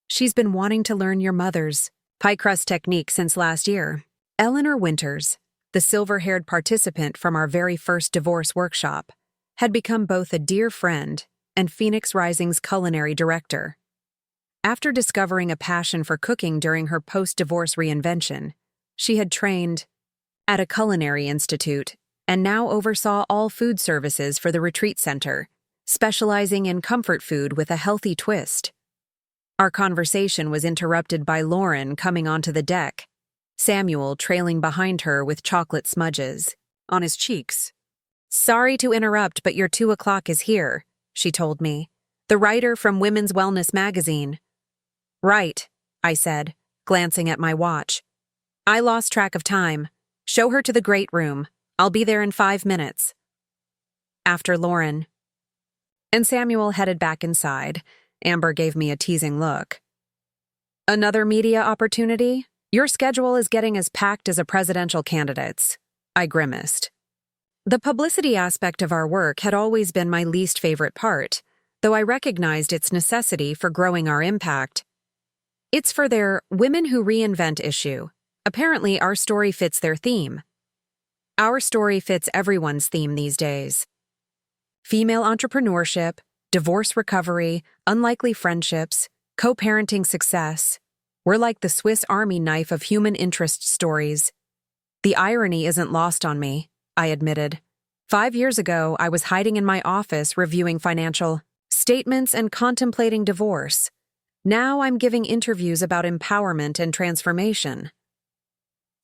She's been wanting to learn your mother's pie crust technique since last year." Eleanor Winters, the silver-haired participant from our very first divorce workshop, had become both a dear friend and Phoenix Rising's culinary director. After discovering a passion for cooking during her post-divorce reinvention, she had trained at a culinary institute and now oversaw all food services for the retreat center, specializing in comfort food with a healthy twist. Our conversation was interrupted by Lauren coming onto the deck, Samuel trailing behind her with chocolate smudges on his cheeks. "Sorry to interrupt, but your 2 o'clock is here," she told me. "The writer from Women's Wellness magazine." "Right," I said, glancing at my watch. "I lost track of time. Show her to the great room. I'll be there in 5 minutes." After Lauren. And Samuel headed back inside. Amber gave me a teasing look. "Another media opportunity? Your schedule is getting as packed as a presidential candidate's," I grimaced. The publicity aspect of our work had always been my least favorite part, though I recognized its necessity for growing our impact. It's for their Women Who Reinvent issue. Apparently, our story fits their theme. Our story fits everyone's theme these days. Female entrepreneurship, divorce recovery, unlikely friendships, co-parenting success. We're like the Swiss Army knife of human interest stories. The irony isn't lost on me, I admitted. 5 years ago, I was hiding in my office reviewing financial statements and contemplating divorce. Now I'm giving interviews about empowerment and transformation.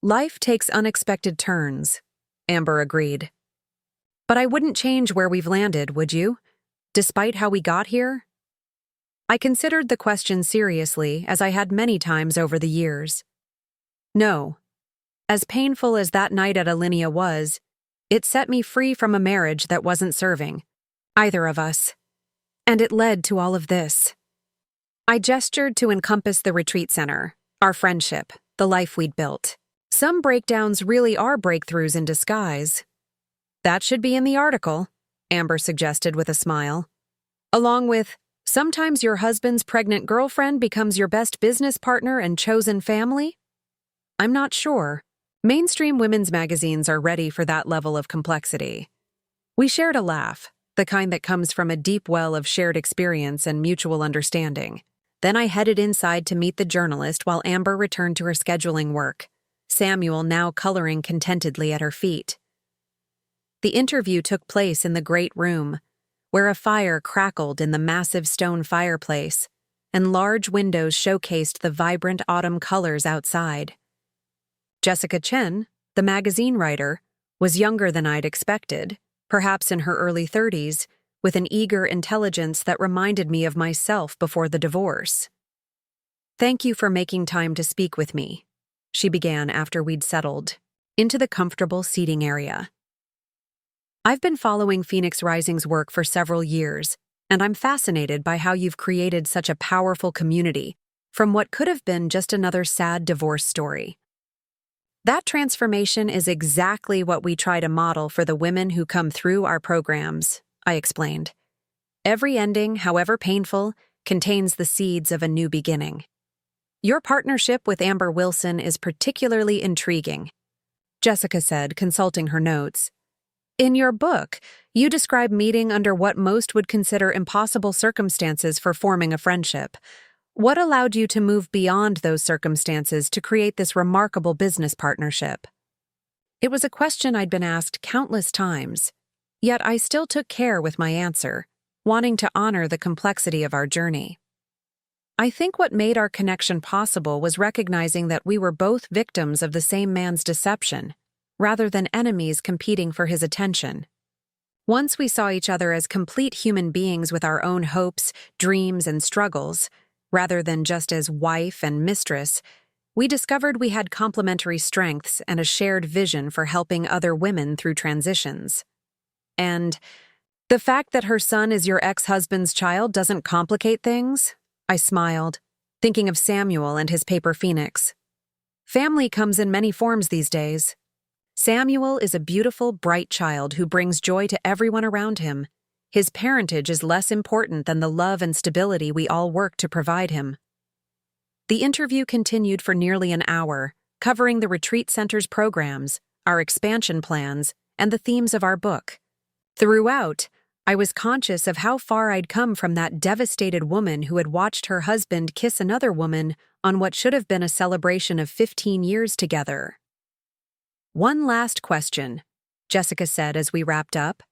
Life takes unexpected turns, Amber agreed. But I wouldn't change where we've landed, would you? Despite how we got here? I considered the question seriously, as I had many times over the years. No. As painful as that night at Alinea was, it set me free from a marriage that wasn't serving either of us. And it led to all of this. I gestured to encompass the retreat center, our friendship, the life we'd built. Some breakdowns really are breakthroughs in disguise. That should be in the article, Amber suggested with a smile. Along with, sometimes your husband's pregnant girlfriend becomes your best business partner and chosen family? I'm not sure. Mainstream women's magazines are ready for that level of complexity. We shared a laugh, the kind that comes from a deep well of shared experience and mutual understanding. Then I headed inside to meet the journalist while Amber returned to her scheduling work, Samuel now coloring contentedly at her feet. The interview took place in the great room, where a fire crackled in the massive stone fireplace, and large windows showcased the vibrant autumn colors outside. Jessica Chen, the magazine writer, was younger than I'd expected, perhaps in her early 30s, with an eager intelligence that reminded me of myself before the divorce. "Thank you for making time to speak with me," she began after we'd settled into the comfortable seating area. "I've been following Phoenix Rising's work for several years, and I'm fascinated by how you've created such a powerful community from what could have been just another sad divorce story. That transformation is exactly what we try to model for the women who come through our programs," I explained. "Every ending, however painful, contains the seeds of a new beginning. Your partnership with Amber Wilson is particularly intriguing," Jessica said, consulting her notes. "In your book, you describe meeting under what most would consider impossible circumstances for forming a friendship. What allowed you to move beyond those circumstances to create this remarkable business partnership?" It was a question I'd been asked countless times, yet I still took care with my answer, wanting to honor the complexity of our journey. I think what made our connection possible was recognizing that we were both victims of the same man's deception, rather than enemies competing for his attention. Once we saw each other as complete human beings with our own hopes, dreams, and struggles, rather than just as wife and mistress, we discovered we had complementary strengths and a shared vision for helping other women through transitions. And the fact that her son is your ex-husband's child doesn't complicate things? I smiled, thinking of Samuel and his paper phoenix. Family comes in many forms these days. Samuel is a beautiful, bright child who brings joy to everyone around him. His parentage is less important than the love and stability we all work to provide him. The interview continued for nearly an hour, covering the retreat center's programs, our expansion plans, and the themes of our book. Throughout, I was conscious of how far I'd come from that devastated woman who had watched her husband kiss another woman on what should have been a celebration of 15 years together. "One last question," Jessica said as we wrapped up.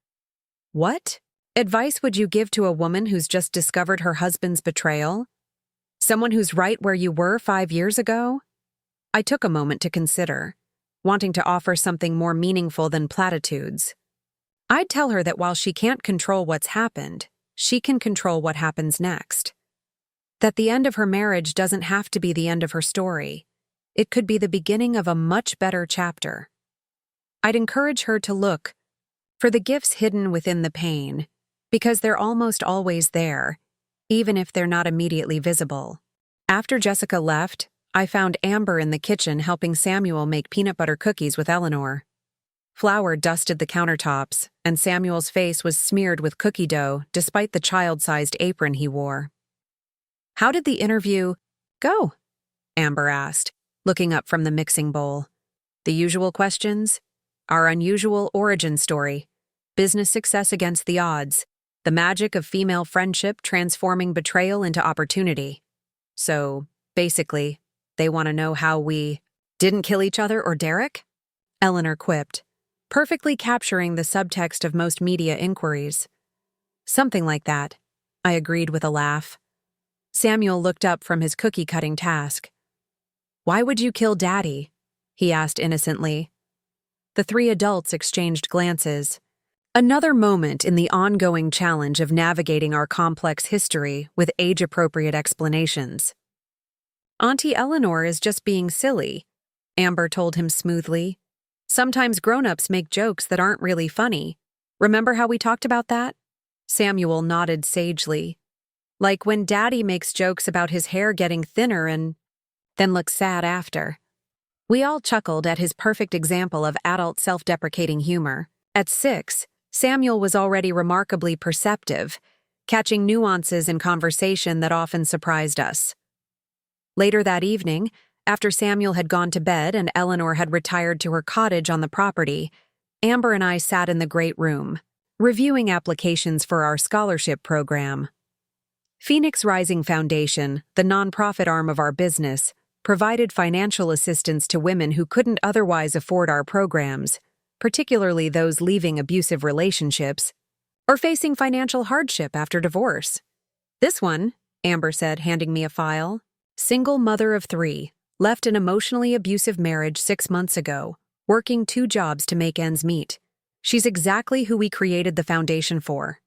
"What advice would you give to a woman who's just discovered her husband's betrayal? Someone who's right where you were 5 years ago?" I took a moment to consider, wanting to offer something more meaningful than platitudes. I'd tell her that while she can't control what's happened, she can control what happens next. That the end of her marriage doesn't have to be the end of her story. It could be the beginning of a much better chapter. I'd encourage her to look for the gifts hidden within the pain, because they're almost always there, even if they're not immediately visible. After Jessica left, I found Amber in the kitchen helping Samuel make peanut butter cookies with Eleanor. Flour dusted the countertops, and Samuel's face was smeared with cookie dough despite the child-sized apron he wore. "How did the interview go?" Amber asked, looking up from the mixing bowl. "The usual questions? Our unusual origin story, business success against the odds, The magic of female friendship transforming betrayal into opportunity. So, basically, they want to know how we didn't kill each other or Derek? Eleanor quipped, perfectly capturing the subtext of most media inquiries. Something like that, I agreed with a laugh. Samuel looked up from his cookie-cutting task. Why would you kill Daddy? He asked innocently. The three adults exchanged glances. Another moment in the ongoing challenge of navigating our complex history with age-appropriate explanations. Auntie Eleanor is just being silly, Amber told him smoothly. Sometimes grown-ups make jokes that aren't really funny. Remember how we talked about that? Samuel nodded sagely. Like when Daddy makes jokes about his hair getting thinner and then looks sad after. We all chuckled at his perfect example of adult self-deprecating humor. At 6, Samuel was already remarkably perceptive, catching nuances in conversation that often surprised us. Later that evening, after Samuel had gone to bed and Eleanor had retired to her cottage on the property, Amber and I sat in the great room, reviewing applications for our scholarship program. Phoenix Rising Foundation, the nonprofit arm of our business, provided financial assistance to women who couldn't otherwise afford our programs, particularly those leaving abusive relationships or facing financial hardship after divorce. This one, Amber said, handing me a file, single mother of 3, left an emotionally abusive marriage 6 months ago, working 2 jobs to make ends meet. She's exactly who we created the foundation for.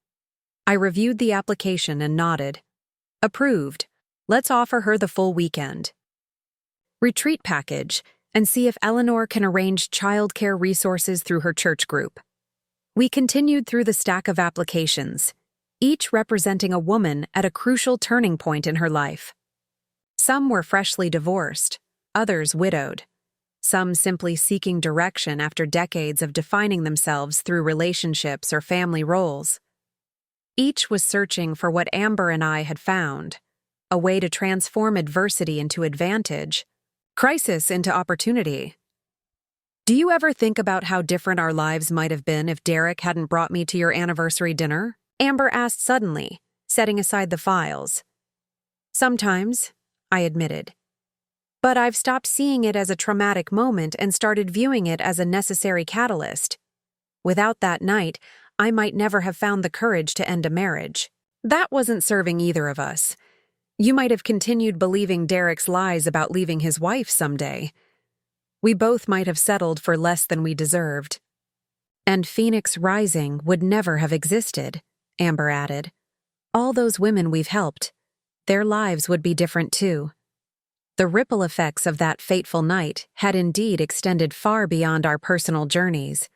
I reviewed the application and nodded. Approved. Let's offer her the full weekend. Retreat package, and see if Eleanor can arrange childcare resources through her church group. We continued through the stack of applications, each representing a woman at a crucial turning point in her life. Some were freshly divorced, others widowed. Some simply seeking direction after decades of defining themselves through relationships or family roles. Each was searching for what Amber and I had found, a way to transform adversity into advantage, crisis into opportunity. Do you ever think about how different our lives might have been if Derek hadn't brought me to your anniversary dinner? Amber asked suddenly, setting aside the files. Sometimes, I admitted. But I've stopped seeing it as a traumatic moment and started viewing it as a necessary catalyst. Without that night, I might never have found the courage to end a marriage. That wasn't serving either of us. You might have continued believing Derek's lies about leaving his wife someday. We both might have settled for less than we deserved. And Phoenix Rising would never have existed, Amber added. All those women we've helped, their lives would be different too. The ripple effects of that fateful night had indeed extended far beyond our personal journeys.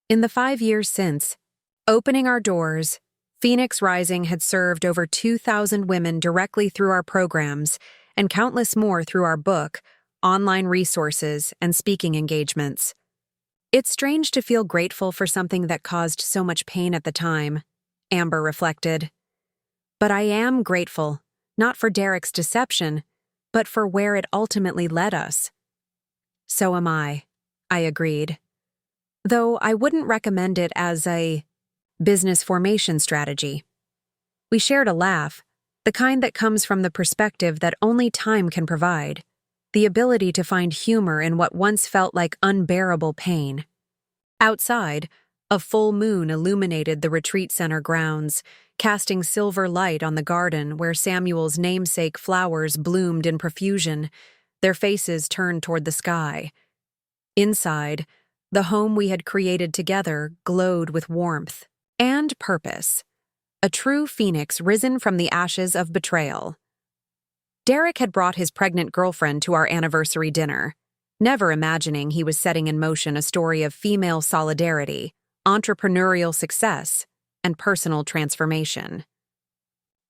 In the 5 years since, opening our doors, Phoenix Rising had served over 2,000 women directly through our programs and countless more through our book, online resources, and speaking engagements. It's strange to feel grateful for something that caused so much pain at the time, Amber reflected. But I am grateful, not for Derek's deception, but for where it ultimately led us. So am I agreed. Though I wouldn't recommend it as a business formation strategy. We shared a laugh, the kind that comes from the perspective that only time can provide, the ability to find humor in what once felt like unbearable pain. Outside, a full moon illuminated the retreat center grounds, casting silver light on the garden where Samuel's namesake flowers bloomed in profusion, their faces turned toward the sky. Inside, the home we had created together glowed with warmth and purpose, a true phoenix risen from the ashes of betrayal. Derek had brought his pregnant girlfriend to our anniversary dinner, never imagining he was setting in motion a story of female solidarity, entrepreneurial success, and personal transformation.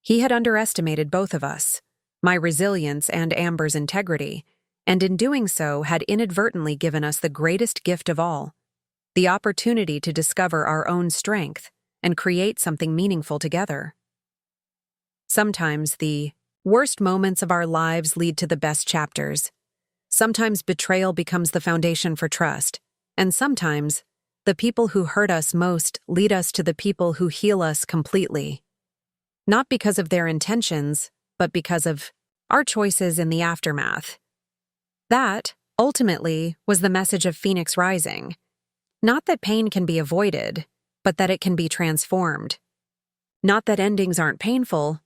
He had underestimated both of us, my resilience and Amber's integrity, and in doing so had inadvertently given us the greatest gift of all, the opportunity to discover our own strength and create something meaningful together. Sometimes the worst moments of our lives lead to the best chapters. Sometimes betrayal becomes the foundation for trust, and sometimes The people who hurt us most lead us to the people who heal us completely. Not because of their intentions, but because of our choices in the aftermath. That, ultimately, was the message of Phoenix Rising. Not that pain can be avoided, but that it can be transformed. Not that endings aren't painful,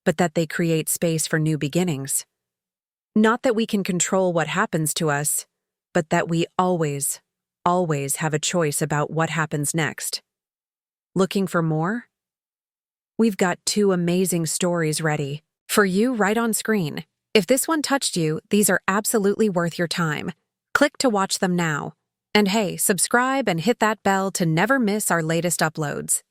but that they create space for new beginnings. Not that we can control what happens to us, but that we always have a choice about what happens next. Looking for more? We've got 2 amazing stories ready for you right on screen. If this one touched you, these are absolutely worth your time. Click to watch them now. And hey, subscribe and hit that bell to never miss our latest uploads.